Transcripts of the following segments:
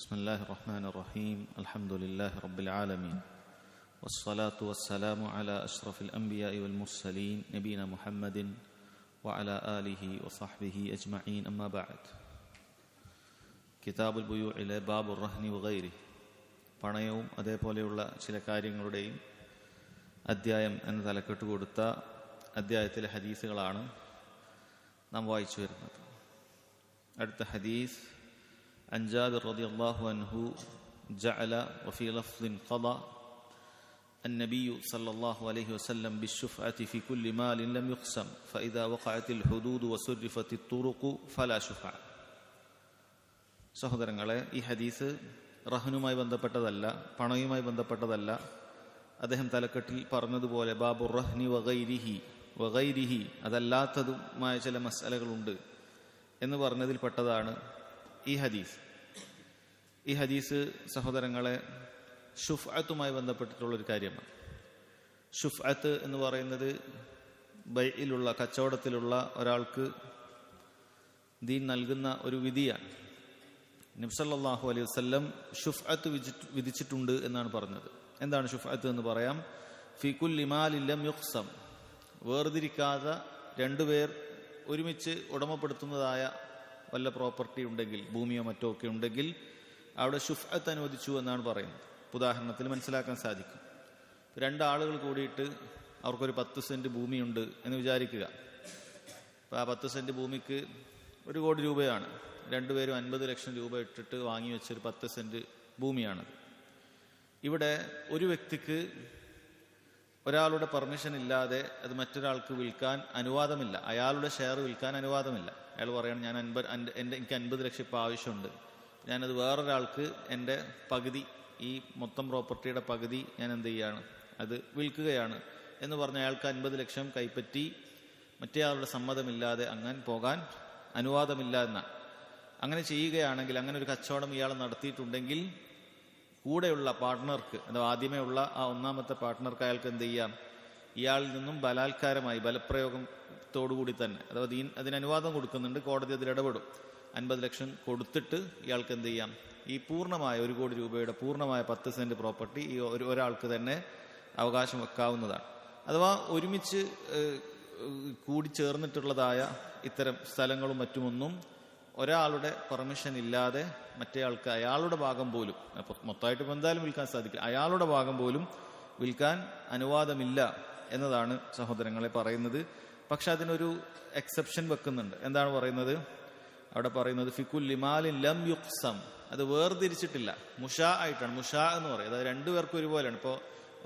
بسم الله الرحمن الرحيم الحمد لله رب العالمين والصلاة والسلام على أشرف الأنبياء والمرسلين نبينا محمد وعلى آله وصحبه أجمعين أما بعد കിതാബുൽ ബുയൂഇലെ ബാബുർ റഹ്നി വഗൈരി പണയവും അതേപോലെയുള്ള ചില കാര്യങ്ങളുടെയും അധ്യായം എന്ന തലക്കെട്ട് കൊടുത്ത അധ്യായത്തിലെ ഹദീസുകളാണ് നാം വായിച്ചു വരുന്നത്. അടുത്ത ഹദീസ് عن جابر رضي الله عنه جعل وفي لفظ قضى النبي صلى الله عليه وسلم بالشفعة في كل مال لم يقسم فإذا وقعت الحدود وسرفت الطرق فلا شفعة. സഹോദരങ്ങളെ, ഈ ഹദീസ് റഹ്നുമായി ബന്ധപ്പെട്ടതല്ല, പണയുമായി ബന്ധപ്പെട്ടതല്ല. അദ്ദേഹം തലക്കെട്ടിൽ പറഞ്ഞതുപോലെ ബാബുർ റഹ്നി വഗൈരിഹി അതല്ലാത്തതുമായ ചില മസ്അലകളുണ്ട് എന്ന് പറഞ്ഞതിൽ പെട്ടതാണ് ഈ ഹദീസ്. ഈ ഹദീസ് സഹോദരങ്ങളെ ഷുഫഅത്തുമായി ബന്ധപ്പെട്ടിട്ടുള്ളൊരു കാര്യമാണ്. ഷുഫഅത്ത് എന്ന് പറയുന്നത് ബൈഇലുള്ള, കച്ചവടത്തിലുള്ള ഒരാൾക്ക് ദീൻ നൽകുന്ന ഒരു വിധിയാണ്. നബി സല്ലല്ലാഹു അലൈഹി വസല്ലം ഷുഫഅത്ത് വിധിച്ചിട്ടുണ്ട് എന്നാണ് പറഞ്ഞത്. എന്താണ് ഷുഫഅത്ത് എന്ന് പറയാം? ഫി കുല്ലി മാലിൻ ലം യുഖ്സം, വേർതിരിക്കാതെ രണ്ടുപേർ ഒരുമിച്ച് ഉടമപ്പെടുത്തുന്നതായ വല്ല പ്രോപ്പർട്ടി ഉണ്ടെങ്കിൽ, ഭൂമിയോ മറ്റോ ഒക്കെ ഉണ്ടെങ്കിൽ അവിടെ ഷുഫഅത്ത് അനുവദിച്ചു എന്നാണ് പറയുന്നത്. ഉദാഹരണത്തിൽ മനസ്സിലാക്കാൻ സാധിക്കും. രണ്ടാളുകൾ കൂടിയിട്ട് അവർക്കൊരു 10 സെന്റ് ഭൂമിയുണ്ട് എന്ന് വിചാരിക്കുക. അപ്പോൾ ആ 10 സെന്റ് ഭൂമിക്ക് 1 കോടി രൂപയാണ്. രണ്ടുപേരും 50 ലക്ഷം രൂപ ഇട്ടിട്ട് വാങ്ങി വെച്ചൊരു 10 സെന്റ് ഭൂമിയാണത്. ഇവിടെ ഒരു വ്യക്തിക്ക് ഒരാളുടെ പെർമിഷൻ ഇല്ലാതെ അത് മറ്റൊരാൾക്ക് വിൽക്കാൻ അനുവാദമില്ല. അയാളുടെ ഷെയർ വിൽക്കാൻ അനുവാദമില്ല. അയാൾ പറയണം, എനിക്ക് 50 ലക്ഷം ഇപ്പോൾ ആവശ്യമുണ്ട്, ഞാനത് വേറൊരാൾക്ക് എൻ്റെ പകുതി, ഈ മൊത്തം പ്രോപ്പർട്ടിയുടെ പകുതി ഞാൻ എന്ത് ചെയ്യാണ്, അത് വിൽക്കുകയാണ് എന്ന് പറഞ്ഞ അയാൾക്ക് 50 ലക്ഷം കൈപ്പറ്റി മറ്റേ ആളുടെ സമ്മതമില്ലാതെ അങ്ങനെ പോകാൻ അനുവാദമില്ല എന്നാണ്. അങ്ങനെ ചെയ്യുകയാണെങ്കിൽ, അങ്ങനെ ഒരു കച്ചവടം ഇയാൾ നടത്തിയിട്ടുണ്ടെങ്കിൽ കൂടെയുള്ള പാർട്ട്ണർക്ക്, അഥവാ ആദ്യമേ ഉള്ള ആ ഒന്നാമത്തെ പാർട്ട്ണർക്ക് അയാൾക്ക് എന്ത് ചെയ്യാം, ഇയാളിൽ നിന്നും ബലാത്കാരമായി, ബലപ്രയോഗത്തോടുകൂടി തന്നെ, അഥവാ അതിന് അനുവാദം കൊടുക്കുന്നുണ്ട്, കോടതി അതിൽ ഇടപെടും. 50 ലക്ഷം കൊടുത്തിട്ട് ഇയാൾക്ക് എന്ത് ചെയ്യാം, ഈ പൂർണ്ണമായ 1 കോടി രൂപയുടെ പൂർണ്ണമായ 10 സെന്റ് പ്രോപ്പർട്ടി ഈ ഒരാൾക്ക് തന്നെ അവകാശം വെക്കാവുന്നതാണ്. അഥവാ ഒരുമിച്ച് കൂടി ചേർന്നിട്ടുള്ളതായ ഇത്തരം സ്ഥലങ്ങളും മറ്റുമൊന്നും ഒരാളുടെ പെർമിഷൻ ഇല്ലാതെ മറ്റേയാൾക്ക് അയാളുടെ ഭാഗം പോലും, മൊത്തമായിട്ട് ഇപ്പം എന്തായാലും വിൽക്കാൻ സാധിക്കില്ല, അയാളുടെ ഭാഗം പോലും വിൽക്കാൻ അനുവാദമില്ല എന്നതാണ് സഹോദരങ്ങളെ പറയുന്നത്. പക്ഷെ അതിനൊരു എക്സെപ്ഷൻ വെക്കുന്നുണ്ട്. എന്താണ് പറയുന്നത്? അവിടെ പറയുന്നത് ഫികുല്ലി മാലിൻ ലം യുഖ്സം, അത് വേർതിരിച്ചിട്ടില്ല, മുഷാ ആയിട്ടാണ്. മുഷാ എന്ന് പറയും, അതായത് രണ്ടുപേർക്കും ഒരുപോലെയാണ്. ഇപ്പോൾ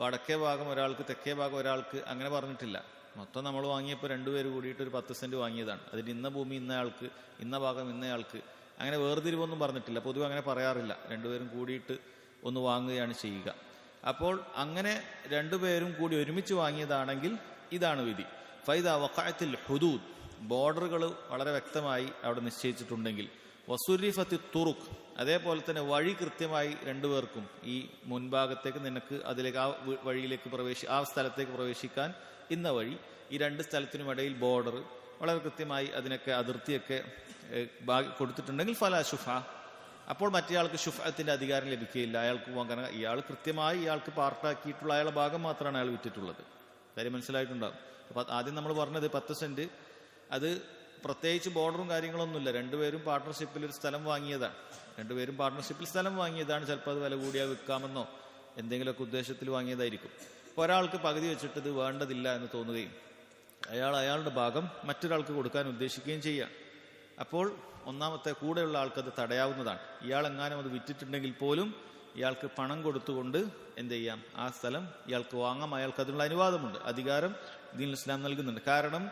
വടക്കേ ഭാഗം ഒരാൾക്ക്, തെക്കേ ഭാഗം ഒരാൾക്ക്, അങ്ങനെ പറഞ്ഞിട്ടില്ല. മൊത്തം നമ്മൾ വാങ്ങിയപ്പോൾ രണ്ടുപേര് കൂടിയിട്ട് ഒരു 10 സെന്റ് വാങ്ങിയതാണ്. അതിന് ഇന്ന ഭൂമി ഇന്നയാൾക്ക്, ഇന്ന ഭാഗം ഇന്നയാൾക്ക്, അങ്ങനെ വേർതിരിവൊന്നും പറഞ്ഞിട്ടില്ല. പൊതുവെ അങ്ങനെ പറയാറില്ല. രണ്ടുപേരും കൂടിയിട്ട് ഒന്ന് വാങ്ങുകയാണ് ചെയ്യുക. അപ്പോൾ അങ്ങനെ രണ്ടുപേരും കൂടി ഒരുമിച്ച് വാങ്ങിയതാണെങ്കിൽ ഇതാണ് വിധി. ഫൈദാ വഖഅത്തിൽ ഹുദൂദ്, ബോർഡറുകൾ വളരെ വ്യക്തമായി അവിടെ നിശ്ചയിച്ചിട്ടുണ്ടെങ്കിൽ, വസുരിഫത്തി തുറുഖ്, അതേപോലെ തന്നെ വഴി കൃത്യമായി രണ്ടുപേർക്കും, ഈ മുൻഭാഗത്തേക്ക് നിനക്ക് അതിലേക്ക്, ആ വഴിയിലേക്ക് ആ സ്ഥലത്തേക്ക് പ്രവേശിക്കാൻ ഇന്ന വഴി, ഈ 2 സ്ഥലത്തിനുമിടയിൽ ബോർഡർ വളരെ കൃത്യമായി അതിനൊക്കെ അതിർത്തിയൊക്കെ കൊടുത്തിട്ടുണ്ടെങ്കിൽ ഫലാ ഷുഫ, അപ്പോൾ മറ്റേയാൾക്ക് ഷുഫഅത്തിന്റെ അധികാരം ലഭിക്കുകയില്ല. അയാൾക്ക് കാരണം ഇയാൾ കൃത്യമായി ഇയാൾക്ക് പാർട്ടാക്കിയിട്ടുള്ള അയാളുടെ ഭാഗം മാത്രമാണ് അയാൾ വിറ്റിട്ടുള്ളത്. കാര്യം മനസ്സിലായിട്ടുണ്ടാകും. അപ്പൊ ആദ്യം നമ്മൾ പറഞ്ഞത് 10 സെന്റ്, അത് പ്രത്യേകിച്ച് ബോർഡറും കാര്യങ്ങളൊന്നുമില്ല. രണ്ടുപേരും പാർട്ട്ണർഷിപ്പിൽ ഒരു സ്ഥലം വാങ്ങിയതാണ്. രണ്ടുപേരും പാർട്ട്ണർഷിപ്പിൽ സ്ഥലം വാങ്ങിയതാണ്. ചിലപ്പോൾ അത് വില കൂടിയാൽ വിൽക്കാമെന്നോ എന്തെങ്കിലുമൊക്കെ ഉദ്ദേശത്തിൽ വാങ്ങിയതായിരിക്കും. അപ്പോൾ ഒരാൾക്ക് പകുതി വെച്ചിട്ട് ഇത് വേണ്ടതില്ല എന്ന് തോന്നുകയും അയാളുടെ ഭാഗം മറ്റൊരാൾക്ക് കൊടുക്കാൻ ഉദ്ദേശിക്കുകയും ചെയ്യാം. അപ്പോൾ ഒന്നാമത്തെ കൂടെയുള്ള ആൾക്കത് തടയാവുന്നതാണ്. ഇയാളെങ്ങാനും അത് വിറ്റിട്ടുണ്ടെങ്കിൽ പോലും ഇയാൾക്ക് പണം കൊടുത്തുകൊണ്ട് എന്ത് ചെയ്യാം, ആ സ്ഥലം ഇയാൾക്ക് വാങ്ങാം. അയാൾക്ക് അതിനുള്ള അനുവാദമുണ്ട്, അധികാരം ദീനുൽ ഇസ്ലാം നൽകുന്നുണ്ട്. കാരണം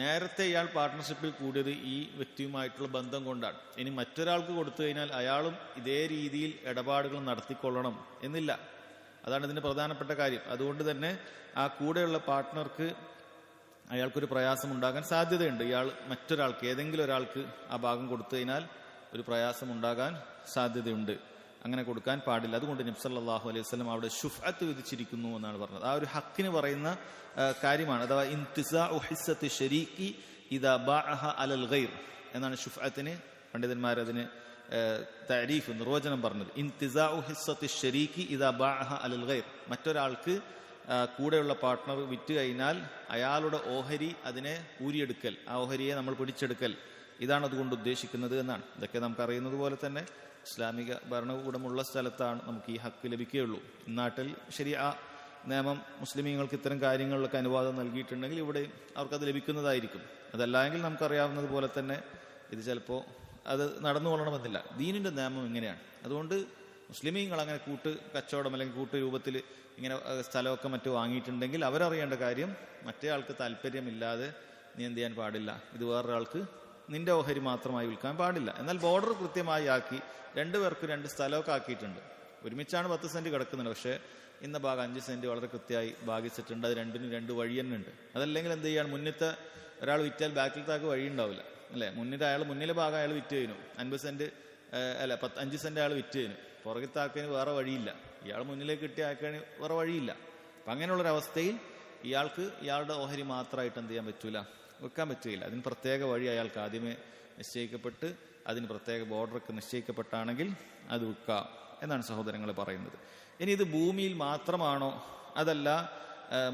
നേരത്തെ ഇയാൾ പാർട്ട്ണർഷിപ്പിൽ കൂടിയത് ഈ വ്യക്തിയുമായിട്ടുള്ള ബന്ധം കൊണ്ടാണ്. ഇനി മറ്റൊരാൾക്ക് കൊടുത്തു കഴിഞ്ഞാൽ അയാളും ഇതേ രീതിയിൽ ഇടപാടുകൾ നടത്തിക്കൊള്ളണം എന്നില്ല. അതാണ് ഇതിന്റെ പ്രധാനപ്പെട്ട കാര്യം. അതുകൊണ്ട് തന്നെ ആ കൂടെയുള്ള പാർട്ട്ണർക്ക് അയാൾക്കൊരു പ്രയാസം ഉണ്ടാകാൻ സാധ്യതയുണ്ട്. ഇയാൾ മറ്റൊരാൾക്ക്, ഏതെങ്കിലും ഒരാൾക്ക് ആ ഭാഗം കൊടുത്തു കഴിഞ്ഞാൽ ഒരു പ്രയാസം ഉണ്ടാകാൻ സാധ്യതയുണ്ട്. അങ്ങനെ കൊടുക്കാൻ പാടില്ല. അതുകൊണ്ട് നബി സല്ലല്ലാഹു അലൈഹി വസല്ലം അവിടെ ഷുഫഅത്ത് വിധിച്ചിരിക്കുന്നു എന്നാണ് പറഞ്ഞത്. ആ ഒരു ഹക്കിന് പറയുന്ന കാര്യമാണ്. അഥവാ ഇന്തിസാഉ ഹിസ്സത്തി ശരീക്കി ഇദാ ബഅഹ അലൽ ഗൈർ എന്നാണ് ഷുഫഅത്തിന് പണ്ഡിതന്മാർ അതിന് തഅരീഫ് നിർവചനം പറഞ്ഞത്, ഇൻതിസാഉ ഹിസ്സത്തി ശരീക്കി ഇദാ ബഅഹ അലൽ ഗൈർ, മറ്റൊരാൾക്ക് കൂടെയുള്ള പാർട്ട്ണർ വിറ്റ് കഴിഞ്ഞാൽ അയാളുടെ ഓഹരി അതിനെ ഊരിയെടുക്കൽ, ആ ഓഹരിയെ നമ്മൾ പിടിച്ചെടുക്കൽ, ഇതാണ് അതുകൊണ്ട് ഉദ്ദേശിക്കുന്നത് എന്നാണ്. ഇതൊക്കെ നമുക്കറിയുന്നത് പോലെ തന്നെ ഇസ്ലാമിക ഭരണകൂടമുള്ള സ്ഥലത്താണ് നമുക്ക് ഈ ഹക്ക് ലഭിക്കുകയുള്ളൂ. നാട്ടിൽ ശരിയാ നിയമം മുസ്ലിമീങ്ങൾക്ക് ഇത്തരം കാര്യങ്ങളിലൊക്കെ അനുവാദം നൽകിയിട്ടുണ്ടെങ്കിൽ ഇവിടെ അവർക്കത് ലഭിക്കുന്നതായിരിക്കും. അതല്ലെങ്കിൽ നമുക്കറിയാവുന്നത് പോലെ തന്നെ ഇത് ചിലപ്പോൾ അത് നടന്നു കൊള്ളണമെന്നില്ല. ദീനിന്റെ നിയമം ഇങ്ങനെയാണ്. അതുകൊണ്ട് മുസ്ലിമീങ്ങൾ അങ്ങനെ കൂട്ട് കച്ചവടം അല്ലെങ്കിൽ കൂട്ട് രൂപത്തിൽ ഇങ്ങനെ സ്ഥലമൊക്കെ മറ്റു വാങ്ങിയിട്ടുണ്ടെങ്കിൽ അവരറിയേണ്ട കാര്യം, മറ്റേ ആൾക്ക് താല്പര്യമില്ലാതെ നീ എന്ത് ചെയ്യാൻ പാടില്ല, ഇത് വേറൊരാൾക്ക് നിന്റെ ഓഹരി മാത്രമായി വിൽക്കാൻ പാടില്ല. എന്നാൽ ബോർഡർ കൃത്യമായി ആക്കി 2 പേർക്ക് 2 സ്ഥലമൊക്കെ ആക്കിയിട്ടുണ്ട്. ഒരുമിച്ചാണ് 10 സെന്റ് കിടക്കുന്നുണ്ട്, പക്ഷേ ഇന്ന ഭാഗം 5 സെന്റ് വളരെ കൃത്യമായി ഭാഗിച്ചിട്ടുണ്ട്. അത് രണ്ടിനും 2 വഴി തന്നെ ഉണ്ട്. അതല്ലെങ്കിൽ എന്ത് ചെയ്യാണ്, മുന്നത്തെ ഒരാൾ വിറ്റാൽ ബാക്കിലത്താക്ക് വഴി ഉണ്ടാവില്ല അല്ലെ. മുന്നിലെ ഭാഗം അയാൾ വിറ്റ് കഴിഞ്ഞു, 50 സെന്റ് അല്ല 5 സെന്റ് അയാൾ വിറ്റ് കഴിഞ്ഞു, പുറകത്താക്കിന് വേറെ വഴിയില്ല, ഇയാൾ മുന്നിലേക്ക് കിട്ടിയ ആക്കാൻ വേറെ വഴിയില്ല. അപ്പം അങ്ങനെയുള്ളൊരവസ്ഥയിൽ ഇയാൾക്ക് ഇയാളുടെ ഓഹരി മാത്രമായിട്ട് എന്ത് ചെയ്യാൻ പറ്റൂല, വെക്കാൻ പറ്റുകയില്ല. അതിന് പ്രത്യേക വഴി അയാൾക്ക് ആദ്യമേ നിശ്ചയിക്കപ്പെട്ട് അതിന് പ്രത്യേക ബോർഡറൊക്കെ നിശ്ചയിക്കപ്പെട്ടാണെങ്കിൽ അത് വിൽക്കാം എന്നാണ് സഹോദരങ്ങൾ പറയുന്നത്. ഇനി ഇത് ഭൂമിയിൽ മാത്രമാണോ അതല്ല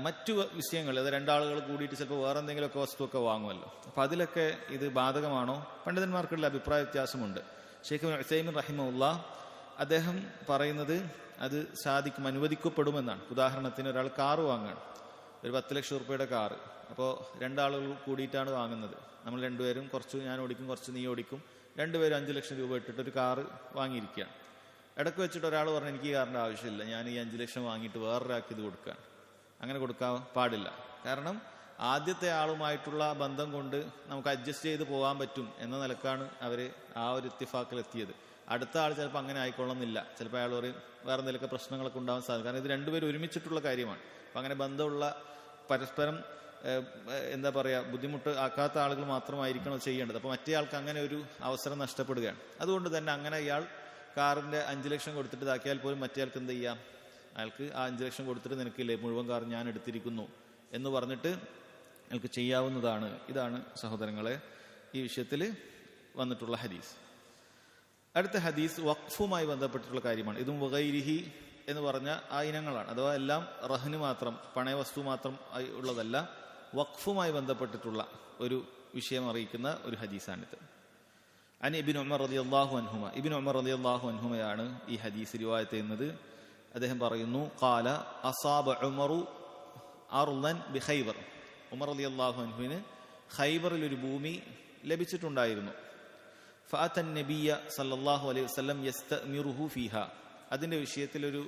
മറ്റു വിഷയങ്ങൾ, അത് 2 ആളുകൾ കൂടിയിട്ട് ചിലപ്പോൾ വേറെ എന്തെങ്കിലുമൊക്കെ വസ്തുവൊക്കെ വാങ്ങുമല്ലോ, അപ്പം അതിലൊക്കെ ഇത് ബാധകമാണോ? പണ്ഡിതന്മാർക്കുള്ള അഭിപ്രായ വ്യത്യാസമുണ്ട്. ഷെയ്ഖ് ഉസൈമിൻ റഹിമഹുല്ലാ അദ്ദേഹം പറയുന്നത് അത് സാധിക്കും, അനുവദിക്കപ്പെടുമെന്നാണ്. ഉദാഹരണത്തിന് ഒരാൾ കാറ് വാങ്ങുകയാണ്, ഒരു 10 ലക്ഷം രൂപയുടെ കാറ്. അപ്പോൾ 2 ആളുകൾ കൂടിയിട്ടാണ് വാങ്ങുന്നത്. നമ്മൾ 2 പേരും, കുറച്ച് ഞാൻ ഓടിക്കും കുറച്ച് നീ ഓടിക്കും, 2 പേരും 5 ലക്ഷം രൂപ ഇട്ടിട്ട് ഒരു കാറ് വാങ്ങിയിരിക്കുകയാണ്. ഇടയ്ക്ക് വെച്ചിട്ട് ഒരാൾ പറഞ്ഞു എനിക്ക് ഈ കാറിൻ്റെ ആവശ്യമില്ല, ഞാൻ ഈ 5 ലക്ഷം വാങ്ങിയിട്ട് വേറൊരാൾക്ക് ഇത് കൊടുക്കാൻ. അങ്ങനെ കൊടുക്കാൻ പാടില്ല. കാരണം ആദ്യത്തെ ആളുമായിട്ടുള്ള ബന്ധം കൊണ്ട് നമുക്ക് അഡ്ജസ്റ്റ് ചെയ്ത് പോകാൻ പറ്റും എന്ന നിലക്കാണ് അവർ ആ ഒരു ഇത്തിഫാക്കിലെത്തിയത്. അടുത്ത ആൾ ചിലപ്പോൾ അങ്ങനെ ആയിക്കൊള്ളുന്നില്ല, ചിലപ്പോൾ അയാൾ പറയും വേറെ എന്തെങ്കിലുമൊക്കെ പ്രശ്നങ്ങളൊക്കെ ഉണ്ടാവാൻ സാധിക്കും. കാരണം ഇത് 2 പേരും ഒരുമിച്ചിട്ടുള്ള കാര്യമാണ്. അപ്പം അങ്ങനെ ബന്ധമുള്ള പരസ്പരം എന്താ പറയുക ബുദ്ധിമുട്ട് ആക്കാത്ത ആളുകൾ മാത്രമായിരിക്കണം ചെയ്യേണ്ടത്. അപ്പോൾ മറ്റേ ആൾക്ക് അങ്ങനെ ഒരു അവസരം നഷ്ടപ്പെടുകയാണ്. അതുകൊണ്ട് തന്നെ അങ്ങനെ ഇയാൾ കാറിന്റെ 5 ലക്ഷം കൊടുത്തിട്ട് ഇതാക്കിയാൽ പോലും മറ്റേ ആൾക്ക് എന്ത് ചെയ്യാം, അയാൾക്ക് ആ 5 ലക്ഷം കൊടുത്തിട്ട് നിനക്കില്ലേ മുഴുവൻ കാർ ഞാൻ എടുത്തിരിക്കുന്നു എന്ന് പറഞ്ഞിട്ട് അയാൾക്ക് ചെയ്യാവുന്നതാണ്. ഇതാണ് സഹോദരങ്ങളെ ഈ വിഷയത്തിൽ വന്നിട്ടുള്ള ഹദീസ്. അടുത്ത ഹദീസ് വഖഫുമായി ബന്ധപ്പെട്ടിട്ടുള്ള കാര്യമാണ്. ഇതും വഗൈരിഹി എന്ന് പറഞ്ഞ ആ ഇനങ്ങളാണ്. അഥവാ എല്ലാം റഹ്ന് മാത്രം, പണയവസ്തു മാത്രം ഉള്ളതല്ല, വഖഫുമായി ബന്ധപ്പെട്ടിട്ടുള്ള ഒരു വിഷയം അറിയിക്കുന്ന ഒരു ഹദീസാണിത്. അനി ഇബ്നു ഉമർ റളിയല്ലാഹു അൻഹുമ, ഇബ്നു ഉമർ റളിയല്ലാഹു അൻഹുമയാണ് ഈ ഹദീസ് റിവായത്ത് ചെയ്യുന്നത്. അദ്ദേഹം പറയുന്നു, ഖാല അസാബ ഉമറു അർളൻ ബിഖൈബർ, ഉമർ റളിയല്ലാഹു അൻഹുവിന് ഖൈബറിൽ ഒരു ഭൂമി ലഭിച്ചിട്ടുണ്ടായിരുന്നു. ഫഅതൻ നബിയ സല്ലല്ലാഹു അലൈഹി വസല്ലം യസ്തമിറുഹു ഫീഹാ, അതിന്റെ വിഷയത്തിലൊരു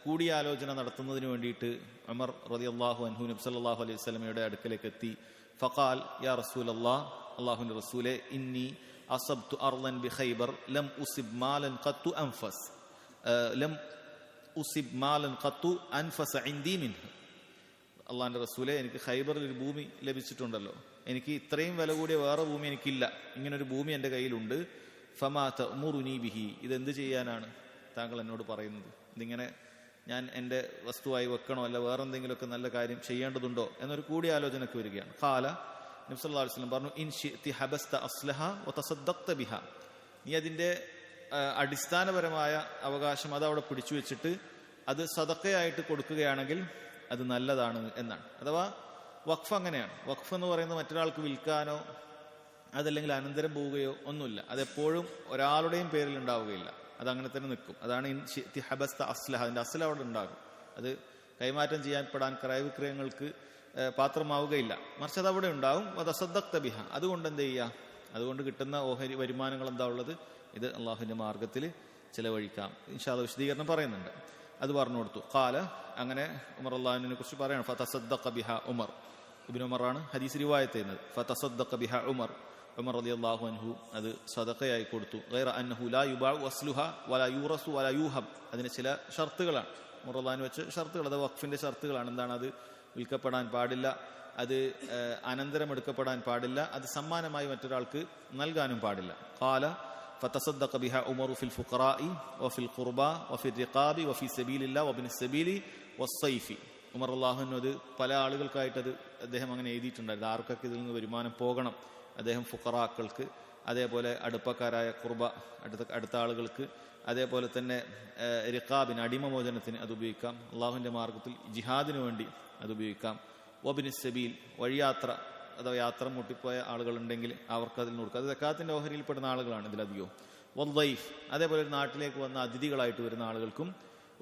കൂടിയാലോചന നടത്തുന്നതിന് വേണ്ടിയിട്ട് ഉമർ റളിയല്ലാഹു അൻഹു നബി സല്ലല്ലാഹു അലൈഹി വസല്ലമയുടെ അടുക്കലേക്ക് എത്തി. ഫഖാൽ യാ റസൂലല്ലാഹ്, അല്ലാഹുവിന്റെ റസൂലേ, ഇന്നി അസബ്തു അർളൻ ബിഖൈബർ ലം ഉസിബ് മാലൻ ഖത്തു അൻഫസ് ലം ഉസിബ് മാലൻ ഖത്തു അൻഫസ ഇൻദി മിൻഹു. അള്ളാഹിന്റെ റസൂലെ, എനിക്ക് ഖൈബറിൽ ഒരു ഭൂമി ലഭിച്ചിട്ടുണ്ടല്ലോ, എനിക്ക് ഇത്രയും വില കൂടിയ വേറെ ഭൂമി എനിക്കില്ല, ഇങ്ങനൊരു ഭൂമി എൻ്റെ കയ്യിലുണ്ട്. ഫമാ തഅ്മുറുനി ബിഹി, ഇതെന്ത് ചെയ്യാനാണ് താങ്കൾ എന്നോട് പറയുന്നത്? ഇതിങ്ങനെ ഞാൻ എൻ്റെ വസ്തുവായി വെക്കണോ അല്ല വേറെ എന്തെങ്കിലുമൊക്കെ നല്ല കാര്യം ചെയ്യേണ്ടതുണ്ടോ എന്നൊരു കൂടിയാലോചനയ്ക്ക് വരികയാണ്. ഖാല, നബി സല്ലല്ലാഹു അലൈഹി വസല്ലം പറഞ്ഞു, ഇൻ ശിഅ്തി ഹബസ്ത അസ്ലഹ വതസദ്ദഖ്ത ബിഹാ, നീ അതിൻ്റെ അടിസ്ഥാനപരമായ അവകാശം അതവിടെ പിടിച്ചു വെച്ചിട്ട് അത് സദഖയായിട്ട് കൊടുക്കുകയാണെങ്കിൽ അത് നല്ലതാണ് എന്നാണ്. അഥവാ വഖഫ് അങ്ങനെയാണ്. വഖഫ് എന്ന് പറയുന്നത് മറ്റൊരാൾക്ക് വിൽക്കാനോ അതല്ലെങ്കിൽ അനന്തരം പോവുകയോ ഒന്നുമില്ല, അതെപ്പോഴും ഒരാളുടെയും പേരിൽ ഉണ്ടാവുകയില്ല, അതങ്ങനെ തന്നെ നിൽക്കും. അതാണ് ഇൻ ശിഅ്തി ഹബസ്ത അസ്ലഹ, അതിൻ്റെ അസ്ല അവിടെ ഉണ്ടാകും. അത് കൈമാറ്റം ചെയ്യാൻപ്പെടാൻ ക്രയവിക്രയങ്ങൾക്ക് പാത്രമാവുകയില്ല, മറിച്ച് അത് അവിടെ ഉണ്ടാവും. വതസദ്ദഖ്ത ബിഹ, അതുകൊണ്ട് എന്ത് ചെയ്യുക, അതുകൊണ്ട് കിട്ടുന്ന ഓഹരി വരുമാനങ്ങൾ എന്താ ഉള്ളത്, ഇത് അള്ളാഹുവിന്റെ മാർഗത്തിൽ ചിലവഴിക്കാം. ഇൻഷാ അല്ലാഹ് വിശദീകരണം പറയുന്നുണ്ട്, അത് പറഞ്ഞു കൊടുത്തു. ഖാല, അങ്ങനെ ഉമർ അള്ളാഹുവിനെ കുറിച്ച് പറയണം. ഫതസദ്ദഖ ബിഹ ഉമർ, ഇബ്നു ഉമറാണ് ഹദീസ് റിവായത്ത് ചെയ്യുന്നത്. ഫതസദ്ദഖ ബിഹ ഉമർ, ഉമർ റളിയല്ലാഹു അൻഹു അത് സദഖയായി കൊടുത്തു. ഗൈറ അന്നഹു ലാ യുബാഉ അസ്ലുഹ വലാ യൂറസു വലാ യൂഹബ്, അതിന് ചില ഷർത്തുകളാണ് ഉമർ അള്ളാഹുവിന് വെച്ച ഷർത്തുകൾ, അത് വഖഫിന്റെ ഷർത്തുകളാണ്. എന്താണ്? അത് വിൽക്കപ്പെടാൻ പാടില്ല, അത് അനന്തരം എടുക്കപ്പെടാൻ പാടില്ല, അത് സമ്മാനമായി മറ്റൊരാൾക്ക് നൽകാനും പാടില്ല. ഖാല ഫതസദ്ദഖ ബിഹ ഉമറു ഫിൽ ഫുഖറാഇ വഫിൽ ഖുർബാ വഫിൽ റിഖാബി വഫി സബീലില്ലാഹി വബിനിസ് സബീലി വസ്സൈഫി. ഉമർ അള്ളാഹുവിന് അത് പല ആളുകൾക്കായിട്ട് അത് അദ്ദേഹം അങ്ങനെ എഴുതിയിട്ടുണ്ടായിരുന്നു, ആർക്കൊക്കെ ഇതിൽ നിന്ന് വരുമാനം പോകണം. അദ്ദേഹം ഫുഖറാക്കൾക്ക്, അതേപോലെ അടുപ്പക്കാരായ കുർബ അടുത്ത ആളുകൾക്ക്, അതേപോലെ തന്നെ റിഖാബിന് അടിമമോചനത്തിന് അത് ഉപയോഗിക്കാം. അള്ളാഹുവിൻ്റെ മാർഗത്തിൽ ജിഹാദിന് വേണ്ടി അത് ഉപയോഗിക്കാം. വബിന് സബീൽ വഴിയാത്ര അഥവാ യാത്ര മുട്ടിപ്പോയ ആളുകളുണ്ടെങ്കിൽ അവർക്ക് അതിൽ കൊടുക്കുക. അത് സക്കാത്തിന്റെ ഓഹരിയിൽപ്പെടുന്ന ആളുകളാണ് ഇതിലധികവും. വൽദൈഫ് അതേപോലെ ഒരു നാട്ടിലേക്ക് വന്ന അതിഥികളായിട്ട് വരുന്ന ആളുകൾക്കും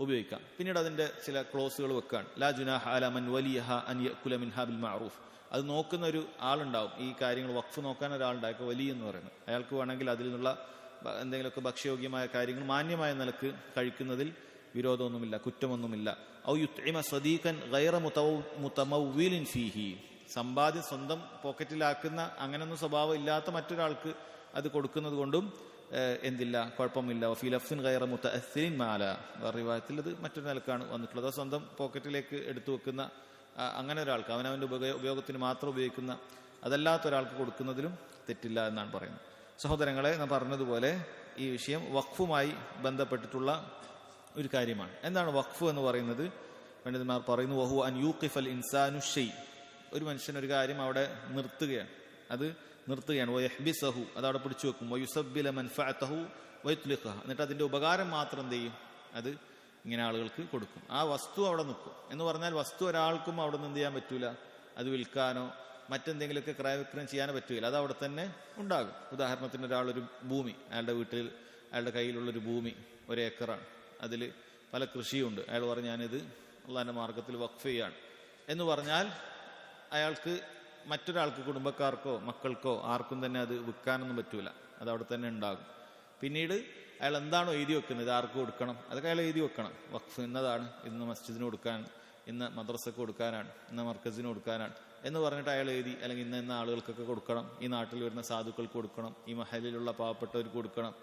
ഉപയോഗിക്കാം. പിന്നീട് അതിന്റെ ചില ക്ലോസുകൾ വെക്കാണ്. ലാ ജുനാഹ അലാ മൻ വലിയഹ അൻ യഅകുല മിൻഹാ ബിൽ മഅറൂഫ്. അത് നോക്കുന്ന ഒരു ആളുണ്ടാവും, ഈ കാര്യങ്ങൾ വഖഫ് നോക്കാൻ ഒരാളുണ്ടാക്കുക, വലിയ എന്ന് പറയുന്നത്. അയാൾക്ക് വേണമെങ്കിൽ അതിൽ നിന്നുള്ള എന്തെങ്കിലുമൊക്കെ ഭക്ഷ്യയോഗ്യമായ കാര്യങ്ങൾ മാന്യമായ നിലക്ക് കഴിക്കുന്നതിൽ വിരോധമൊന്നുമില്ല, കുറ്റമൊന്നുമില്ല. ഔ യുത്ഇമ സദീഖൻ ഗൈറ മുതമവ്വിലിൻ ഫീഹി. സമ്പാദ്യം സ്വന്തം പോക്കറ്റിലാക്കുന്ന അങ്ങനൊന്നും സ്വഭാവം ഇല്ലാത്ത മറ്റൊരാൾക്ക് അത് കൊടുക്കുന്നത് കൊണ്ടും എന്തില്ല, കുഴപ്പമില്ല. ഫീ ലഫ്സിൻ ഗൈറ മുതഅസ്സിരിൻ മാല. റിവായത്തിൽ അത് മറ്റൊരു നിലക്കാണ് വന്നിട്ടുള്ളത്. സ്വന്തം പോക്കറ്റിലേക്ക് എടുത്തു വെക്കുന്ന അങ്ങനെ ഒരാൾക്ക്, അവനവന്റെ ഉപയോഗത്തിന് മാത്രം ഉപയോഗിക്കുന്ന അതല്ലാത്ത ഒരാൾക്ക് കൊടുക്കുന്നതിലും തെറ്റില്ല എന്നാണ് പറയുന്നത്. സഹോദരങ്ങളെ, നാം പറഞ്ഞതുപോലെ ഈ വിഷയം വഖഫുമായി ബന്ധപ്പെട്ടിട്ടുള്ള ഒരു കാര്യമാണ്. എന്താണ് വഖഫ് എന്ന് പറയുന്നത്? പണ്ഡിതന്മാർ പറയുന്നു, വഹു അൻ യൂഖിഫൽ ഇൻസാനു ഷൈ. ഒരു മനുഷ്യൻ ഒരു കാര്യം അവിടെ നിർത്തുകയാണ്, അത് നിർത്തുകയാണ്. വയഹ്ബിസഹു, അതവിടെ പിടിച്ചു വെക്കും. വയുസബ്ബില മൻഫഅതഹു വയുത്ലിഖഹ. എന്നിട്ട് അതിന്റെ ഉപകാരം മാത്രം എന്ത് ചെയ്യും? അത് ഇങ്ങനെ ആളുകൾക്ക് കൊടുക്കും. ആ വസ്തു അവിടെ നിൽക്കും എന്ന് പറഞ്ഞാൽ വസ്തു ഒരാൾക്കും അവിടെ നിന്ന് എന്ത് ചെയ്യാൻ പറ്റൂല, അത് വിൽക്കാനോ മറ്റെന്തെങ്കിലുമൊക്കെ ക്രയവിക്രയം ചെയ്യാനോ പറ്റൂല. അത് അവിടെ തന്നെ ഉണ്ടാകും. ഉദാഹരണത്തിന് ഒരാളൊരു ഭൂമി, അയാളുടെ വീട്ടിൽ അയാളുടെ കയ്യിലുള്ളൊരു ഭൂമി 1 ഏക്കറാണ്, അതിൽ പല കൃഷിയുണ്ട്. അയാൾ പറഞ്ഞ് ഞാനിത് അള്ളാഹിന്റെ മാർഗത്തിൽ വഖഫ് ചെയ്യാണ് എന്ന് പറഞ്ഞാൽ അയാൾക്ക് മറ്റൊരാൾക്ക്, കുടുംബക്കാർക്കോ മക്കൾക്കോ ആർക്കും തന്നെ അത് വിൽക്കാനൊന്നും പറ്റൂല. അത് അവിടെ തന്നെ ഉണ്ടാകും. പിന്നീട് അയാൾ എന്താണോ എഴുതി വെക്കുന്നത്, ഇത് ആർക്ക് കൊടുക്കണം, അതൊക്കെ അയാൾ എഴുതി വെക്കണം. വഖഫ് ഇന്നതാണ്, ഇന്ന് മസ്ജിദിന് കൊടുക്കാൻ, ഇന്ന് മദ്രസക്ക് കൊടുക്കാനാണ്, ഇന്ന് മർക്കസിന് കൊടുക്കാനാണ് എന്ന് പറഞ്ഞിട്ട് അയാൾ എഴുതി. അല്ലെങ്കിൽ ഇന്ന ആളുകൾക്കൊക്കെ കൊടുക്കണം, ഈ നാട്ടിൽ വരുന്ന സാധുക്കൾക്ക് കൊടുക്കണം, ഈ മഹലിലുള്ള പാവപ്പെട്ടവർക്ക് കൊടുക്കണം,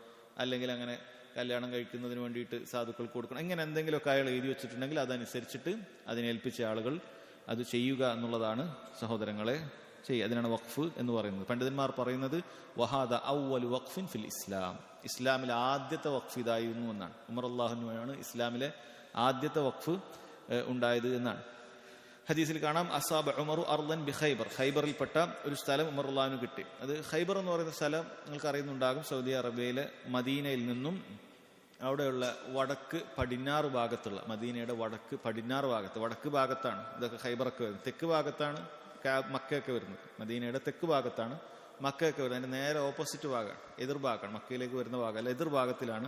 അല്ലെങ്കിൽ അങ്ങനെ കല്യാണം കഴിക്കുന്നതിന് വേണ്ടിയിട്ട് സാധുക്കൾക്ക് കൊടുക്കണം. ഇങ്ങനെ എന്തെങ്കിലുമൊക്കെ അയാൾ എഴുതി വെച്ചിട്ടുണ്ടെങ്കിൽ അതനുസരിച്ചിട്ട് അതിനേൽപ്പിച്ച ആളുകൾ അത് ചെയ്യുക എന്നുള്ളതാണ് സഹോദരങ്ങളെ ചെയ്യുക. അതിനാണ് വഖഫ് എന്ന് പറയുന്നത്. പണ്ഡിതന്മാർ പറയുന്നത് വഹാദ അവ്വലു വഖ്ഫിൻ ഫിൽ ഇസ്ലാം. ഇസ്ലാമിലെ ആദ്യത്തെ വഖഫ് ഇതായിരുന്നു എന്നാണ്. ഉമർ അള്ളാഹുവിനാണ് ഇസ്ലാമിലെ ആദ്യത്തെ വഖഫ് ഉണ്ടായത് എന്നാണ്. ഹദീസിൽ കാണാം, അസാബ ഉമറു അർളൻ ബി ഖൈബർ. ഖൈബറിൽപ്പെട്ട ഒരു സ്ഥലം ഉമർ അള്ളാഹുവിന് കിട്ടി. അത് ഖൈബർ എന്ന് പറയുന്ന സ്ഥലം നിങ്ങൾക്ക് അറിയുന്നുണ്ടാകും, സൗദി അറേബ്യയിലെ മദീനയിൽ നിന്നും അവിടെയുള്ള വടക്ക് പടിഞ്ഞാറ് ഭാഗത്തുള്ള, മദീനയുടെ വടക്ക് പടിഞ്ഞാറ് ഭാഗത്ത്, വടക്ക് ഭാഗത്താണ് ഇതൊക്കെ ഖൈബറൊക്കെ വരുന്നത്. തെക്ക് ഭാഗത്താണ് മക്കയൊക്കെ വരുന്നത്. മദീനയുടെ തെക്ക് ഭാഗത്താണ് മക്കയൊക്കെ വരുന്നത്. അതിന്റെ നേരെ ഓപ്പോസിറ്റ് ഭാഗമാണ്, എതിർഭാഗമാണ്. മക്കയിലേക്ക് വരുന്ന ഭാഗമല്ല, എതിർഭാഗത്തിലാണ്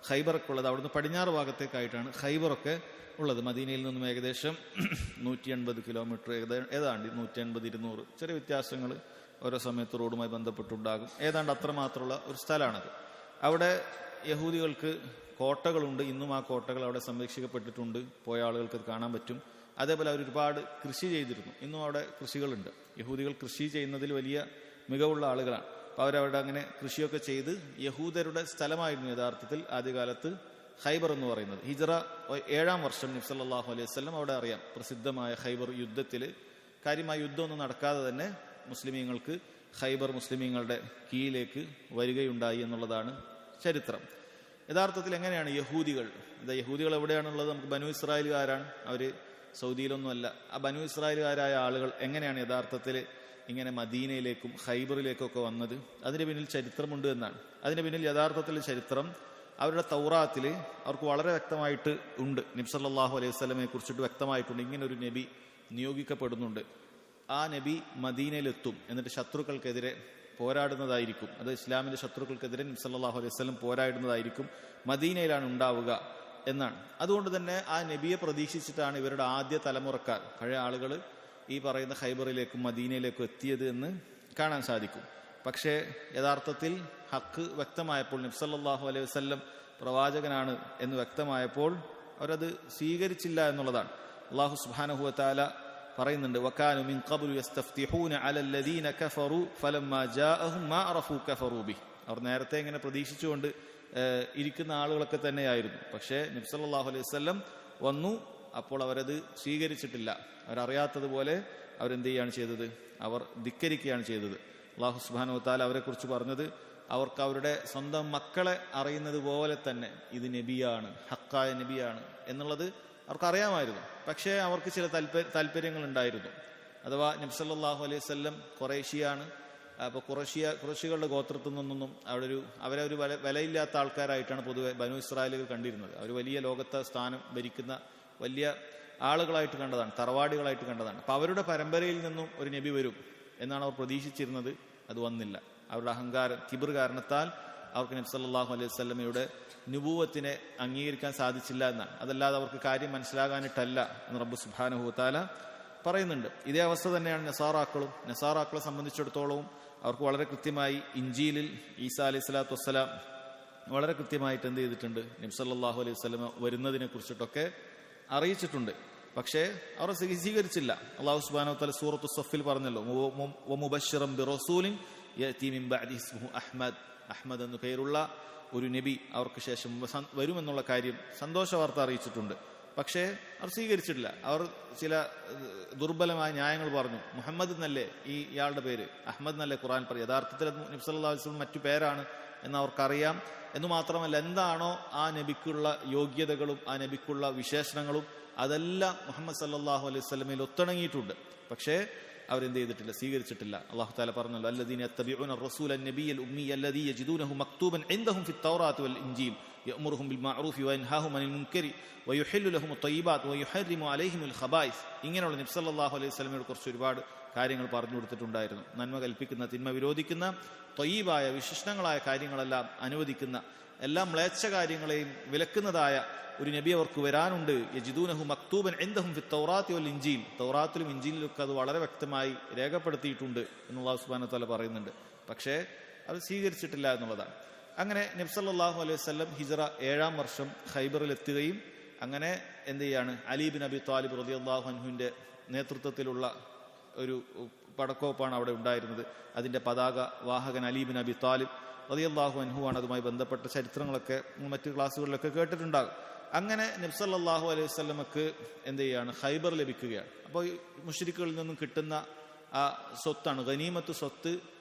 ഖൈബറൊക്കെ ഉള്ളത്. അവിടുന്ന് പടിഞ്ഞാറ് ഭാഗത്തേക്കായിട്ടാണ് ഖൈബറൊക്കെ ഉള്ളത്. മദീനയിൽ നിന്നും ഏകദേശം 180 കിലോമീറ്റർ, ഏതാണ്ട് 180-200 ചെറിയ വ്യത്യാസങ്ങൾ ഓരോ സമയത്ത് റോഡുമായി ബന്ധപ്പെട്ടുണ്ടാകും. ഏതാണ്ട് അത്രമാത്രമുള്ള ഒരു സ്ഥലമാണത്. അവിടെ യഹൂദികൾക്ക് കോട്ടകളുണ്ട്. ഇന്നും ആ കോട്ടകൾ അവിടെ സംരക്ഷിക്കപ്പെട്ടിട്ടുണ്ട്. പോയ ആളുകൾക്ക് അത് കാണാൻ പറ്റും. അതേപോലെ അവർ ഒരുപാട് കൃഷി ചെയ്തിരുന്നു. ഇന്നും അവിടെ കൃഷികളുണ്ട്. യഹൂദികൾ കൃഷി ചെയ്യുന്നതിൽ വലിയ മികവുള്ള ആളുകളാണ്. അപ്പോൾ അവരവിടെ അങ്ങനെ കൃഷിയൊക്കെ ചെയ്ത്, യഹൂദരുടെ സ്ഥലമായിരുന്നു യഥാർത്ഥത്തിൽ ആദ്യകാലത്ത് ഖൈബർ എന്ന് പറയുന്നത്. ഹിജ്റ 7-ാം വർഷം നബി സല്ലല്ലാഹു അലൈഹി വസല്ലം, അവിടെ അറിയാം പ്രസിദ്ധമായ ഖൈബർ യുദ്ധത്തിൽ കാര്യമായ യുദ്ധമൊന്നും നടക്കാതെ തന്നെ മുസ്ലിമീങ്ങൾക്ക് ഖൈബർ മുസ്ലിമീങ്ങളുടെ കീഴിലേക്ക് വരികയുണ്ടായി എന്നുള്ളതാണ് ചരിത്രം. യഥാർത്ഥത്തിൽ എങ്ങനെയാണ് യഹൂദികൾ എവിടെയാണുള്ളത്? നമുക്ക് ബനു ഇസ്രായേലുകാരാണ്, അവര് സൗദിയിലൊന്നുമല്ല. ആ ബനു ഇസ്രായേലുകാരായ ആളുകൾ എങ്ങനെയാണ് യഥാർത്ഥത്തിൽ ഇങ്ങനെ മദീനയിലേക്കും ഖൈബറിലേക്കും ഒക്കെ വന്നത്? അതിന്റെ പിന്നിൽ ചരിത്രമുണ്ട് എന്നാണ്. അതിന്റെ പിന്നിൽ യഥാർത്ഥത്തിൽ ചരിത്രം അവരുടെ തൗറാത്തിൽ അവർക്ക് വളരെ വ്യക്തമായിട്ട് ഉണ്ട്. നബി സല്ലല്ലാഹു അലൈഹി വസല്ലമയെ കുറിച്ചിട്ട് വ്യക്തമായിട്ടുണ്ട്. ഇങ്ങനെ ഒരു നബി നിയോഗിക്കപ്പെടുന്നുണ്ട്. ആ നബി മദീനയിലെത്തും, എന്നിട്ട് ശത്രുക്കൾക്കെതിരെ പോരാടുന്നതായിരിക്കും. അത് ഇസ്ലാമിന്റെ ശത്രുക്കൾക്കെതിരെ നബി സല്ലല്ലാഹു അലൈഹി വസല്ലം പോരാടുന്നതായിരിക്കും. മദീനയിലാണ് ഉണ്ടാവുക എന്നാണ്. അതുകൊണ്ട് തന്നെ ആ നബിയെ പ്രതീക്ഷിച്ചിട്ടാണ് ഇവരുടെ ആദ്യ തലമുറക്കാർ, പഴയ ആളുകൾ ഈ പറയുന്ന ഖൈബറിലേക്കും മദീനയിലേക്കും എത്തിയത് എന്ന് കാണാൻ സാധിക്കും. പക്ഷേ യഥാർത്ഥത്തിൽ ഹക്ക് വ്യക്തമായപ്പോൾ, നബി സല്ലല്ലാഹു അലൈഹി വസല്ലം പ്രവാചകനാണ് എന്ന് വ്യക്തമായപ്പോൾ അവരത് സ്വീകരിച്ചില്ല എന്നുള്ളതാണ്. അല്ലാഹു സുബ്ഹാനഹു വ തആല പറയുന്നുണ്ട്, വകാനു മിൻ ഖബ്ലു യസ്തഫ്തിഹൂന അലൽ ലദീന കഫറു ഫലമ്മാ ജാഅഹും മാ അറഫു കഫറു ബിഹി. അവർ നേരത്തെ ഇങ്ങനെ പ്രതീക്ഷിച്ചുകൊണ്ട് ഇരിക്കുന്ന ആളുകളൊക്കെ തന്നെയായിരുന്നു. പക്ഷേ നബി സല്ലല്ലാഹു അലൈഹി വസല്ലം വന്നു, അപ്പോൾ അവരത് സ്വീകരിച്ചിട്ടില്ല. അവരറിയാത്തതുപോലെ അവരെന്ത് ചെയ്യുകയാണ് ചെയ്തത്? അവർ ധിക്കരിക്കുകയാണ് ചെയ്തത്. അല്ലാഹു സുബ്ഹാനഹു വ തആല അവരെ കുറിച്ച് പറഞ്ഞത്, അവർക്ക് അവരുടെ സ്വന്തം മക്കളെ അറിയുന്നത് പോലെ തന്നെ ഇത് നബിയാണ്, ഹക്കായ നബിയാണ് എന്നുള്ളത് അവർക്കറിയാമായിരുന്നു. പക്ഷേ അവർക്ക് ചില താല്പര്യങ്ങൾ ഉണ്ടായിരുന്നു. അഥവാ നബി സല്ലല്ലാഹു അലൈഹി വസല്ലം ഖുറൈശിയാണ്, അപ്പോൾ കുറശികളുടെ ഗോത്രത്തിൽ നിന്നൊന്നും അവിടെ അവരൊരു വിലയില്ലാത്ത ആൾക്കാരായിട്ടാണ് പൊതുവെ ബനു ഇസ്രായേലുകൾ കണ്ടിരുന്നത്. അവർ വലിയ ലോകത്തെ സ്ഥാനം ഭരിക്കുന്ന വലിയ ആളുകളായിട്ട് കണ്ടതാണ്, തറവാടികളായിട്ട് കണ്ടതാണ്. അപ്പം അവരുടെ പരമ്പരയിൽ നിന്നും ഒരു നബി വരും എന്നാണ് അവർ പ്രതീക്ഷിച്ചിരുന്നത്. അത് വന്നില്ല. അവരുടെ അഹങ്കാരം, കിബർ കാരണത്താൽ അവർക്ക് നബി സല്ലല്ലാഹു അലൈഹി വസല്ലമയുടെ നുബുവത്തിനെ അംഗീകരിക്കാൻ സാധിച്ചില്ല എന്നാണ്. അതല്ലാതെ അവർക്ക് കാര്യം മനസ്സിലാകാനിട്ടല്ല എന്ന് റബ്ബ് സുബ്ഹാനഹു വ തആല പറയുന്നുണ്ട്. ഇതേ അവസ്ഥ തന്നെയാണ് നസാറാക്കളെ സംബന്ധിച്ചിടത്തോളവും അവർക്ക് വളരെ കൃത്യമായി ഇഞ്ചീലിൽ ഈസാ അലൈഹി സ്വലാത്തു വസ്സലാം വളരെ കൃത്യമായിട്ട് എന്ത് ചെയ്തിട്ടുണ്ട്, നബി സല്ലല്ലാഹു അലൈഹി വസല്ലമ വരുന്നതിനെ കുറിച്ചിട്ടൊക്കെ അറിയിച്ചിട്ടുണ്ട്. പക്ഷേ അവർ സ്വീകരിച്ചില്ല. അല്ലാഹു സുബ്ഹാനഹു വ തആല സൂറത്തു സഫിൽ പറഞ്ഞല്ലോ, വമുബശ്ശിറൻ ബിറസൂലിൻ യഅതി മിൻ ബഅദി ഇസ്മുഹു അഹ്മദ് എന്നു പേരുള്ള ഒരു നബി അവർക്ക് ശേഷം വരുമെന്നുള്ള കാര്യം സന്തോഷ വാർത്ത അറിയിച്ചിട്ടുണ്ട്. പക്ഷേ അവർ സ്വീകരിച്ചിട്ടില്ല. അവർ ചില ദുർബലമായ ന്യായങ്ങൾ പറഞ്ഞു. മുഹമ്മദ് എന്നല്ലേ ഇയാളുടെ പേര്, അഹ്മദ് എന്നല്ലേ ഖുർആൻ പറയും. യഥാർത്ഥത്തിൽ നബി സല്ലല്ലാഹു അലൈഹി വസല്ലം മറ്റു പേരാണ് എന്ന് അവർക്കറിയാം. എന്ന് മാത്രമല്ല, എന്താണോ ആ നബിക്കുള്ള യോഗ്യതകളും ആ നബിക്കുള്ള വിശേഷണങ്ങളും അതെല്ലാം മുഹമ്മദ് സല്ലല്ലാഹു അലൈഹി വസല്ലമയിൽ ഒത്തിണങ്ങിയിട്ടുണ്ട്. പക്ഷേ അവരെന്ത് ചെയ്തിട്ടില്ല, സ്വീകരിച്ചിട്ടില്ല. അല്ലാഹു തആല പറഞ്ഞല്ലോ, അല്ലദീന യത്തബിഊന റസൂല നബിയ്യൽ ഉമ്മി അല്ലദീ യജിദൂനഹു മക്തൂബൻ ഇൻദഹും ഫിത്തൗറാത്തി വൽ ഇൻജീൽ യഅ്മുറുഹും ബിൽ മഅറൂഫി വയൻഹാഹും അനിൽ മുൻകരി വയുഹില്ലു ലഹും അത്വയ്യിബാത്ത് വയുഹർരിമു അലൈഹിമുൽ ഖബായിസ്. ഇങ്ങനെയുള്ള നബി സല്ലല്ലാഹു അലൈഹി വസല്ലമയെ കുറിച്ച് ഒരുപാട് കാര്യങ്ങൾ പറഞ്ഞു കൊടുത്തിട്ടുണ്ടായിരുന്നു. നന്മ കൽപ്പിക്കുന്ന, തിന്മ വിരോധിക്കുന്ന, ത്വയ്യിബായ വിശിഷ്ടങ്ങളായ കാര്യങ്ങളെല്ലാം അനുവദിക്കുന്ന, എല്ലാ മ്ലേച്ഛ കാര്യങ്ങളെയും വിലക്കുന്നതായ ഒരു നബി അവർക്ക് വരാനുണ്ട്. യജിദൂനഹു മക്തൂബൻ ഇൻദഹും ഫിത്തൗറാത്തി വൽ ഇൻജീൽ. തൗറാത്തിലും ഇൻജീലിലൊക്കെ അത് വളരെ വ്യക്തമായി രേഖപ്പെടുത്തിയിട്ടുണ്ട് എന്ന് അല്ലാഹു സുബ്ഹാനഹു വ തആല പറയുന്നുണ്ട്. പക്ഷേ അത് സ്വീകരിച്ചിട്ടില്ല എന്നുള്ളതാണ്. അങ്ങനെ നബി സല്ലല്ലാഹു അലൈഹി വസല്ലം ഹിജ്റ 7-ാം വർഷം ഖൈബറിൽ എത്തുകയും അങ്ങനെ എന്ത് ചെയ്യാണ്, അലി ബിൻ അബി ത്വാലിബ് റളിയല്ലാഹു അൻഹുവിന്റെ നേതൃത്വത്തിലുള്ള ഒരു പടക്കോപ്പാണ് അവിടെ ഉണ്ടായിരുന്നത്. അതിന്റെ പതാക വാഹകൻ അലി ബിൻ അബി ത്വാലിബ് റളിയല്ലാഹു അൻഹു ആണ്. അതുമായി ബന്ധപ്പെട്ട ചരിത്രങ്ങളൊക്കെ മറ്റു ക്ലാസ്സുകളിലൊക്കെ കേട്ടിട്ടുണ്ടാകും. അങ്ങനെ നബി സല്ലല്ലാഹു അലൈഹി വസല്ലമക്ക് എന്ത് ചെയ്യാണ്, ഖൈബർ ലഭിക്കുകയാണ്. അപ്പോൾ മുശ്രിക്കുകളിൽ നിന്നും കിട്ടുന്ന ആ സ്വത്താണ്, ഗനീമത്ത് സ്വത്ത്,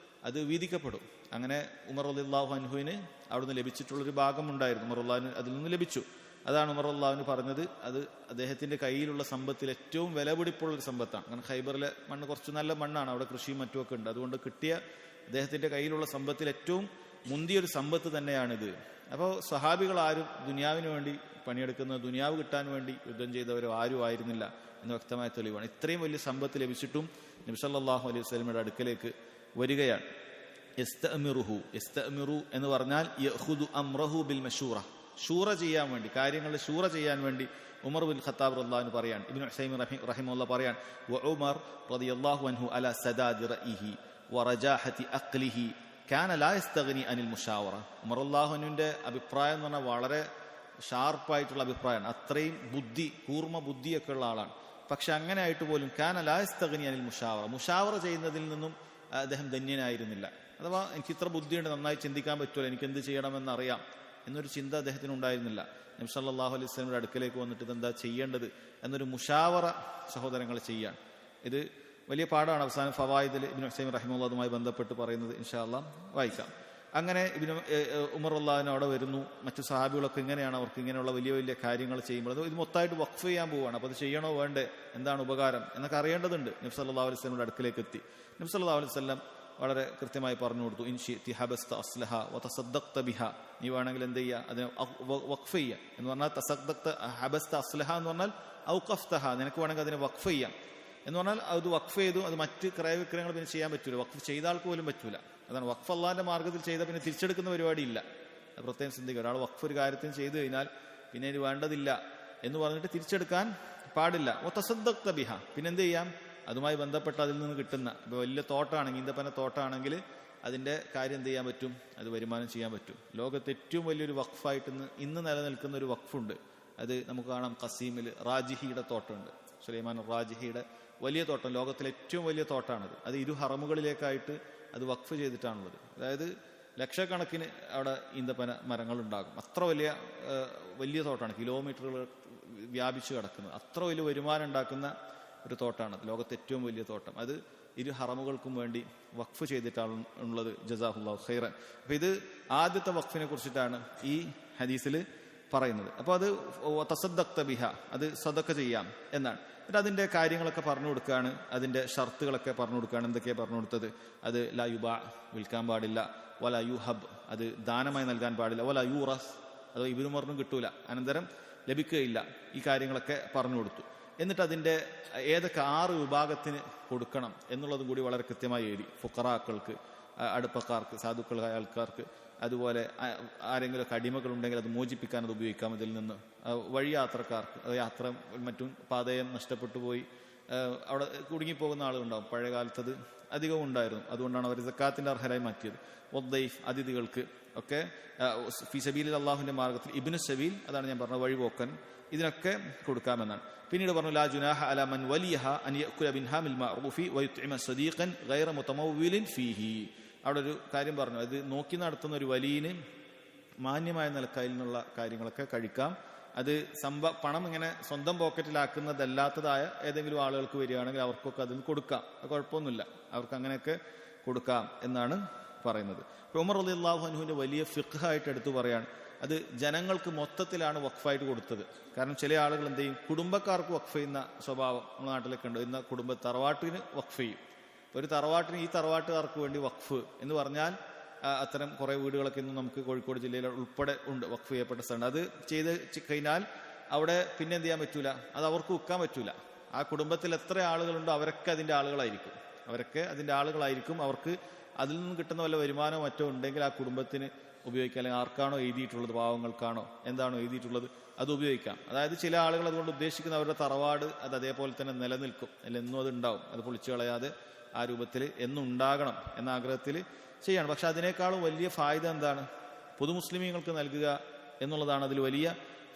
അത് വീതിക്കപ്പെടും. അങ്ങനെ ഉമർ റളിയല്ലാഹു അൻഹുവിന് അവിടുന്ന് ലഭിച്ചിട്ടുള്ളൊരു ഭാഗമുണ്ടായിരുന്നു. ഉമർ റളിയല്ലാഹു അതിൽ നിന്ന് ലഭിച്ചു. അതാണ് ഉമർ റളിയല്ലാഹു പറഞ്ഞത്, അത് അദ്ദേഹത്തിന്റെ കയ്യിലുള്ള സമ്പത്തിൽ ഏറ്റവും വിലപിടിപ്പുള്ളൊരു സമ്പത്താണ്. കാരണം ഖൈബറിലെ മണ്ണ് കുറച്ച് നല്ല മണ്ണാണ്, അവിടെ കൃഷിയും മറ്റുമൊക്കെ ഉണ്ട്. അതുകൊണ്ട് കിട്ടിയ അദ്ദേഹത്തിന്റെ കയ്യിലുള്ള സമ്പത്തിൽ ഏറ്റവും മുന്തിയൊരു സമ്പത്ത് തന്നെയാണിത്. അപ്പോൾ സ്വഹാബികൾ ആരും ദുനിയാവിന് വേണ്ടി പണിയെടുക്കുന്ന, ദുനിയാവ് കിട്ടാൻ വേണ്ടി യുദ്ധം ചെയ്തവരോ ആരും ആയിരുന്നില്ല എന്ന് വ്യക്തമായ തെളിവാണ്. ഇത്രയും വലിയ സമ്പത്ത് ലഭിച്ചിട്ടും നബി സല്ലല്ലാഹു അലൈഹി വസല്ലമയുടെ അടുക്കലേക്ക് വരികയാണ്. യസ്തഅ്മിറു എന്ന് പറഞ്ഞാൽ യഖുദു അംറഹു ബിൽ മശൂറ, ഷൂറ ചെയ്യാൻ വേണ്ടി, കാര്യങ്ങളിൽ ഷൂറ ചെയ്യാൻ വേണ്ടി ഉമർ ബിൻ ഖത്താബ് റളിയല്ലാഹു അൻഹു പറയാണ്. ഇബ്നു ഉസൈമിൻ റഹിമഹുല്ലാഹ് പറയാണ്, വഉമർ റളിയല്ലാഹു അൻഹു അലാ സദാദി റഅയിഹി വറജാഹതി അഖ്ലിഹി കാന ലാ യസ്തഗ്നി അനിൽ മുശാവറ. ഉമർ റളിയല്ലാഹു അൻഹുവിന്റെ അഭിപ്രായം എന്ന് പറഞ്ഞാൽ വളരെ ഷാർപ്പായിട്ടുള്ള അഭിപ്രായമാണ്. അത്രയും ബുദ്ധി, കൂർമ്മ ബുദ്ധിയൊക്കെ ഉള്ള ആളാണ്. പക്ഷെ അങ്ങനെ ആയിട്ട് പോലും കാന ലാ യസ്തഗ്നി അനിൽ മുശാവറ ചെയ്യുന്നതിൽ നിന്നും അദ്ദേഹം ധന്യനായിരുന്നില്ല. അഥവാ എനിക്ക് ഇത്ര ബുദ്ധിയുണ്ട്, നന്നായി ചിന്തിക്കാൻ പറ്റുമല്ലോ, എനിക്ക് എന്ത് ചെയ്യണമെന്നറിയാം എന്നൊരു ചിന്ത അദ്ദേഹത്തിന് ഉണ്ടായിരുന്നില്ല. നബി സല്ലല്ലാഹു അലൈഹി വസല്ലമയുടെ അടുക്കലേക്ക് വന്നിട്ട് ഇതെന്താ ചെയ്യേണ്ടത് എന്നൊരു മുശാവറ സഹോദരങ്ങൾ ചെയ്യാൻ, ഇത് വലിയ പാടാണ്. അവസാനം ഫവായിദിൽ ഇബ്നു ഉസൈമിൻ റഹിമഹുല്ലാഹ് അതുമായി ബന്ധപ്പെട്ട് പറയുന്നത് ഇൻഷാ അല്ലാഹ് വായിക്കാം. അങ്ങനെ ഉമർ റളിയല്ലാഹു അവിടെ വരുന്നു. മറ്റു സഹാബികളൊക്കെ ഇങ്ങനെയാണ്, അവർക്ക് ഇങ്ങനെയുള്ള വലിയ വലിയ കാര്യങ്ങൾ ചെയ്യുമ്പോൾ ഇത് മൊത്തമായിട്ട് വഖഫ് ചെയ്യാൻ പോവുകയാണ്. അപ്പോൾ അത് ചെയ്യണോ വേണ്ടേ, എന്താണ് ഉപകാരം എന്നൊക്കെ അറിയേണ്ടതുണ്ട്. നബി സല്ലല്ലാഹു അലൈഹി വസല്ലമയുടെ അടുക്കലേക്ക് എത്തി. നബി സല്ലല്ലാഹു അലൈഹി വസല്ലം വളരെ കൃത്യമായി പറഞ്ഞു കൊടുത്തു, ഇൻശിഅ്തി ഹബസ്ത അസ്ലഹ വതസദ്ദഖ്ത ബിഹ, നീ വേണമെങ്കിൽ എന്ത് ചെയ്യുക, അതിനെ വഖഫ് ചെയ്യുക എന്ന് പറഞ്ഞാൽ, തസദ്ദഖ്ത ഹബസ്ത അസ്ലഹ എന്ന് പറഞ്ഞാൽ ഔഖഫ്തഹ, നിനക്ക് വേണമെങ്കിൽ അതിനെ വഖഫ് ചെയ്യാം എന്ന് പറഞ്ഞാൽ അത് വഖഫ് ചെയ്തു. അത് മറ്റ് ക്രയവിക്രയങ്ങൾ പിന്നെ ചെയ്യാൻ പറ്റൂല, വഖഫ് ചെയ്ത ആൾക്ക് പോലും പറ്റൂല. അതാണ് വഖഫ് അള്ളാഹിന്റെ മാർഗ്ഗത്തിൽ ചെയ്ത പിന്നെ തിരിച്ചെടുക്കുന്ന പരിപാടിയില്ല. അത് പ്രത്യേകം ചിന്തിക്കുക. ഒരാൾ വഖഫ് ഒരു കാര്യത്തിന് ചെയ്തു കഴിഞ്ഞാൽ പിന്നെ ഇത് വേണ്ടതില്ല എന്ന് പറഞ്ഞിട്ട് തിരിച്ചെടുക്കാൻ പാടില്ല. തസദ്ദഖ്ത ബിഹ, പിന്നെ എന്ത് ചെയ്യാം, അതുമായി ബന്ധപ്പെട്ട് അതിൽ നിന്ന് കിട്ടുന്ന, ഇപ്പോൾ വലിയ തോട്ടമാണെങ്കിൽ, ഈന്തപ്പന തോട്ടമാണെങ്കിൽ അതിന്റെ കാര്യം എന്ത് ചെയ്യാൻ പറ്റും, അത് വരുമാനം ചെയ്യാൻ പറ്റും. ലോകത്ത് ഏറ്റവും വലിയൊരു വഖഫായിട്ട് ഇന്ന് നിലനിൽക്കുന്ന ഒരു വഖഫുണ്ട്. അത് നമുക്ക് കാണാം, ഖസീമിൽ റാജിഹിയുടെ തോട്ടമുണ്ട്. സുലൈമാൻ റാജിഹിയുടെ വലിയ തോട്ടം, ലോകത്തിലെ ഏറ്റവും വലിയ തോട്ടമാണത്. അത് 2 ഹറമുകളിലേക്കായിട്ട് അത് വഖഫ് ചെയ്തിട്ടാണുള്ളത്. അതായത് ലക്ഷക്കണക്കിന് അവിടെ ഈന്തപ്പന മരങ്ങളുണ്ടാകും. അത്ര വലിയ തോട്ടമാണ്, കിലോമീറ്ററുകൾ വ്യാപിച്ചു കിടക്കുന്നത്. അത്ര വലിയ വരുമാനം ഉണ്ടാക്കുന്ന ഒരു തോട്ടമാണ് ലോകത്തെ ഏറ്റവും വലിയ തോട്ടം. അത് 2 ഹറമുകൾക്കും വേണ്ടി വഖഫ് ചെയ്തിട്ടാണ് ഉള്ളത്. ജസാഹുല്ലാഹു ഖൈറൻ. അപ്പൊ ഇത് ആദ്യത്തെ വഖഫിനെ കുറിച്ചിട്ടാണ് ഈ ഹദീസിൽ പറയുന്നത്. അപ്പോൾ അത് തസദ്ദഖ്ത ബിഹ, അത് സദഖ ചെയ്യാം എന്നാണ്. എന്നിട്ട് അതിന്റെ കാര്യങ്ങളൊക്കെ പറഞ്ഞു കൊടുക്കുകയാണ്, അതിന്റെ ഷർത്തുകളൊക്കെ പറഞ്ഞു കൊടുക്കുകയാണ്. എന്തൊക്കെയാണ് പറഞ്ഞു കൊടുത്തത്? അത് ലാ യുബാ, വിൽക്കാൻ പാടില്ല. വല യുഹബ്, അത് ദാനമായി നൽകാൻ പാടില്ല. വല യൂറസ്, അത് ഇബ്നു ഉമറിനും കിട്ടൂല, അനന്തരം ലഭിക്കുകയില്ല. ഈ കാര്യങ്ങളൊക്കെ പറഞ്ഞു കൊടുത്തു. എന്നിട്ട് അതിന്റെ ഏതൊക്കെ 6 വിഭാഗത്തിന് കൊടുക്കണം എന്നുള്ളതും കൂടി വളരെ കൃത്യമായി എഴുതി. ഫുഖറാക്കൾക്ക്, അടുപ്പക്കാർക്ക്, സാധുക്കളായ ആൾക്കാർക്ക്, അതുപോലെ ആരെങ്കിലും അടിമകളുണ്ടെങ്കിൽ അത് മോചിപ്പിക്കാൻ അത് ഉപയോഗിക്കാം. ഇതിൽ നിന്ന് വഴിയാത്രക്കാർക്ക്, യാത്ര മറ്റും പാതയം നഷ്ടപ്പെട്ടു പോയി അവിടെ കുടുങ്ങിപ്പോകുന്ന ആളുകളുണ്ടാവും. പഴയ കാലത്തത് അധികവും ഉണ്ടായിരുന്നു. അതുകൊണ്ടാണ് അവർ സക്കാത്തിന്റെ അർഹരായി മാറ്റിയത്. വദ്ദൈഫ്, അതിഥികൾക്ക് ഒക്കെ ഫീ സബീലിൽ അള്ളാഹുവിന്റെ മാർഗത്തിൽ, ഇബ്നു സബീൽ, അതാണ് ഞാൻ പറഞ്ഞ വഴിപോക്കൻ, ഇതിനൊക്കെ കൊടുക്കാമെന്നാണ്. പിന്നീട് പറഞ്ഞു ലാ ജുനാഹ അലാ മൻ വലിയഹ അൻ യഅകുല മിൻഹാ മിൽ മഅറൂഫി വയുത്ഇമ സദീഖൻ ഗൈറ മുതമവ്വിലിൻ ഫീഹി. അവിടെ ഒരു കാര്യം പറഞ്ഞു, അത് നോക്കി നടത്തുന്ന ഒരു വലിയന് മാന്യമായ നിലക്കയിൽ നിന്നുള്ള കാര്യങ്ങളൊക്കെ കഴിക്കാം. അത് പണം ഇങ്ങനെ സ്വന്തം പോക്കറ്റിലാക്കുന്നതല്ലാത്തതായ ഏതെങ്കിലും ആളുകൾക്ക് വരികയാണെങ്കിൽ അവർക്കൊക്കെ അതിന് കൊടുക്കാം, കുഴപ്പമൊന്നുമില്ല, അവർക്ക് അങ്ങനെയൊക്കെ കൊടുക്കാം എന്നാണ് പറയുന്നത്. ഉമർ റളിയല്ലാഹു അൻഹുവിന്റെ വലിയ ഫിഖ്ഹായിട്ട് എടുത്തു പറയാണ്, അത് ജനങ്ങൾക്ക് മൊത്തത്തിലാണ് വഖഫായിട്ട് കൊടുത്തത്. കാരണം ചില ആളുകൾ എന്ത് ചെയ്യും, കുടുംബക്കാർക്ക് വഖഫ് ചെയ്യുന്ന സ്വഭാവം നമ്മുടെ നാട്ടിലൊക്കെ ഉണ്ട്. ഇന്ന് തറവാട്ടിന് വഖഫ് ചെയ്യും. ഒരു തറവാട്ടിന് ഈ തറവാട്ടുകാർക്ക് വേണ്ടി വഖഫ് എന്ന് പറഞ്ഞാൽ അത്തരം കുറെ വീടുകളൊക്കെ ഇന്ന് നമുക്ക് കോഴിക്കോട് ജില്ലയിൽ ഉൾപ്പെടെ ഉണ്ട്, വഖഫ് ചെയ്യപ്പെട്ട സ്ഥലം. അത് ചെയ്ത് കഴിഞ്ഞാൽ അവിടെ പിന്നെ എന്ത് ചെയ്യാൻ പറ്റൂല, അത് അവർക്ക് വിൽക്കാൻ പറ്റൂല. ആ കുടുംബത്തിൽ എത്ര ആളുകളുണ്ടോ അവരൊക്കെ അതിന്റെ ആളുകളായിരിക്കും. അവർക്ക് അതിൽ നിന്ന് കിട്ടുന്ന വല്ല വരുമാനമോ മറ്റോ ഉണ്ടെങ്കിൽ ആ കുടുംബത്തിന് ഉപയോഗിക്കാം. അല്ലെങ്കിൽ ആർക്കാണോ എഴുതിയിട്ടുള്ളത്, പാവങ്ങൾക്കാണോ എന്താണോ എഴുതിയിട്ടുള്ളത്, അത് ഉപയോഗിക്കാം. അതായത് ചില ആളുകൾ അതുകൊണ്ട് ഉദ്ദേശിക്കുന്ന അവരുടെ തറവാട് അത് അതേപോലെ തന്നെ നിലനിൽക്കും, അല്ല എന്നും അത് ഉണ്ടാവും, അത് പൊളിച്ചു കളയാതെ ആ രൂപത്തിൽ എന്നും ഉണ്ടാകണം എന്ന ആഗ്രഹത്തിൽ ചെയ്യണം. പക്ഷെ അതിനേക്കാളും വലിയ ഫായ്ദ എന്താണ്? പൊതുമുസ്ലിമീങ്ങൾക്ക് നൽകുക എന്നുള്ളതാണ് അതിൽ വലിയ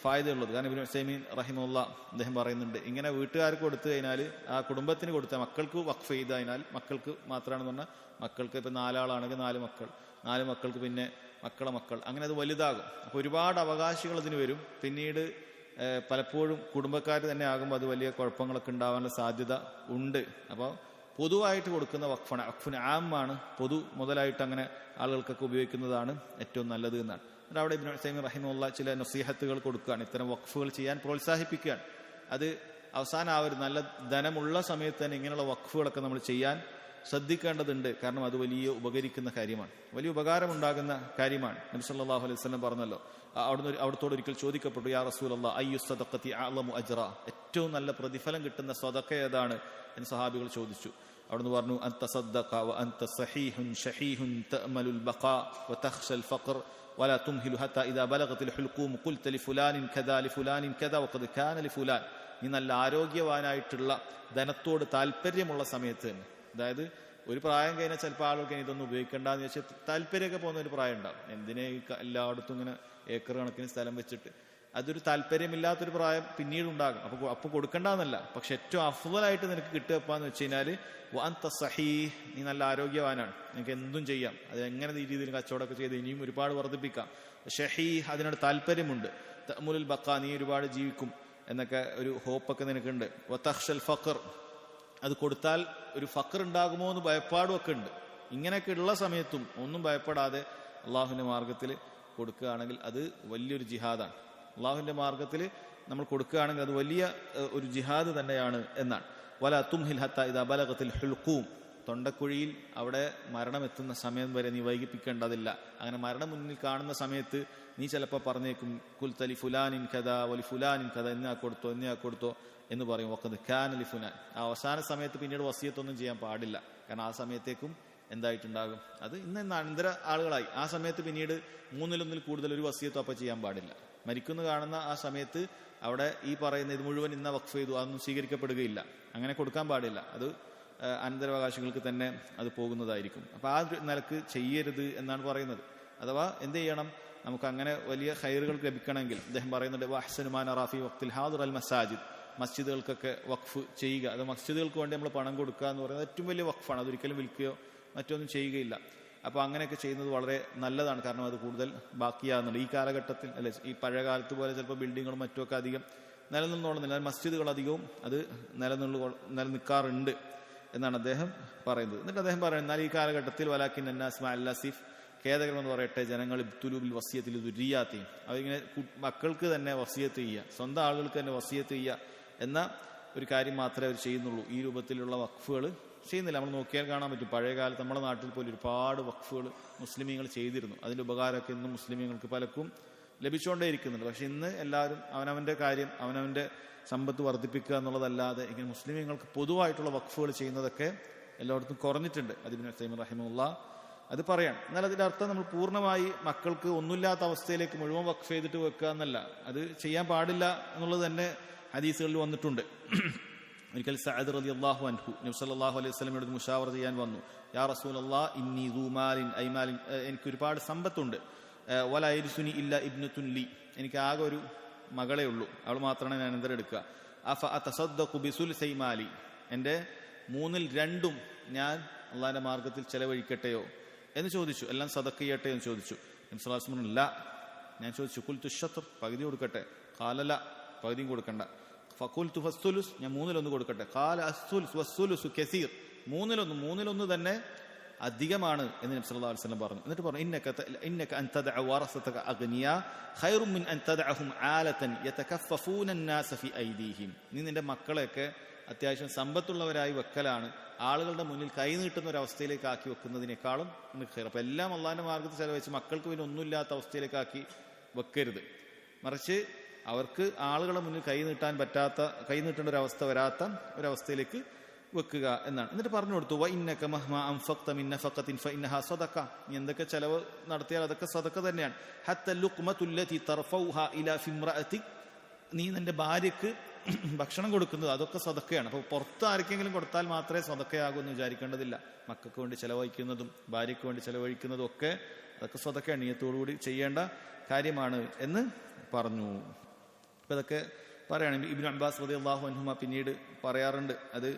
ഫായ്ദയുള്ളത്. കാരണം ഇബ്നു ഉസൈമീൻ റഹിമഹുല്ലാ അദ്ദേഹം പറയുന്നുണ്ട്, ഇങ്ങനെ വീട്ടുകാർക്ക് കൊടുത്തു കഴിഞ്ഞാൽ, ആ കുടുംബത്തിന് കൊടുത്താൽ, മക്കൾക്ക് വഖഫ് ചെയ്ത് കഴിഞ്ഞാൽ, മക്കൾക്ക് മാത്രമാണെന്ന് പറഞ്ഞാൽ മക്കൾക്ക് ഇപ്പം 4 ആളാണെങ്കിൽ 4 മക്കൾ, 4 മക്കൾക്ക് പിന്നെ മക്കളെ മക്കൾ, അങ്ങനെ അത് വലുതാകും. അപ്പോൾ ഒരുപാട് അവകാശികൾ അതിന് വരും. പിന്നീട് പലപ്പോഴും കുടുംബക്കാർ തന്നെ ആകുമ്പോൾ അത് വലിയ കുഴപ്പങ്ങളൊക്കെ ഉണ്ടാവാനുള്ള സാധ്യത ഉണ്ട്. അപ്പോൾ പൊതുവായിട്ട് കൊടുക്കുന്ന വഖഫാണ്, വഖഫുൻ ആമാണ്, പൊതു മുതലായിട്ട് അങ്ങനെ ആളുകൾക്കൊക്കെ ഉപയോഗിക്കുന്നതാണ് ഏറ്റവും നല്ലത് എന്നാണ്. എന്നിട്ട് അവിടെ ഇബ്നു ഉസൈമീൻ റഹിമഹുല്ലാ ചില നസീഹത്തുകൾ കൊടുക്കുകയാണ്, ഇത്തരം വഖഫുകൾ ചെയ്യാൻ പ്രോത്സാഹിപ്പിക്കുകയാണ്. അത് അവസാനം ആ ഒരു നല്ല ധനമുള്ള സമയത്ത് തന്നെ ഇങ്ങനെയുള്ള വഖഫുകളൊക്കെ നമ്മൾ ചെയ്യാൻ ശ്രദ്ധിക്കേണ്ടതുണ്ട്. കാരണം അത് വലിയ ഉപകരിക്കുന്ന കാര്യമാണ്, വലിയ ഉപകാരമുണ്ടാകുന്ന കാര്യമാണ്. നബി സല്ലല്ലാഹു അലൈഹി വസല്ലം പറഞ്ഞല്ലോ, അവിടത്തോട് ഒരിക്കൽ ചോദിക്കപ്പെട്ടു, യാ റസൂലല്ലാഹ് അയ്യു സദഖത്തി അഅ്ലമു അജ്റ, ഏറ്റവും നല്ല പ്രതിഫലം കിട്ടുന്ന സദഖ ഏതാണ് എന്ന് സഹാബികൾ ചോദിച്ചു. അവിടുന്ന് പറഞ്ഞു, അൻ തസദ്ദഖ വ അൻത സഹീഹുൻ ഷഹീഹുൻ തഅമലുൽ ബഖാ വ തഖ്ശൽ ഫഖർ വലാ തുംഹിലു ഹത്താ ഇദാ ബലഗത്തിൽ ഹുൽഖൂം ഖുൽത ലിഫുലാനിൻ കദാ ലിഫുലാനിൻ കദാ വഖദ് കാന ലിഫുലാൻ. നീ നല്ല ആരോഗ്യവാനായിട്ടുള്ള ധനത്തോട് താല്പര്യമുള്ള സമയത്ത് തന്നെ, അതായത് ഒരു പ്രായം കഴിഞ്ഞാൽ ചിലപ്പോൾ ആളുകൾക്ക് ഇതൊന്നും ഉപയോഗിക്കേണ്ടെന്ന് വെച്ചാൽ താല്പര്യമൊക്കെ പോകുന്ന ഒരു പ്രായം ഉണ്ടാവും. എന്തിനെ എല്ലായിടത്തും ഇങ്ങനെ ഏക്കർ കണക്കിന് സ്ഥലം വെച്ചിട്ട്, അതൊരു താല്പര്യമില്ലാത്തൊരു പ്രായം പിന്നീട് ഉണ്ടാകും. അപ്പോൾ കൊടുക്കേണ്ടെന്നല്ല, പക്ഷെ ഏറ്റവും അഫ്ളലായിട്ട് നിനക്ക് കിട്ടുകയെന്ന് വെച്ച് കഴിഞ്ഞാൽ വഅൻത സഹീഹ്, നീ നല്ല ആരോഗ്യവാനാണ്, നിനക്ക് എന്തും ചെയ്യാം, അത് എങ്ങനെ ഈ രീതിയിൽ കച്ചവടമൊക്കെ ചെയ്ത് ഇനിയും ഒരുപാട് വർദ്ധിപ്പിക്കാം. ഷഹീഹ്, അതിനോട് താല്പര്യമുണ്ട്. തഅമുലുൽ ബഖാ, നീ ഒരുപാട് ജീവിക്കും എന്നൊക്കെ ഒരു ഹോപ്പൊക്കെ നിനക്കുണ്ട്. വതഖ്ശൽ ഫഖർ, അത് കൊടുത്താൽ ഒരു ഫഖർ ഉണ്ടാകുമോ എന്ന് ഭയപ്പാടുമൊക്കെ ഉണ്ട്. ഇങ്ങനെയൊക്കെ ഉള്ള സമയത്തും ഒന്നും ഭയപ്പെടാതെ അള്ളാഹുവിന്റെ മാർഗത്തിൽ കൊടുക്കുകയാണെങ്കിൽ അത് വലിയൊരു ജിഹാദാണ്. അള്ളാഹുവിന്റെ മാർഗത്തിൽ നമ്മൾ കൊടുക്കുകയാണെങ്കിൽ അത് വലിയ ഒരു ജിഹാദ് തന്നെയാണ് എന്നാണ്. വലാ തുംഹിൽ ഹത്താ ഇദാ ബലഗത്തിൽ ഹുൽഖൂം, തൊണ്ടക്കുഴിയിൽ അവിടെ മരണം എത്തുന്ന സമയം വരെ നീ വൈകിപ്പിക്കേണ്ടതില്ല. അങ്ങനെ മരണം മുന്നിൽ കാണുന്ന സമയത്ത് നീ ചിലപ്പോൾ പറഞ്ഞേക്കും, ഖുൽത ലിഫുലാനിൻ കദാ വലി ഫുലാനിൻ കദാ, എന്നാ കൊടുത്തോ എന്ന് പറയും. വഖദ് കാന ലിഫുലാൻ, ആ അവസാന സമയത്ത് പിന്നീട് വസിയത്തൊന്നും ചെയ്യാൻ പാടില്ല. കാരണം ആ സമയത്തേക്കും എന്തായിട്ടുണ്ടാകും, അത് ഇന്ന് അനന്തര ആളുകളായി. ആ സമയത്ത് പിന്നീട് 3-1 കൂടുതൽ ഒരു വസിയത്തോ അപ്പം ചെയ്യാൻ പാടില്ല. മരിക്കുന്നു കാണുന്ന ആ സമയത്ത് അവിടെ ഈ പറയുന്ന ഇത് മുഴുവൻ ഇന്ന വഖഫ് ചെയ്തു, അതൊന്നും സ്വീകരിക്കപ്പെടുകയില്ല, അങ്ങനെ കൊടുക്കാൻ പാടില്ല. അത് അനന്തരാവകാശികൾക്ക് തന്നെ അത് പോകുന്നതായിരിക്കും. അപ്പൊ ആ നിലക്ക് ചെയ്യരുത് എന്നാണ് പറയുന്നത്. അഥവാ എന്ത് ചെയ്യണം, നമുക്ക് അങ്ങനെ വലിയ ഖൈറുകൾ ലഭിക്കണമെങ്കിൽ അദ്ദേഹം പറയുന്നുണ്ട്, വഹ്സനുമാൻ റാഫി വഖ്തിൽ ഹാദിർ അൽ മസാജിദ്, മസ്ജിദുകൾക്കൊക്കെ വഖഫ് ചെയ്യുക. അത് മസ്ജിദുകൾക്ക് വേണ്ടി നമ്മൾ പണം കൊടുക്കുക എന്ന് പറയുന്നത് ഏറ്റവും വലിയ വഖഫാണ്. അതൊരിക്കലും വിൽക്കുകയോ മറ്റൊന്നും ചെയ്യുകയില്ല. അപ്പോൾ അങ്ങനെയൊക്കെ ചെയ്യുന്നത് വളരെ നല്ലതാണ്. കാരണം അത് കൂടുതൽ ബാക്കിയാകുന്നുണ്ട് ഈ കാലഘട്ടത്തിൽ. അല്ലെ, ഈ പഴയ കാലത്ത് പോലെ ചിലപ്പോൾ ബിൽഡിങ്ങുകളും മറ്റുമൊക്കെ അധികം നിലനിന്നോളുന്നില്ല, മസ്ജിദുകൾ അധികവും അത് നിലനിൽക്കാറുണ്ട് എന്നാണ് അദ്ദേഹം പറയുന്നത്. എന്നിട്ട് അദ്ദേഹം പറയുന്നത്, എന്നാൽ ഈ കാലഘട്ടത്തിൽ വലാക്കിൻ അന്നാസ് മഅൽ അസിഫ്, ഖേദകരമെന്ന് പറയട്ടെ, ജനങ്ങൾ ഇബ്തുലൂബിൽ വസിയത്തിൽ ദുരിയാത്തി, അവരിങ്ങനെ മക്കൾക്ക് തന്നെ വസിയത്ത് ചെയ്യുക, സ്വന്തം ആളുകൾക്ക് തന്നെ വസിയത്ത് ചെയ്യുക എന്ന ഒരു കാര്യം മാത്രമേ അവർ ചെയ്യുന്നുള്ളൂ. ഈ രൂപത്തിലുള്ള വഖഫുകൾ ചെയ്യുന്നില്ല. നമ്മൾ നോക്കിയാൽ കാണാൻ പറ്റും, പഴയ കാലത്ത് നമ്മുടെ നാട്ടിൽ പോലും ഒരുപാട് വഖഫുകൾ മുസ്ലിമീങ്ങൾ ചെയ്തിരുന്നു. അതിൻ്റെ ഉപകാരമൊക്കെ ഇന്നും മുസ്ലിമീങ്ങൾക്ക് പലർക്കും ലഭിച്ചുകൊണ്ടേ ഇരിക്കുന്നുണ്ട്. പക്ഷെ ഇന്ന് എല്ലാവരും അവനവൻ്റെ കാര്യം, അവനവൻ്റെ സമ്പത്ത് വർദ്ധിപ്പിക്കുക എന്നുള്ളതല്ലാതെ ഇങ്ങനെ മുസ്ലിമീങ്ങൾക്ക് പൊതുവായിട്ടുള്ള വഖഫുകൾ ചെയ്യുന്നതൊക്കെ എല്ലായിടത്തും കുറഞ്ഞിട്ടുണ്ട്. ഇബ്നു തൈമിയ്യ റഹിമഹുല്ലാഹ് അത് പറയാം. എന്നാൽ അതിൻ്റെ അർത്ഥം നമ്മൾ പൂർണ്ണമായി മക്കൾക്ക് ഒന്നുമില്ലാത്ത അവസ്ഥയിലേക്ക് മുഴുവൻ വഖഫ് ചെയ്തിട്ട് വെക്കുക എന്നല്ല. അത് ചെയ്യാൻ പാടില്ല എന്നുള്ളത് തന്നെ ഹദീസുകളിൽ വന്നിട്ടുണ്ട്. ഒരിക്കൽ സഅദ് റളിയല്ലാഹു അൻഹു നബി സല്ലല്ലാഹു അലൈഹി വസല്ലമയോട് മുശാവറ ചെയ്യാൻ വന്നു. യാ റസൂലല്ലാഹ് ഇന്നി ദൂ മാലിൻ ഐമാലിൻ, എനിക്ക് ഒരുപാട് സമ്പത്തുണ്ട്. വലാ യരിസുനി ഇല്ല ഇബ്നത്തുൻ ലി, എനിക്ക് ആകെ ഒരു മകളെ ഉള്ളൂ, അവൾ മാത്രമാണ് ഞാൻ അനന്തരം എടുക്കുക. അഫ അതസദ്ദഖു ബിസുൽസൈ മാലി, എൻ്റെ 2/3 ഞാൻ അള്ളാഹിന്റെ മാർഗത്തിൽ ചെലവഴിക്കട്ടെയോ എന്ന് ചോദിച്ചു. എല്ലാം സദഖ ചെയ്യട്ടെ എന്ന് ചോദിച്ചു. നബി സല്ലല്ലാഹു അലൈഹി വസല്ലം ഇല്ല. ഞാൻ ചോദിച്ചു ഖുൽതു ശത്ർ, പകുതി കൊടുക്കട്ടെ? ഖാലല, പകുതിയും കൊടുക്കണ്ട. ഫഖുൽതു ഫസ്സുലുസ്, ഞാൻ 1/3 കൊടുക്കട്ടെ? ഖാല അസ്സുലുസ് വസ്സുലുസു കസീർ, 1/3 തന്നെ അധികമാണ് എന്ന് നബി സല്ലല്ലാഹു അലൈഹി വസല്ലം പറഞ്ഞു. എന്നിട്ട് പറഞ്ഞു ഇന്നക അൻ തദഅ വറസതക അഗ്നിയാ ഖൈറും മിൻ അൻ തദഅഹും ആലതൻ യതകഫഫൂന അന്നാസ ഫി ഐദീഹിം, നീ നിന്റെ മക്കളെയൊക്കെ അത്യാവശ്യം സമ്പത്തുള്ളവരായി വെക്കലാണ് ആളുകളുടെ മുന്നിൽ കൈ നീട്ടുന്ന ഒരു അവസ്ഥയിലേക്ക് ആക്കി വെക്കുന്നതിനേക്കാളും ഖൈർ. അപ്പൊ എല്ലാം അള്ളാഹിന്റെ മാർഗത്തിൽ ചെലവഴിച്ച് മക്കൾക്ക് പിന്നെ ഒന്നുമില്ലാത്ത അവസ്ഥയിലേക്കാക്കി വെക്കരുത്. മറിച്ച് അവർക്ക് ആളുകളുടെ മുന്നിൽ കൈ നീട്ടേണ്ട ഒരു അവസ്ഥ വരാത്ത ഒരവസ്ഥയിലേക്ക് വെക്കുക എന്നാണ്. എന്നിട്ട് പറഞ്ഞു കൊടുത്തു വഇന്നക മഹ്മാ അൻഫഖത മിൻ നഫഖത്തിൻ ഫഇന്നഹാ സദഖ, നീ എന്തൊക്കെ ചെലവ് നടത്തിയാൽ അതൊക്കെ സദഖ തന്നെയാണ്. ഹത്ത ലുഖ്മത്തുല്ലതി തർഫൗഹാ ഇലാ ഫിംറഅതിക്, നീ നിന്റെ ഭാര്യയ്ക്ക് ഭക്ഷണം കൊടുക്കുന്നത് അതൊക്കെ സദഖയാണ്. അപ്പോൾ പുറത്ത് ആർക്കെങ്കിലും കൊടുത്താൽ മാത്രമേ സദഖയാകൂ എന്ന് വിചാരിക്കേണ്ടതില്ല. മക്കൾക്ക് വേണ്ടി ചെലവഴിക്കുന്നതും ഭാര്യയ്ക്ക് വേണ്ടി ചെലവഴിക്കുന്നതും ഒക്കെ അതൊക്കെ സദഖയാണ്, നിയ്യത്തോടുകൂടി ചെയ്യേണ്ട കാര്യമാണ് എന്ന് പറഞ്ഞു. അപ്പൊ ഇതൊക്കെ പറയുകയാണ്. ഇബ്നു അബ്ബാസ് റളിയല്ലാഹു അൻഹുമ പിന്നീട് പറയാറുണ്ട്, അത്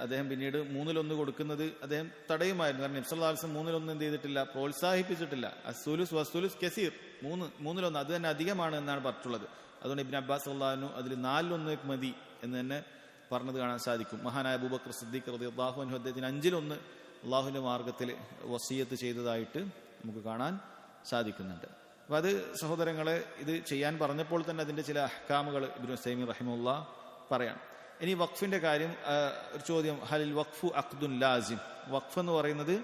അദ്ദേഹം പിന്നീട് 1/3 കൊടുക്കുന്നത് അദ്ദേഹം തടയുമായിരുന്നു. കാരണം നബി സല്ലല്ലാഹു അലൈഹി വസല്ലം 1/3 എന്ത് ചെയ്തിട്ടില്ല, പ്രോത്സാഹിപ്പിച്ചിട്ടില്ല. അസ്സുലുസ് വസ്സുലുസ് കസീർ, 1/3 അത് തന്നെ അധികമാണ് എന്നാണ് പറഞ്ഞിട്ടുള്ളത്. അതുകൊണ്ട് ഇബ്നു അബ്ബാസ് റളിയല്ലാഹു അൻഹു അതിൽ 4/1 മതി എന്ന് തന്നെ പറഞ്ഞത് കാണാൻ സാധിക്കും. മഹാനായ അബൂബക്കർ സിദ്ദീഖ് റളിയല്ലാഹു അൻഹു അദ്ദേഹത്തിന് 5/1 അള്ളാഹുവിന്റെ മാർഗത്തിൽ വസിയത്ത് ചെയ്തതായിട്ട് നമുക്ക് കാണാൻ സാധിക്കുന്നുണ്ട്. അപ്പൊ അത് സഹോദരങ്ങളെ, ഇത് ചെയ്യാൻ പറഞ്ഞപ്പോൾ തന്നെ അതിന്റെ ചില അഹ്കാമുകൾ ഇബ്നു തൈമിയ്യ റഹിമഹുല്ലാഹ് പറയാം. ഇനി വഖഫിന്റെ കാര്യം, ഒരു ചോദ്യം, ഹലിൽ വഖഫു അഖ്ദുൻ ലാസിം, വഖഫ് എന്ന് പറയുന്നത്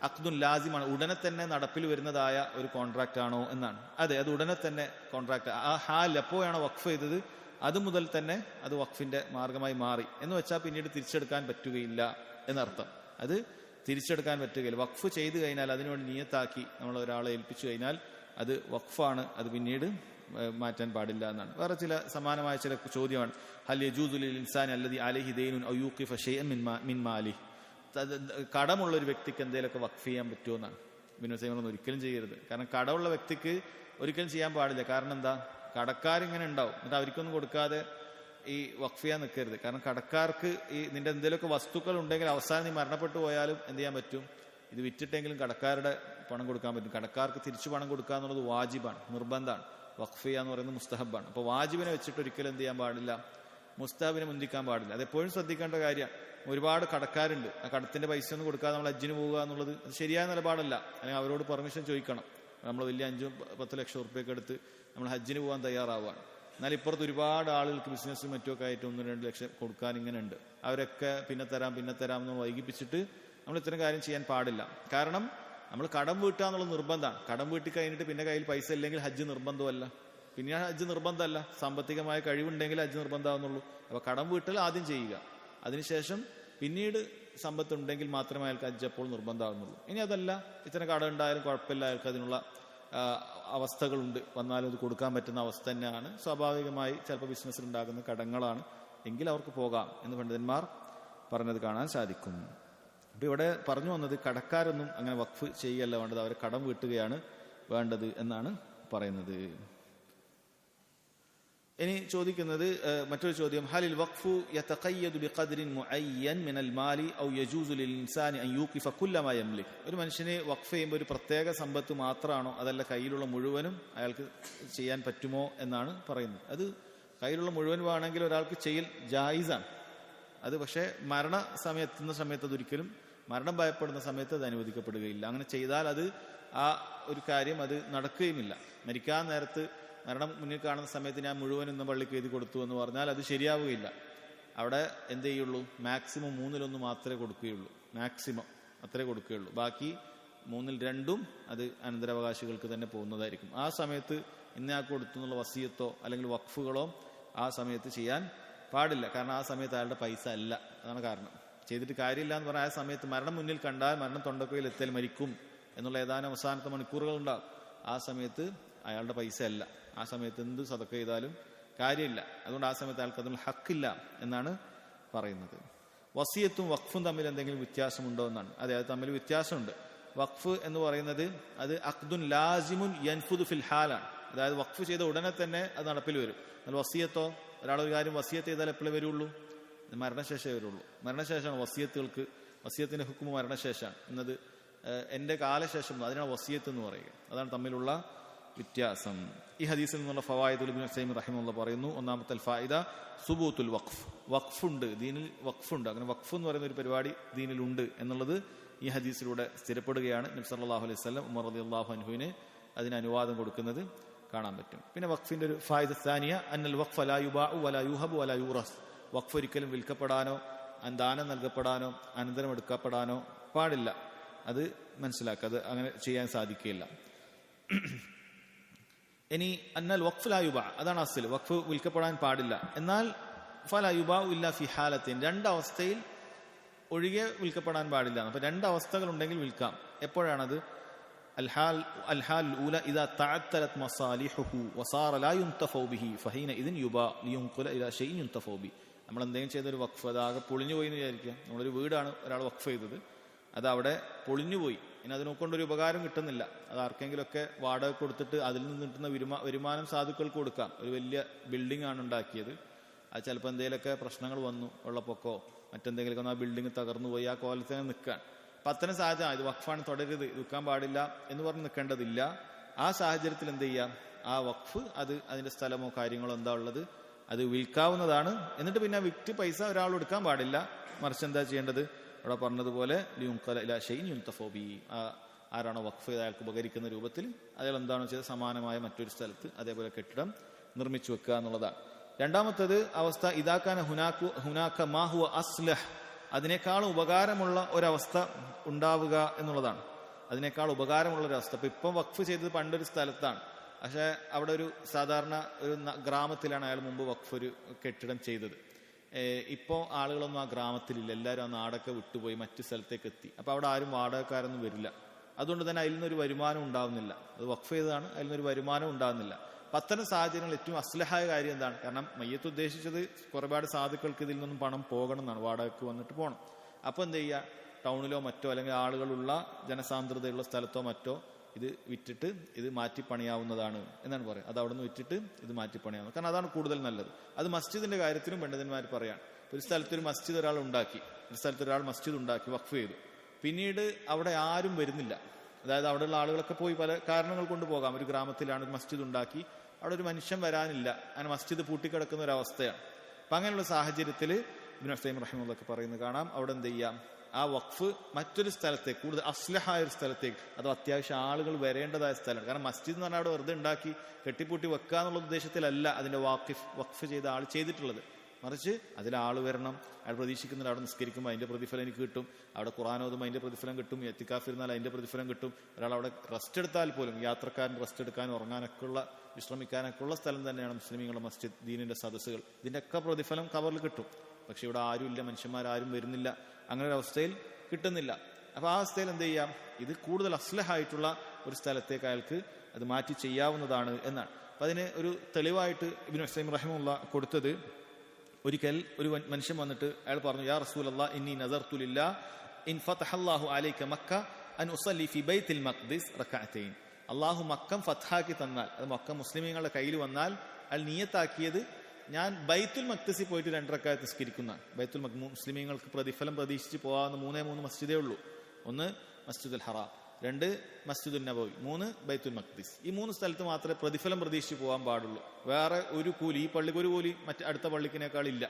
അഖ്ദുൻ ലാസിമാണ്, ഉടനെ തന്നെ നടപ്പിൽ വരുന്നതായ ഒരു കോൺട്രാക്ട് ആണോ എന്നാണ്. അതെ, അത് ഉടനെ തന്നെ കോൺട്രാക്ട്. ആ ഹാൽ എപ്പോഴാണോ വഖഫ് ചെയ്തത് അത് മുതൽ തന്നെ അത് വഖഫിന്റെ മാർഗമായി മാറി എന്ന് വെച്ചാൽ പിന്നീട് തിരിച്ചെടുക്കാൻ പറ്റുകയില്ല എന്നർത്ഥം. അത് തിരിച്ചെടുക്കാൻ പറ്റുകയില്ല. വഖഫ് ചെയ്തു കഴിഞ്ഞാൽ, അതിനുവേണ്ടി നിയത്താക്കി നമ്മൾ ഒരാളെ ഏൽപ്പിച്ചു കഴിഞ്ഞാൽ അത് വഖഫാണ്, അത് പിന്നീട് മാറ്റാൻ പാടില്ല എന്നാണ്. വേറെ ചില സമാനമായ ചില ചോദ്യമാണ്. ഹൽ യജൂസു ലിൽ ഇൻസാനി അല്ലദി അലൈഹി ദൈനുൻ ഔ യൂഖിഫ ഷൈഅൻ മിൻ മാലിഹി, കടമുള്ള ഒരു വ്യക്തിക്ക് എന്തെങ്കിലുമൊക്കെ വഖഫ് ചെയ്യാൻ പറ്റുമോ എന്നാണ്. ഇബ്നു തൈമിയ്യ ഒരിക്കലും ചെയ്യരുത്. കാരണം കടമുള്ള വ്യക്തിക്ക് ഒരിക്കലും ചെയ്യാൻ പാടില്ല. കാരണം എന്താ, കടക്കാരിങ്ങനെ ഉണ്ടാവും, എന്നിട്ട് അവർക്കൊന്നും കൊടുക്കാതെ ഈ വഖഫ് ചെയ്യാൻ നിൽക്കരുത്. കാരണം കടക്കാർക്ക് ഈ നിന്റെ എന്തെങ്കിലുമൊക്കെ വസ്തുക്കൾ ഉണ്ടെങ്കിൽ അവസാനം നീ മരണപ്പെട്ടു പോയാലും എന്ത് ചെയ്യാൻ പറ്റും, ഇത് വിറ്റിട്ടെങ്കിലും കടക്കാരുടെ പണം കൊടുക്കാൻ പറ്റും. കടക്കാർക്ക് തിരിച്ചു പണം കൊടുക്കുക എന്നുള്ളത് വാജിബാണ്, നിർബന്ധമാണ്. വഖഫ് ചെയ്യാന്ന് പറയുന്നത് മുസ്തഹബാണ്. അപ്പോൾ വാജിബിനെ വെച്ചിട്ട് ഒരിക്കലും എന്ത് ചെയ്യാൻ പാടില്ല, മുസ്തഹബിനെ മുന്തിക്കാൻ പാടില്ല. അതെപ്പോഴും ശ്രദ്ധിക്കേണ്ട കാര്യം. ഒരുപാട് കടക്കാരുണ്ട്, ആ കടത്തിന്റെ പൈസ ഒന്നും കൊടുക്കാതെ നമ്മൾ ഹജ്ജിന് പോവുക എന്നുള്ളത് അത് ശരിയായ നിലപാടല്ല. അല്ലെങ്കിൽ അവരോട് പെർമിഷൻ ചോദിക്കണം. നമ്മൾ വലിയ 5-10 ലക്ഷം ഉറുപ്പ്യൊക്കെ എടുത്ത് നമ്മൾ ഹജ്ജിന് പോകാൻ തയ്യാറാവുകയാണ്. എന്നാൽ ഇപ്പുറത്ത് ഒരുപാട് ആളുകൾക്ക് ബിസിനസ്സും മറ്റുമൊക്കെ ആയിട്ട് 1-2 ലക്ഷം കൊടുക്കാൻ ഇങ്ങനെ ഉണ്ട്. അവരൊക്കെ പിന്നെ തരാം എന്ന് വൈകിപ്പിച്ചിട്ട് നമ്മൾ ഇത്തരം കാര്യം ചെയ്യാൻ പാടില്ല. കാരണം നമ്മൾ കടം വീട്ടുക എന്നുള്ളത് നിർബന്ധമാണ്. കടം വീട്ടി കഴിഞ്ഞിട്ട് പിന്നെ കയ്യിൽ പൈസ ഇല്ലെങ്കിൽ ഹജ്ജ് നിർബന്ധമല്ല. പിന്നെ ഹജ്ജ് നിർബന്ധമല്ല, സാമ്പത്തികമായ കഴിവുണ്ടെങ്കിൽ ഹജ്ജ് നിർബന്ധമാവുന്നുള്ളൂ. അപ്പൊ കടം വീട്ടൽ ആദ്യം ചെയ്യുക, അതിനുശേഷം പിന്നീട് സമ്പത്തുണ്ടെങ്കിൽ മാത്രമേ അയാൾക്ക് ഹജ്ജ് അപ്പോൾ നിർബന്ധമാവുന്നുള്ളൂ. ഇനി അതല്ല, ഇത്തരം കടം ഉണ്ടായാലും കുഴപ്പമില്ല, അയാൾക്ക് അതിനുള്ള അവസ്ഥകളുണ്ട്, വന്നാലും അത് കൊടുക്കാൻ പറ്റുന്ന അവസ്ഥ തന്നെയാണ്. സ്വാഭാവികമായി ചിലപ്പോൾ ബിസിനസ്സിൽ ഉണ്ടാകുന്ന കടങ്ങളാണ് എങ്കിൽ അവർക്ക് പോകാം എന്ന് പണ്ഡിതന്മാർ പറഞ്ഞത് കാണാൻ സാധിക്കും. അപ്പൊ ഇവിടെ പറഞ്ഞു വന്നത്, കടക്കാരൊന്നും അങ്ങനെ വഖഫ് ചെയ്യല്ല വേണ്ടത്, അവരെ കടം വീട്ടുകയാണ് വേണ്ടത് എന്നാണ് പറയുന്നത്. ഇനി ചോദിക്കുന്നത് മറ്റൊരു ചോദ്യം, ഹലിൽ വഖഫു യതഖയ്യദു ബിഖദ്രിൻ മുഅയ്യൻ മിനൽ മാലി ഔ യജൂസു ലിൽ ഇൻസാനി അൻ യൂഖിഫ കുല്ല മാ യംലിക്. ഒരു മനുഷ്യനെ വഖഫ് ചെയ്യുമ്പോൾ ഒരു പ്രത്യേക സമ്പത്ത് മാത്രമാണോ, അതല്ല കയ്യിലുള്ള മുഴുവനും അയാൾക്ക് ചെയ്യാൻ പറ്റുമോ എന്നാണ് പറയുന്നത്. അത് കയ്യിലുള്ള മുഴുവൻ വേണമെങ്കിൽ ഒരാൾക്ക് ചെയ്യൽ ജായിസാണ്. അത് പക്ഷേ മരണ സമയത്തുന്ന സമയത്ത് അതൊരിക്കലും, മരണം ഭയപ്പെടുന്ന സമയത്ത് അത് അനുവദിക്കപ്പെടുകയില്ല. അങ്ങനെ ചെയ്താൽ അത് ആ ഒരു കാര്യം അത് നടക്കുകയുമില്ല. മരിക്കാൻ നേരത്ത് മരണം മുന്നിൽ കാണുന്ന സമയത്ത് ഞാൻ മുഴുവൻ ഇന്ന് പള്ളിക്ക് എഴുതി കൊടുത്തു എന്ന് പറഞ്ഞാൽ അത് ശരിയാവുകയില്ല. അവിടെ എന്ത് ചെയ്യുള്ളൂ, മാക്സിമം 1/3 മാത്രമേ കൊടുക്കുകയുള്ളൂ. മാക്സിമം അത്രേ കൊടുക്കുകയുള്ളൂ. ബാക്കി 2/3 അത് അനന്തരാവകാശികൾക്ക് തന്നെ പോകുന്നതായിരിക്കും. ആ സമയത്ത് ഇന്നയാൾക്ക് കൊടുത്തു എന്നുള്ള വസിയത്തോ അല്ലെങ്കിൽ വഖഫുകളോ ആ സമയത്ത് ചെയ്യാൻ പാടില്ല. കാരണം ആ സമയത്ത് അയാളുടെ പൈസ അല്ല. അതാണ് കാരണം. ചെയ്തിട്ട് കാര്യമില്ല എന്ന് പറഞ്ഞാൽ ആ സമയത്ത് മരണം മുന്നിൽ കണ്ടാൽ, മരണം തൊണ്ടക്കയിൽ എത്തിയാൽ മരിക്കും എന്നുള്ള ഏതാനും അവസാനത്തെ മണിക്കൂറുകൾ ഉണ്ടാകും. ആ സമയത്ത് അയാളുടെ പൈസ അല്ല. ആ സമയത്ത് എന്ത് സദഖ ചെയ്താലും കാര്യമില്ല. അതുകൊണ്ട് ആ സമയത്ത് അയാൾക്ക് അതിനുള്ള ഹക്കില്ല എന്നാണ് പറയുന്നത്. വസിയത്തും വഖഫും തമ്മിൽ എന്തെങ്കിലും വ്യത്യാസമുണ്ടോ എന്നാണ്. അതെ, അത് തമ്മിൽ വ്യത്യാസമുണ്ട്. വഖഫ് എന്ന് പറയുന്നത് അത് അഖ്ദുൻ ലാസിമുൻ യൻഫുദു ഫിൽ ഹാലാണ്. അതായത് വഖഫ് ചെയ്ത ഉടനെ തന്നെ അത് നടപ്പിൽ വരും. എന്നാൽ വസിയത്തോ, ഒരാളൊരു കാര്യം വസിയത്ത് ചെയ്താൽ എപ്പോഴേ വരുള്ളൂ? മരണശേഷമേ വരുള്ളൂ. മരണശേഷമാണ് വസിയത്തുകൾക്ക്, വസിയത്തിന്റെ ഹുക്കുമ് മരണശേഷമാണ്. എന്നത് എന്റെ കാലശേഷം, അതിനാണ് വസിയത്ത് എന്ന് പറയുക. അതാണ് തമ്മിലുള്ള വ്യത്യാസം. ഈ ഹദീസിൽ നിന്നുള്ള ഫവായിദുൽ ഇബ്നു ഉസൈമിൻ റഹിമഹുല്ലാഹ് പറയുന്നു, ഒന്നാമത്തെ ഫായിദ സുബൂത്തുൽ വഖഫ്. വഖഫുണ്ട്, ദീനിൽ വഖഫുണ്ട്. അങ്ങനെ വഖഫ് എന്ന് പറയുന്ന ഒരു പരിപാടി ദീനിലുണ്ട് എന്നുള്ളത് ഈ ഹദീസിലൂടെ സ്ഥിരപ്പെടുകയാണ്. നബി സല്ലല്ലാഹു അലൈഹി വസല്ലം ഉമർ റളിയല്ലാഹു അൻഹുവിന് അതിന് അനുവാദം കൊടുക്കുന്നത് കാണാൻ പറ്റും. പിന്നെ വഖഫിന്റെ ഒരു ഫായിദ സാനിയ അന്നൽ വഖഫ ലാ യുബാഉ വലാ യുഹബു വലാ യുറസ്. വഖഫ് ഒരിക്കലും വിൽക്കപ്പെടാനോ ദാനം നൽകപ്പെടാനോ അനന്തരം എടുക്കപ്പെടാനോ പാടില്ല. അത് മനസ്സിലാക്കുക. അത് അങ്ങനെ ചെയ്യാൻ സാധിക്കില്ല. ഇനി അന്നൽ വഖഫ് ലാ യുബാ, അതാണ് അസ്ൽ. വഖഫ് വിൽക്കപ്പെടാൻ പാടില്ല. എന്നാൽ ഫലാ യുബാഉ ഇല്ലാ ഫി ഹാലത്തിൻ, 2 അവസ്ഥയിൽ ഒഴികെ വിൽക്കപ്പെടാൻ പാടില്ല. അപ്പൊ 2 അവസ്ഥകൾ ഉണ്ടെങ്കിൽ വിൽക്കാം. എപ്പോഴാണത്? الحال الأولى إذا تعطلت مصالحه وصار لا ينتفع به فحينئذ يباع لينقل إلى شيء ينتفع به. നമ്മൾ എന്തെങ്കിലും ചെയ്തൊരു വഖഫ് അതാകെ പൊളിഞ്ഞു പോയി എന്ന് വിചാരിക്കുക. നമ്മളൊരു വീടാണ് ഒരാൾ വഖഫ് ചെയ്തത്, അത് അവിടെ പൊളിഞ്ഞുപോയി. ഇനി അതിനെക്കൊണ്ടൊരു ഉപകാരം കിട്ടുന്നില്ല. അത് ആർക്കെങ്കിലുമൊക്കെ വാടക കൊടുത്തിട്ട് അതിൽ നിന്ന് കിട്ടുന്ന വരുമാനം സാധുക്കൾക്ക് കൊടുക്കാം. ഒരു വലിയ ബിൽഡിംഗ് ആണ് ഉണ്ടാക്കിയത്. അത് ചിലപ്പോൾ എന്തെങ്കിലുമൊക്കെ പ്രശ്നങ്ങൾ വന്നു, വെള്ളപ്പൊക്കോ മറ്റെന്തെങ്കിലുമൊക്കെ, ആ ബിൽഡിംഗ് തകർന്നു പോയി, ആ കോലത്തിന് നിൽക്കാൻ. അപ്പം അത്തരം സാഹചര്യം, ഇത് വഖഫാണ്, തുടരുത്, വിൽക്കാൻ പാടില്ല എന്ന് പറഞ്ഞ് നിൽക്കേണ്ടതില്ല. ആ സാഹചര്യത്തിൽ എന്ത് ചെയ്യാം? ആ വഖഫ് അത് അതിന്റെ സ്ഥലമോ കാര്യങ്ങളോ എന്താ ഉള്ളത് അത് വിൽക്കാവുന്നതാണ്. എന്നിട്ട് പിന്നെ വിറ്റ് പൈസ ഒരാൾ എടുക്കാൻ പാടില്ല. മറിച്ച് എന്താ ചെയ്യേണ്ടത്? അവിടെ പറഞ്ഞതുപോലെ ആരാണോ വഖഫ് ചെയ്ത് അയാൾക്ക് ഉപകരിക്കുന്ന രൂപത്തിൽ അയാൾ എന്താണോ ചെയ്ത് സമാനമായ മറ്റൊരു സ്ഥലത്ത് അതേപോലെ കെട്ടിടം നിർമ്മിച്ചു വെക്കുക എന്നുള്ളതാണ്. രണ്ടാമത്തത് അവസ്ഥ ഇദാകാന ഹുനാക മാ ഹുവ അസ്ലഹ്, അതിനേക്കാളും ഉപകാരമുള്ള ഒരവസ്ഥ ഉണ്ടാവുക എന്നുള്ളതാണ്. അതിനേക്കാൾ ഉപകാരമുള്ള ഒരവസ്ഥ. ഇപ്പം വഖഫ് ചെയ്തത് പണ്ടൊരു സ്ഥലത്താണ്, പക്ഷെ അവിടെ ഒരു സാധാരണ ഒരു ഗ്രാമത്തിലാണ് അയാൾ മുമ്പ് വഖഫ് ഒരു കെട്ടിടം ചെയ്തത്. ഇപ്പോൾ ആളുകളൊന്നും ആ ഗ്രാമത്തിലില്ല, എല്ലാവരും ആ നാടൊക്കെ വിട്ടുപോയി മറ്റു സ്ഥലത്തേക്ക് എത്തി. അപ്പൊ അവിടെ ആരും വാടകക്കാരൊന്നും വരില്ല. അതുകൊണ്ട് തന്നെ അതിൽ നിന്നൊരു വരുമാനം ഉണ്ടാവുന്നില്ല. അത് വഖഫ് ചെയ്തതാണ്, അതിൽ നിന്നൊരു വരുമാനം ഉണ്ടാകുന്നില്ല. അത്തരം സാഹചര്യങ്ങൾ ഏറ്റവും അസ്ലഹായ കാര്യം എന്താണ്? കാരണം മയ്യത്ത് ഉദ്ദേശിച്ചത് ഒരുപാട് സാധുക്കൾക്ക് ഇതിൽ നിന്നും പണം പോകണം എന്നാണ്, വാടകയ്ക്ക് വന്നിട്ട് പോകണം. അപ്പൊ എന്ത് ചെയ്യുക? ടൗണിലോ മറ്റോ അല്ലെങ്കിൽ ആളുകളുള്ള ജനസാന്ദ്രതയുള്ള സ്ഥലത്തോ മറ്റോ ഇത് വിറ്റിട്ട് ഇത് മാറ്റിപ്പണിയാവുന്നതാണ് എന്നാണ് പറയുക. അത് അവിടെ നിന്ന് വിറ്റിട്ട് ഇത് മാറ്റിപ്പണിയാവുന്നത്. കാരണം അതാണ് കൂടുതൽ നല്ലത്. അത് മസ്ജിദിന്റെ കാര്യത്തിലും പണ്ഡിതന്മാർ പറയാണ്. ഒരു സ്ഥലത്തൊരു മസ്ജിദ് ഒരാൾ ഉണ്ടാക്കി, ഒരു സ്ഥലത്ത് ഒരാൾ മസ്ജിദ് ഉണ്ടാക്കി വഖഫ് ചെയ്തു. പിന്നീട് അവിടെ ആരും വരുന്നില്ല. അതായത് അവിടെയുള്ള ആളുകളൊക്കെ പോയി പല കാരണങ്ങൾ കൊണ്ട് പോകാം. ഒരു ഗ്രാമത്തിലാണ് ഒരു മസ്ജിദ് ഉണ്ടാക്കി, അവിടെ ഒരു മനുഷ്യൻ വരാനില്ല, അങ്ങനെ മസ്ജിദ് പൂട്ടിക്കിടക്കുന്ന ഒരു അവസ്ഥയാണ്. അപ്പൊ അങ്ങനെയുള്ള സാഹചര്യത്തിൽ ഇബ്നു ഉസൈമിൻ റഹിമഹുല്ലാഹ് പറയുന്നത് കാണാം. അവിടെ എന്ത് ചെയ്യാം? ആ വഖഫ് മറ്റൊരു സ്ഥലത്തേക്ക്, കൂടുതൽ അസ്ലഹായ ഒരു സ്ഥലത്തേക്ക്, അതോ അത്യാവശ്യം ആളുകൾ വരേണ്ടതായ സ്ഥലമാണ്. കാരണം മസ്ജിദ് എന്ന് പറഞ്ഞാൽ അവിടെ വെറുതെ ഉണ്ടാക്കി കെട്ടിപ്പൂട്ടി വെക്കുക എന്നുള്ള ഉദ്ദേശത്തിലല്ല അതിന്റെ വഖഫ് ചെയ്ത ആൾ ചെയ്തിട്ടുള്ളത്. മറിച്ച് അതിൽ ആള് വരണം, അയാൾ പ്രതീക്ഷിക്കുന്നുണ്ട് അവിടെ നിസ്കരിക്കുമ്പോൾ അതിന്റെ പ്രതിഫലം എനിക്ക് കിട്ടും, അവിടെ ഖുർആൻ ഓതുമ്പോൾ അതിന്റെ പ്രതിഫലം കിട്ടും, ഇത്തിക്കാഫിരുന്നാൽ അതിന്റെ പ്രതിഫലം കിട്ടും. ഒരാൾ അവിടെ റെസ്റ്റ് എടുത്താൽ പോലും, യാത്രക്കാരൻ റെസ്റ്റ് എടുക്കാനും ഉറങ്ങാനൊക്കെ ഉള്ള, വിശ്രമിക്കാനൊക്കെ ഉള്ള സ്ഥലം തന്നെയാണ് മുസ്ലിമീങ്ങളുടെ മസ്ജിദ്, ദീനിന്റെ സദസ്സുകൾ. ഇതിന്റെയൊക്കെ പ്രതിഫലം കവറിൽ കിട്ടും. പക്ഷെ ഇവിടെ ആരുമില്ല, മനുഷ്യന്മാരും വരുന്നില്ല, അങ്ങനെ ഒരു അവസ്ഥയിൽ കിട്ടുന്നില്ല. അപ്പൊ ആ അവസ്ഥയിൽ എന്ത് ചെയ്യാം? ഇത് കൂടുതൽ അസ്ലഹായിട്ടുള്ള ഒരു സ്ഥലത്തേക്ക് അയാൾക്ക് അത് മാറ്റി ചെയ്യാവുന്നതാണ് എന്നാണ്. അപ്പൊ അതിന് ഒരു തെളിവായിട്ട് ഇബ്നു ഉസൈമിൻ റഹിമഹുല്ലാഹ് കൊടുത്തത്, ഒരിക്കൽ ഒരു മനുഷ്യൻ വന്നിട്ട് അയാൾ പറഞ്ഞു, യാ റസൂലല്ലാഹ് ഇന്നി നദർതു ലില്ലാഹ് ഇൻ ഫതഹല്ലാഹു അലൈക മക്ക അൻ ഉസല്ലി ഫി ബൈത്തുൽ മഖ്ദിസ് റകഅതൈൻ. അല്ലാഹു മക്കം ഫത്ഹാക്കി തന്നാൽ, അത് മക്ക മുസ്ലിമീങ്ങളുടെ കയ്യിൽ വന്നാൽ അയാൾ നിയത്താക്കിയത് ഞാൻ ബൈത്തുൽ മഖ്ദിസിൽ പോയിട്ട് 2 റക്അത്ത് നിസ്കരിക്കുന്ന. ബൈത്തുൽ മുസ്ലിമീങ്ങൾക്ക് പ്രതിഫലം പ്രതീക്ഷിച്ച് പോകാവുന്ന 3 മസ്ജിദേ ഉള്ളൂ. 1 മസ്ജിദുൽ ഹറാം, 2 മസ്ജിദുൻ നബവി, 3 ബൈത്തുൽ മഖ്ദിസ്. ഈ 3 സ്ഥലത്ത് മാത്രമേ പ്രതിഫലം പ്രതീക്ഷിച്ച് പോകാൻ പാടുള്ളൂ. വേറെ ഒരു കൂലി, ഈ പള്ളിക്ക് ഒരു കൂലി മറ്റ് അടുത്ത പള്ളിക്കിനേക്കാൾ ഇല്ല.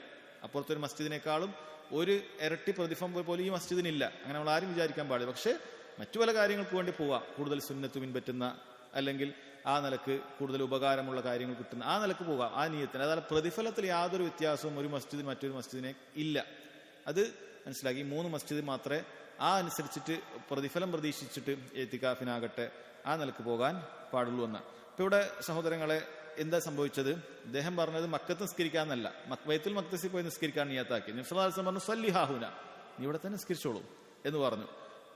അപ്പുറത്തൊരു മസ്ജിദിനേക്കാളും ഒരു ഇരട്ടി പ്രതിഫലം പോലും ഈ മസ്ജിദിനില്ല. അങ്ങനെ നമ്മൾ ആരും വിചാരിക്കാൻ പാടില്ല. പക്ഷെ മറ്റു പല കാര്യങ്ങൾക്ക് വേണ്ടി പോവാം, കൂടുതൽ സുന്നത്ത് പിൻപറ്റുന്ന അല്ലെങ്കിൽ ആ നിലക്ക് കൂടുതൽ ഉപകാരമുള്ള കാര്യങ്ങൾ കിട്ടുന്ന ആ നിലക്ക് പോകാം, ആ നിയത്തിന്. അതായത് പ്രതിഫലത്തിൽ യാതൊരു വ്യത്യാസവും ഒരു മസ്ജിദ് മറ്റൊരു മസ്ജിദിനെ ഇല്ല. അത് മനസ്സിലാക്കി. 3 മസ്ജിദ് മാത്രമേ ആ അനുസരിച്ചിട്ട് പ്രതിഫലം പ്രതീക്ഷിച്ചിട്ട് എത്തിക്കാഫിനാകട്ടെ ആ നിലക്ക് പോകാൻ പാടുള്ളൂ എന്നാണ്. ഇപ്പൊ ഇവിടെ സഹോദരങ്ങളെ എന്താ സംഭവിച്ചത്? അദ്ദേഹം പറഞ്ഞത് മക്കത്ത് നിസ്കരിക്കാന്നല്ല, ബൈത്തുൽ മഖ്ദിസിൽ പോയി നിസ്കരിക്കാൻ നിയത്താക്കി. നബി സല്ലല്ലാഹു അലൈഹി വസല്ലം പറഞ്ഞു സല്ലി ഹാഹുന, നീ ഇവിടെ തന്നെ നിസ്കരിച്ചോളൂ എന്ന് പറഞ്ഞു.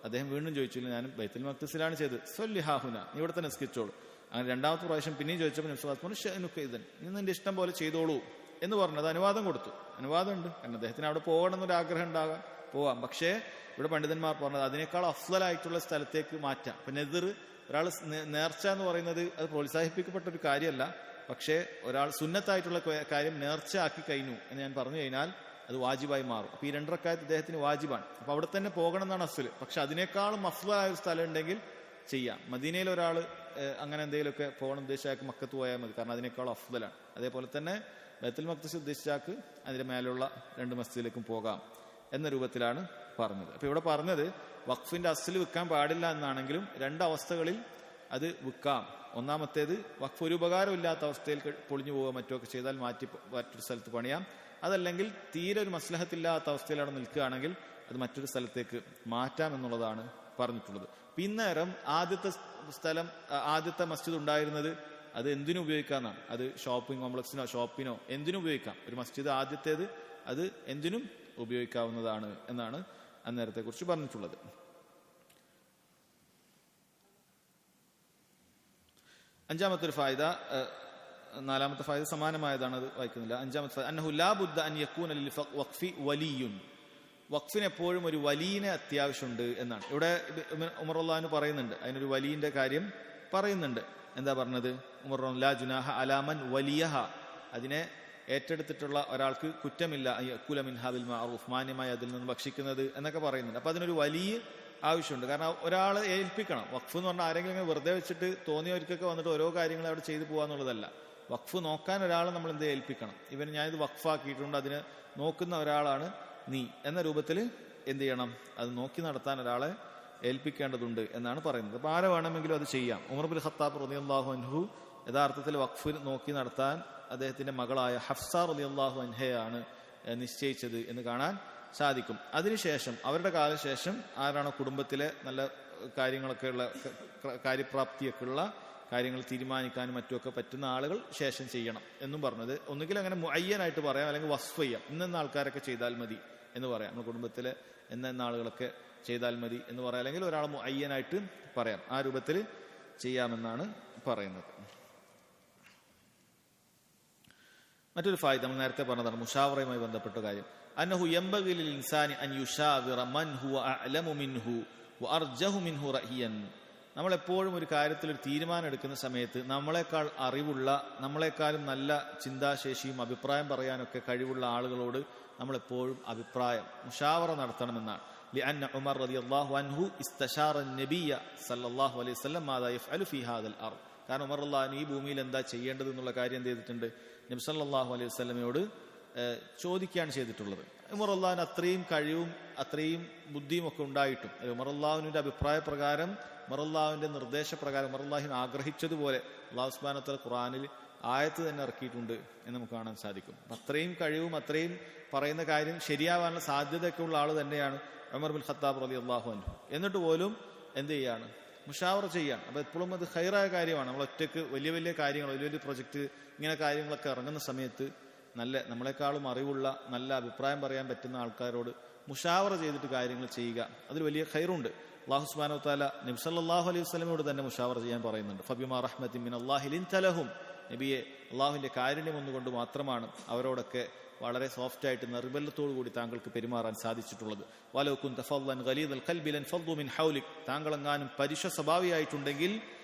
അദ്ദേഹം വീണ്ടും ചോദിച്ചില്ല, ഞാൻ ബൈത്തുൽ മഖ്ദിസിലാണ് ചെയ്തത്, സല്ലി ഹാഹുന, നീ ഇവിടെ തന്നെ നിസ്കരിച്ചോളൂ. അങ്ങനെ 2ാമത്തെ പ്രാവശ്യം പിന്നെയും ചോദിച്ചപ്പോൾ നബി സല്ലല്ലാഹു അലൈഹി വസല്ലം പറഞ്ഞു നീ നിന്റെ ഇഷ്ടം പോലെ ചെയ്തോളൂ എന്ന് പറഞ്ഞത് അനുവാദം കൊടുത്തു. അനുവാദമുണ്ട്, കാരണം അദ്ദേഹത്തിന് അവിടെ പോകണം എന്നൊരു ആഗ്രഹം ഉണ്ടാകാം, പോവാം. പക്ഷേ ഇവിടെ പണ്ഡിതന്മാർ പറഞ്ഞത് അതിനേക്കാൾ അഫ്ളലായിട്ടുള്ള സ്ഥലത്തേക്ക് മാറ്റാം. ഇപ്പൊ നെദിർ, ഒരാൾ നേർച്ച എന്ന് പറയുന്നത് അത് പ്രോത്സാഹിപ്പിക്കപ്പെട്ട ഒരു കാര്യമല്ല. പക്ഷേ ഒരാൾ സുന്നത്തായിട്ടുള്ള കാര്യം നേർച്ച ആക്കി കഴിഞ്ഞു എന്ന് ഞാൻ പറഞ്ഞു കഴിഞ്ഞാൽ അത് വാജിബായി മാറും. അപ്പൊ ഈ 2 റക്അത്ത് ഇദ്ദേഹത്തിന് വാജിബാണ്. അപ്പൊ അവിടെ തന്നെ പോകണം എന്നാണ് അഫ്ളൽ. പക്ഷെ അതിനേക്കാളും അഫ്ളലായ ഒരു സ്ഥലം ഉണ്ടെങ്കിൽ ചെയ്യാം. മദീനയിൽ ഒരാൾ അങ്ങനെ എന്തെങ്കിലുമൊക്കെ പോകണം ഉദ്ദേശിച്ചാക്ക് മക്കത്ത് പോയാൽ മതി, കാരണം അതിനേക്കാളും അഫ്ളലാണ്. അതേപോലെ തന്നെ ബൈത്തുൽ മഖ്ദിസ് ഉദ്ദേശിച്ചാക്ക് അതിന്റെ മേലുള്ള 2 മസ്ജിദിലേക്കും പോകാം എന്ന രൂപത്തിലാണ് പറഞ്ഞത്. അപ്പൊ ഇവിടെ പറഞ്ഞത് വഖഫിന്റെ അസ്ല് വിൽക്കാൻ പാടില്ല എന്നാണെങ്കിലും 2 അവസ്ഥകളിൽ അത് വിൽക്കാം. ഒന്നാമത്തേത് വഖഫ് ഒരു ഉപകാരമില്ലാത്ത അവസ്ഥയിൽ പൊളിഞ്ഞു പോവുക മറ്റൊക്കെ ചെയ്താൽ മാറ്റി മറ്റൊരു സ്ഥലത്ത് പണിയാം. അതല്ലെങ്കിൽ തീരെ ഒരു മസ്ലഹത്തില്ലാത്ത അവസ്ഥയിൽ അവിടെ നിൽക്കുകയാണെങ്കിൽ അത് മറ്റൊരു സ്ഥലത്തേക്ക് മാറ്റാം എന്നുള്ളതാണ് പറഞ്ഞിട്ടുള്ളത്. പിന്നേരം ആദ്യത്തെ മസ്ജിദ് ഉണ്ടായിരുന്നത് അത് എന്തിനു ഉപയോഗിക്കാന്നാണ്. അത് ഷോപ്പിംഗ് കോംപ്ലക്സിനോ ഷോപ്പിനോ എന്തിനും ഉപയോഗിക്കാം. ഒരു മസ്ജിദ് ആദ്യത്തേത് അത് എന്തിനും ഉപയോഗിക്കാവുന്നതാണ് എന്നാണ് അന്നേരത്തെ കുറിച്ച് പറഞ്ഞിട്ടുള്ളത്. അഞ്ചാമത്തെ ഒരു ഫായിദ, 4ാമത്തെ ഫായിദ സമാനമായതാണ്, അത് വായിക്കുന്നില്ല. 5ാമത്തെ ഫായിദ അന്നഹു ലാ ബുദ്ദ അൻ യകൂന ലിൽ വഖഫി വലിയുൻ, വഖഫിന് എപ്പോഴും ഒരു വലിയനെ അത്യാവശ്യമുണ്ട് എന്നാണ്. ഇവിടെ ഉമർ റളിയല്ലാഹു അൻഹു പറയുന്നുണ്ട്, അതിനൊരു വലിയന്റെ കാര്യം പറയുന്നുണ്ട്. എന്താ പറഞ്ഞത്? ഉമർ ലാ ജുനാഹ അലാമൻ വലിയഹ, അതിനെ ഏറ്റെടുത്തിട്ടുള്ള ഒരാൾക്ക് കുറ്റമില്ല യഅകുല മിൻഹാ ബിൽ മഅറൂഫ്, മാന്യമായി അതിൽ നിന്ന് ഭക്ഷിക്കുന്നത് എന്നൊക്കെ പറയുന്നുണ്ട്. അപ്പൊ അതിനൊരു വലിയ ആവശ്യമുണ്ട്. കാരണം ഒരാളെ ഏൽപ്പിക്കണം. വഖഫ് എന്ന് പറഞ്ഞാൽ ആരെങ്കിലും ഇങ്ങനെ വെറുതെ വെച്ചിട്ട് തോന്നിയവർക്കൊക്കെ വന്നിട്ട് ഓരോ കാര്യങ്ങൾ അവിടെ ചെയ്തു പോകാന്നുള്ളതല്ല. വഖഫ് നോക്കാൻ ഒരാളെ നമ്മൾ എന്ത് ഏൽപ്പിക്കണം. ഞാനിത് വഖഫാക്കിയിട്ടുണ്ട്, അതിനെ നോക്കുന്ന ഒരാളാണ് നീ എന്ന രൂപത്തിൽ എന്ത് ചെയ്യണം, അത് നോക്കി നടത്താൻ ഒരാളെ ഏൽപ്പിക്കേണ്ടതുണ്ട് എന്നാണ് പറയുന്നത്. അപ്പൊ ആരെ വേണമെങ്കിലും അത് ചെയ്യാം. ഉമർ ബിൻ ഖത്താബ് റളിയല്ലാഹു അൻഹു യഥാർത്ഥത്തിൽ വഖഫ് നോക്കി നടത്താൻ അദ്ദേഹത്തിന്റെ മകളായ ഹഫ്സ റളിയല്ലാഹു അൻഹയാണ് നിശ്ചയിച്ചത് എന്ന് കാണാൻ സാധിക്കും. അതിനുശേഷം അവരുടെ കാലശേഷം ആരാണോ കുടുംബത്തിലെ നല്ല കാര്യങ്ങളൊക്കെ ഉള്ള കാര്യപ്രാപ്തിയൊക്കെ ഉള്ള കാര്യങ്ങൾ തീരുമാനിക്കാനും മറ്റുമൊക്കെ പറ്റുന്ന ആളുകൾ ശേഷം ചെയ്യണം എന്നും പറഞ്ഞത്. ഒന്നുകിൽ അങ്ങനെ മുഅയ്യനായിട്ട് പറയാം, അല്ലെങ്കിൽ വസ്ഫ് ചെയ്യാം. ഇന്നെന്ന ആൾക്കാരൊക്കെ ചെയ്താൽ മതി എന്ന് പറയാം. നമ്മുടെ കുടുംബത്തിലെ എന്ന ആളുകളൊക്കെ ചെയ്താൽ മതി എന്ന് പറയാം, അല്ലെങ്കിൽ ഒരാൾ മുഅയ്യനായിട്ട് പറയാം. ആ രൂപത്തിൽ ചെയ്യാമെന്നാണ് പറയുന്നത്. മറ്റൊരു ഫായിദ നമ്മൾ നേരത്തെ പറഞ്ഞതാണ്, മുഷാവറയുമായി ബന്ധപ്പെട്ട കാര്യം. അന്നഹു യംബഗി ലിൽ ഇൻസാനി അൻ യുശാവിറ മൻ ഹുവ അഅലമു മിൻഹു വഅർജഹു മിൻഹു റഹിയൻ. നമ്മളെപ്പോഴും ഒരു കാര്യത്തിൽ ഒരു തീരുമാനം എടുക്കുന്ന സമയത്ത് നമ്മളെക്കാൾ അറിവുള്ള, നമ്മളെക്കാളും നല്ല ചിന്താശേഷിയും അഭിപ്രായം പറയാനൊക്കെ കഴിവുള്ള ആളുകളോട് നമ്മളെപ്പോഴും മുഷാവറ നടത്തണമെന്നാണ്. لأن عمر رضي الله عنه استشار النبي صلى الله عليه وسلم ماذا يفعل في هذا الأرض. കാരണം ഉമർ റളിയല്ലാഹു അൻഹു ഈ ഭൂമിയിൽ എന്താ ചെയ്യേണ്ടത് എന്നുള്ള കാര്യം എന്ത് ചെയ്തിട്ടുണ്ട്, നബി സല്ലല്ലാഹു അലൈഹി വസല്ലമയോട് ചോദിക്കുകയാണ് ചെയ്തിട്ടുള്ളത്. ഉമർ റളിയല്ലാഹു അൻഹു അത്രയും കഴിവും അത്രയും ബുദ്ധിയും ഒക്കെ ഉണ്ടായിട്ടും ഉമർ റളിയല്ലാഹു അൻഹുവിന്റെ അഭിപ്രായ പ്രകാരം, ഉമർ റളിയല്ലാഹു അൻഹുവിന്റെ നിർദ്ദേശപ്രകാരം ഉമർ റളിയല്ലാഹു അൻഹു ആഗ്രഹിച്ചതുപോലെ അല്ലാഹു സുബ്ഹാനഹു വ തആല ഖുർആനിൽ ആയത്ത് തന്നെ ഇറക്കിയിട്ടുണ്ട് എന്ന് നമുക്ക് കാണാൻ സാധിക്കും. അത്രയും കഴിവും അത്രയും പറയുന്ന കാര്യം ശരിയാവാനുള്ള സാധ്യതയൊക്കെ ഉള്ള ആൾ തന്നെയാണ് ഉമർ ബിൻ ഖത്താബ് റളിയല്ലാഹു അൻഹു. എന്നിട്ട് പോലും എന്ത് ചെയ്യാണ്, മുഷാവറ ചെയ്യാണ്. അപ്പൊ എപ്പോഴും അത് ഖൈറായ കാര്യമാണ്. നമ്മൾ ഒറ്റയ്ക്ക് വലിയ വലിയ കാര്യങ്ങൾ, വലിയ വലിയ പ്രൊജക്ട് ഇങ്ങനെ കാര്യങ്ങളൊക്കെ ഇറങ്ങുന്ന സമയത്ത് നമ്മളെക്കാളും അറിവുള്ള നല്ല അഭിപ്രായം പറയാൻ പറ്റുന്ന ആൾക്കാരോട് മുഷാവറ ചെയ്തിട്ട് കാര്യങ്ങൾ ചെയ്യുക, അതിൽ വലിയ ഖൈറുണ്ട്. അല്ലാഹു സുബ്ഹാനഹു വ തആല നബി സല്ലല്ലാഹു അലൈഹി വസല്ലമയോട് തന്നെ മുഷാവറ ചെയ്യാൻ പറയുന്നുണ്ട്. ഫബിമാ റഹ്മത്തിൻ മിനല്ലാഹി ലിൻത ലഹും, നബിയെ അള്ളാഹുവിന്റെ കാരുണ്യം ഒന്നുകൊണ്ട് മാത്രമാണ് അവരോടൊക്കെ വളരെ സോഫ്റ്റ് ആയിട്ട് നിർബന്ധത്തോടു കൂടി താങ്കൾക്ക് പെരുമാറാൻ സാധിച്ചിട്ടുള്ളത്. വലൗ കുൻത ഫദ്ദൻ ഗലീദൽ ഖൽബി ലൻഫദ്ദു മിൻ ഹൗലിക്, താങ്കളെങ്ങാനും പരുഷ സ്വഭാവിയായിട്ടുണ്ടെങ്കിൽ,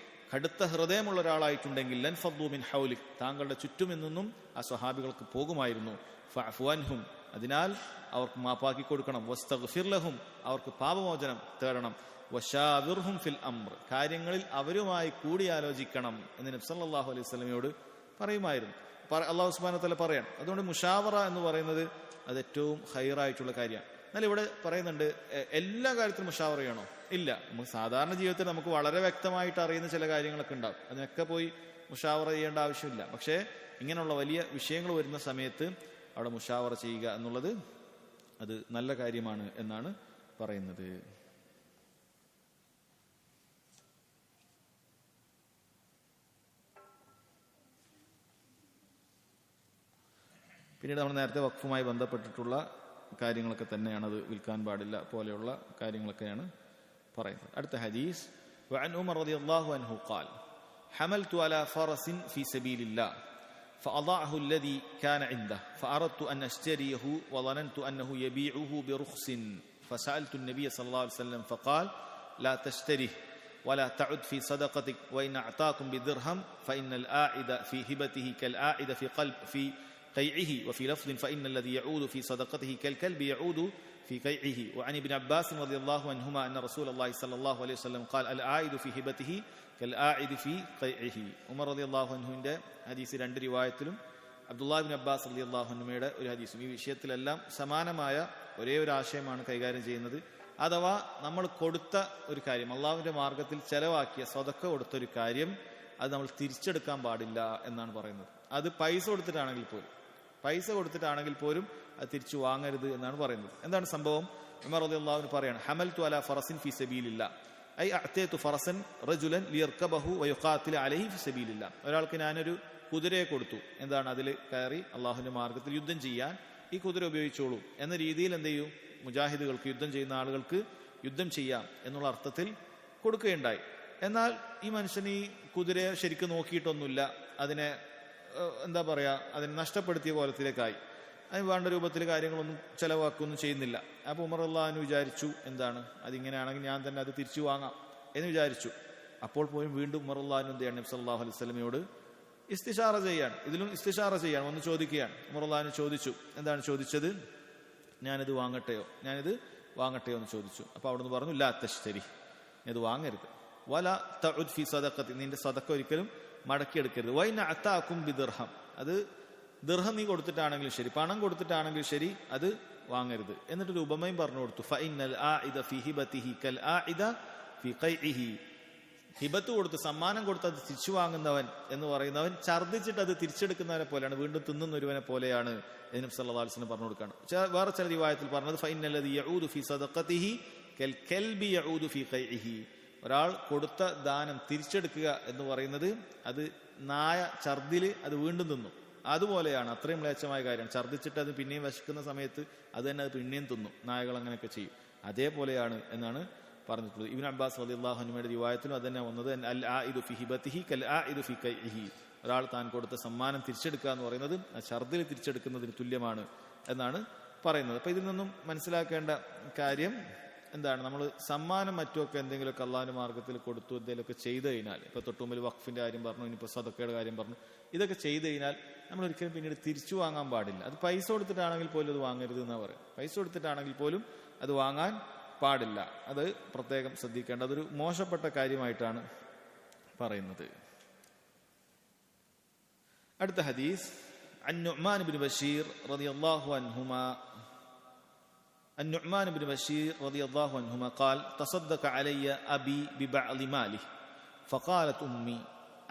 കടുത്ത ഹൃദയമുള്ള ഒരാളായിട്ടുണ്ടെങ്കിൽ, ലൻഫദ്ദു മിൻ ഹൗലിക്, താങ്കളുടെ ചുറ്റുമിൽ നിന്നും ആ സ്വഹാബികൾക്ക് പോകുമായിരുന്നു. ഫഅഫു അൻഹും, അതിനാൽ അവർക്ക് മാപ്പാക്കി കൊടുക്കണം. വസ്തഗ്ഫിർ ലഹും, അവർക്ക് പാപമോചനം തേടണം. വശാവിർഹും ഫിൽ അംർ, കാര്യങ്ങളിൽ അവരുമായി കൂടിയാലോചിക്കണം എന്ന് നബി സല്ലല്ലാഹു അലൈഹി വസല്ലമയോട് പറയുമായിരുന്നു. അല്ലാഹു സുബ്ഹാനഹു വ തആല പറയാൻ. അതുകൊണ്ട് മുഷാവറ എന്ന് പറയുന്നത് അത് ഏറ്റവും ഖൈറായിട്ടുള്ള കാര്യമാണ്. എന്നാൽ ഇവിടെ പറയുന്നുണ്ട് എല്ലാ കാര്യത്തിലും മുഷാവറ ചെയ്യണോ? ഇല്ല. നമുക്ക് സാധാരണ ജീവിതത്തിൽ നമുക്ക് വളരെ വ്യക്തമായിട്ട് അറിയുന്ന ചില കാര്യങ്ങളൊക്കെ ഉണ്ടാവും, അതിനൊക്കെ പോയി മുഷാവറ ചെയ്യേണ്ട ആവശ്യമില്ല. പക്ഷേ ഇങ്ങനെയുള്ള വലിയ വിഷയങ്ങൾ വരുന്ന സമയത്ത് അവിടെ മുഷാവറ ചെയ്യുക എന്നുള്ളത് അത് നല്ല കാര്യമാണ് എന്നാണ് പറയുന്നത്. പിന്നീട് നമ്മൾ നേരത്തെ വഖഫുമായി ബന്ധപ്പെട്ടിട്ടുള്ള കാര്യങ്ങളൊക്കെ തന്നെയാണ്, അത് വിൽക്കാൻ പാടില്ല പോലെയുള്ള കാര്യങ്ങളൊക്കെയാണ് പറയുന്നത്. അടുത്ത ഹദീസ്, വഅൻ ഉമർ റളിയല്ലാഹു അൻഹു ഖാൽ حملت على فرس في سبيل الله فأضاعه الذي كان عنده فأردت أن أشتريه وظننت أنه يبيعه برخص فسألت النبي صلى الله عليه وسلم فقال لا تشتريه ولا تعد في صدقتك وإن أعطاكم بدرهم فإن الآعد في هبته كالآعد في قيعه وفي لفظ فإن الذي يعود في صدقته كالكلب يعود في قيعه. وعن ابن عباس رضي الله عنهما أن رسول الله صلى الله عليه وسلم قال الآعد في هبته كالآعد في قيعه. ഉമർ റളിയല്ലാഹു അൻഹുവിന്റെ ഹദീസ് രണ്ട് റിവായത്തിലും അബ്ദുല്ലാഹ് ഇബ്നു അബ്ബാസ് റളിയല്ലാഹു അൻഹുയുടെ ഒരു ഹദീസും ഈ വിഷയത്തിലെല്ലാം സമാനമായ ഒരേ ഒരു ആശയമാണ് കൈകാര്യം ചെയ്യുന്നത്. അഥവാ നമ്മൾ കൊടുത്ത ഒരു കാര്യം, അള്ളാഹുവിന്റെ മാർഗത്തിൽ ചെലവാക്കിയ സ്വതക്ക കൊടുത്ത ഒരു കാര്യം, അത് നമ്മൾ തിരിച്ചെടുക്കാൻ പാടില്ല എന്നാണ് പറയുന്നത്. അത് പൈസ കൊടുത്തിട്ടാണെങ്കിൽ പോലും അത് തിരിച്ചു വാങ്ങരുത് എന്നാണ് പറയുന്നത്. എന്താണ് സംഭവം? ഉമർ റളിയല്ലാഹു അൻഹു പറയാണ്, ഹമൽതു അലാ ഫറസിൻ ഫീ സബീലില്ലാഹ് ഐ അഅതൈതു ഫറസൻ റജുലൻ ലിയർകബഹു വയുഖാതില അലൈഹി ഫീ സബീലില്ലാഹ്. ഒരാൾക്ക് ഞാനൊരു കുതിരയെ കൊടുത്തു, എന്താണ് അതിൽ കയറി അള്ളാഹുവിന്റെ മാർഗത്തിൽ യുദ്ധം ചെയ്യാൻ ഈ കുതിര ഉപയോഗിച്ചോളൂ എന്ന രീതിയിൽ എന്ത് ചെയ്യൂ, മുജാഹിദുകൾക്ക്, യുദ്ധം ചെയ്യുന്ന ആളുകൾക്ക് യുദ്ധം ചെയ്യാം എന്നുള്ള അർത്ഥത്തിൽ കൊടുക്കുകയുണ്ടായി. എന്നാൽ ഈ മനുഷ്യൻ ഈ കുതിരയെ ശരിക്കും നോക്കിയിട്ടൊന്നുമില്ല, അതിനെ എന്താ പറയാ, അതിനെ നഷ്ടപ്പെടുത്തിയ കോലത്തിലേക്കായി. അതിന് വേണ്ട രൂപത്തിൽ കാര്യങ്ങളൊന്നും ചെലവാക്കുകയൊന്നും ചെയ്യുന്നില്ല. അപ്പൊ ഉമർ റളിയല്ലാഹു അൻഹു വിചാരിച്ചു, എന്താണ് അതിങ്ങനെയാണെങ്കിൽ ഞാൻ തന്നെ അത് തിരിച്ചു വാങ്ങാം എന്ന് വിചാരിച്ചു. അപ്പോൾ പോലും വീണ്ടും ഉമർ റളിയല്ലാഹു അൻഹു എന്ത് ചെയ്യണം, നബി സല്ലല്ലാഹു അലൈഹി വസല്ലമയോട് ഇസ്തിഷാറ ചെയ്യാണ്, ഇതിലും ഇസ്തിഷാറ ചെയ്യാണ്, ഒന്ന് ചോദിക്കുകയാണ്. ഉമർ റളിയല്ലാഹു അൻഹു ചോദിച്ചു, എന്താണ് ചോദിച്ചത്? ഞാനിത് വാങ്ങട്ടെയോ എന്ന് ചോദിച്ചു. അപ്പൊ അവിടുന്ന് പറഞ്ഞു, ലാ തശ്തരി, ഇത് വാങ്ങരുത്. വല തഉദ് ഫി സദഖതി, നിന്റെ സദഖ ഒരിക്കലും മടക്കിയെടുക്കരുത്. വൈന അതാകും ബിദിർഹം, അത് ദിർഹം നീ കൊടുത്തിട്ടാണെങ്കിലും ശരി, പണം കൊടുത്തിട്ടാണെങ്കിലും ശരി, അത് വാങ്ങരുത്. എന്നിട്ടൊരു ഉപമയും പറഞ്ഞു കൊടുത്തു, ഫഇന്നൽ ആഇദ ഫി ഹിബതിഹി കൽ ആഇദ ഫി ഖൈഇഹി. ഹിബത്ത് കൊടുത്ത്, സമ്മാനം കൊടുത്ത് അത് തിരിച്ചു വാങ്ങുന്നവൻ എന്ന് പറയുന്നവൻ ഛർദ്ദിച്ചിട്ട് അത് തിരിച്ചെടുക്കുന്നവനെ പോലെയാണ്, വീണ്ടും തിന്നുന്ന ഒരുവനെ പോലെയാണ് എന്ന് നബി സല്ലല്ലാഹു അലൈഹി വസല്ലം പറഞ്ഞു കൊടുക്കുകയാണ്. വേറെ ചില റിവായത്തിൽ പറഞ്ഞത് ഫഇന്നല്ലദി യഊദു ഫി സദഖതിഹി കൽ കൽബി യഊദു ഫി ഖൈഇഹി. ഒരാൾ കൊടുത്ത ദാനം തിരിച്ചെടുക്കുക എന്ന് പറയുന്നത് അത് നായ ഛർദില് അത് വീണ്ടും തിന്നും, അതുപോലെയാണ്. അത്രയും മ്ലേച്ഛമായ കാര്യമാണ്. ഛർദ്ദിച്ചിട്ട് അത് പിന്നെയും വിശക്കുന്ന സമയത്ത് അത് തന്നെ അത് പിന്നെയും തിന്നും. നായകൾ അങ്ങനെയൊക്കെ ചെയ്യും. അതേപോലെയാണ് എന്നാണ് പറഞ്ഞിട്ടുള്ളത്. ഇബ്നു അബ്ബാസ് റളിയല്ലാഹു അൻഹുവിന്റെ റിവായത്തിലും അത് തന്നെ വന്നത്, അൽ ആഇദു ഫി ഹിബതിഹി കൽ ആഇദു ഫി ഖൈഇഹി. ഒരാൾ താൻ കൊടുത്ത സമ്മാനം തിരിച്ചെടുക്കുക എന്ന് പറയുന്നത് ആ ഛർദിൽ തിരിച്ചെടുക്കുന്നതിന് തുല്യമാണ് എന്നാണ് പറയുന്നത്. അപ്പൊ ഇതിൽ നിന്നും മനസ്സിലാക്കേണ്ട കാര്യം എന്താണ്, നമ്മൾ സമ്മാനം മറ്റുമൊക്കെ എന്തെങ്കിലുമൊക്കെ അള്ളാഹുവിന്റെ മാർഗത്തിൽ കൊടുത്തു എന്തെങ്കിലുമൊക്കെ ചെയ്തു കഴിഞ്ഞാൽ, ഇപ്പൊ തൊട്ടുമുമ്പിൽ വഖഫിന്റെ കാര്യം പറഞ്ഞു, ഇനിയിപ്പോൾ സദഖയുടെ കാര്യം പറഞ്ഞു, ഇതൊക്കെ ചെയ്തു കഴിഞ്ഞാൽ നമ്മൾ ഒരിക്കലും പിന്നീട് തിരിച്ചു വാങ്ങാൻ പാടില്ല. അത് പൈസ കൊടുത്തിട്ടാണെങ്കിൽ പോലും അത് വാങ്ങരുത് എന്നാ പറയാം. പൈസ കൊടുത്തിട്ടാണെങ്കിൽ പോലും അത് വാങ്ങാൻ പാടില്ല. അത് പ്രത്യേകം ശ്രദ്ധിക്കേണ്ട, അതൊരു മോശപ്പെട്ട കാര്യമായിട്ടാണ് പറയുന്നത്. അടുത്ത ഹദീസ്, അൻ-നുഅ്മാൻ ഇബ്നു ബശീർ റളിയല്ലാഹു അൻഹുമാ النعمان بن بشير رضي الله عنهما قال تصدق علي أبي ببعض ماله فقالت أمي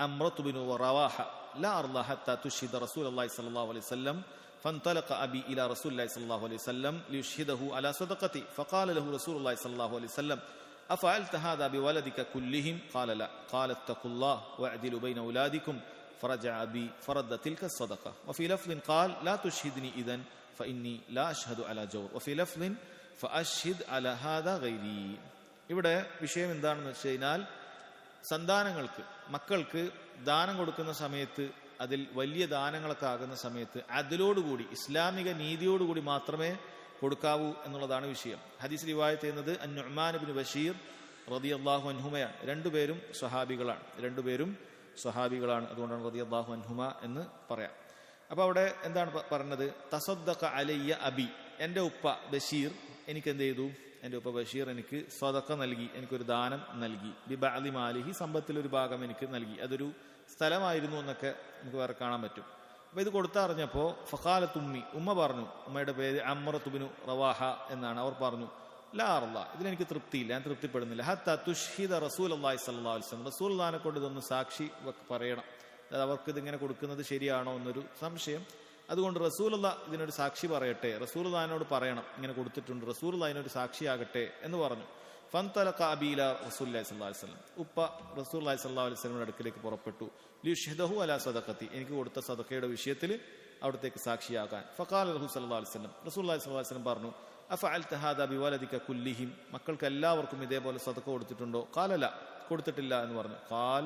أمرة بن رواحة لا أرضى حتى تشهد رسول الله صلى الله عليه وسلم فانطلق أبي إلى رسول الله صلى الله عليه وسلم ليشهده على صدقتي فقال له رسول الله صلى الله عليه وسلم أفعلت هذا بولدك كلهم؟ قال لا. قال اتقوا الله واعدلوا بين أولادكم فرجع أبي فرد تلك الصدقة. وفي لفظ قال لا تشهدني إذن فإني لا أشهد على جور وفي لفظ فأشهد على هذا غيري. ഇവിടെ വിഷയം എന്താണെന്ന് വെച്ച് കഴിഞ്ഞാൽ, സന്താനങ്ങൾക്ക്, മക്കൾക്ക് ദാനം കൊടുക്കുന്ന സമയത്ത്, അതിൽ വലിയ ദാനങ്ങളൊക്കെ ആകുന്ന സമയത്ത് അതിലോടുകൂടി, ഇസ്ലാമിക നീതിയോടുകൂടി മാത്രമേ കൊടുക്കാവൂ എന്നുള്ളതാണ് വിഷയം. ഹദീസ് റിവായത്ത് ചെയ്യുന്നത് അൻ-നുഅ്മാൻ ഇബ്നു ബശീർ റളിയല്ലാഹു അൻഹുമയാണ്. രണ്ടുപേരും സ്വഹാബികളാണ്. അതുകൊണ്ടാണ് റളിയല്ലാഹു അൻഹുമ എന്ന് പറയാം. അപ്പൊ അവിടെ എന്താണ് പറഞ്ഞത്? തസദ്ദഖ അലയ്യ അബി, എന്റെ ഉപ്പ ബഷീർ എനിക്ക് എന്ത് ചെയ്തു? എന്റെ ഉപ്പ ബഷീർ എനിക്ക് സദഖ നൽകി, എനിക്കൊരു ദാനം നൽകി. ബിബഅദി മാലിഹി, സമ്പത്തിലൊരു ഭാഗം എനിക്ക് നൽകി. അതൊരു സ്ഥലമായിരുന്നു എന്നൊക്കെ നമുക്ക് വേറെ കാണാൻ പറ്റും. അപ്പൊ ഇത് കൊടുത്തറിഞ്ഞപ്പോ ഫഖാലത്ത് ഉമ്മ പറഞ്ഞു, ഉമ്മയുടെ പേര് അമ്റത്ത് ബിനു റവാഹ എന്നാണ്. അവർ പറഞ്ഞു, ലാ അർള, ഇതിലെനിക്ക് തൃപ്തിയില്ല, ഞാൻ തൃപ്തിപ്പെടുന്നില്ല. ഹത്താ തുഷ്ഹിദ റസൂലുള്ളാഹി സ്വല്ലല്ലാഹു അലൈഹി വസല്ലം, റസൂലുള്ളാഹിനെ കൊണ്ട് ഇതൊന്ന് സാക്ഷി പറയണം. അതായത് അവർക്ക് ഇതിങ്ങനെ കൊടുക്കുന്നത് ശരിയാണോ എന്നൊരു സംശയം. അതുകൊണ്ട് റസൂലുള്ള ഇതിനൊരു സാക്ഷി പറയട്ടെ, റസൂലുള്ളാഹിനോട് പറയണം ഇങ്ങനെ കൊടുത്തിട്ടുണ്ട്, റസൂലുള്ളാഹി ഇതിനൊരു സാക്ഷിയാകട്ടെ എന്ന് പറഞ്ഞു. ഫൻതലഖ അബീ ഇലാ റസൂലുള്ളാഹി സ്വല്ലല്ലാഹു അലൈഹി വസല്ലം, ഉപ്പ റസൂലുള്ളാഹി സ്വല്ലല്ലാഹു അലൈഹി വസല്ലമയുടെ അടുക്കലേക്ക് പുറപ്പെട്ടു. ലിയുഷ്ഹിദഹു അലാ സദഖത്തി, എനിക്ക് കൊടുത്ത സദഖയുടെ വിഷയത്തിൽ അവിടത്തേക്ക് സാക്ഷിയാകാൻ. ഫഖാല ലഹു സ്വല്ലല്ലാഹു അലൈഹി വസല്ലം, റസൂലുള്ളാഹി സ്വല്ലല്ലാഹു അലൈഹി വസല്ലം പറഞ്ഞു, അഫഅൽത ഹാദാ ബിവലദിക കുല്ലിഹിം, മക്കൾക്ക് എല്ലാവർക്കും ഇതേപോലെ സദഖ കൊടുത്തിട്ടുണ്ടോ? ഖാല ല, കൊടുത്തിട്ടില്ല എന്ന് പറഞ്ഞു. ഖാൽ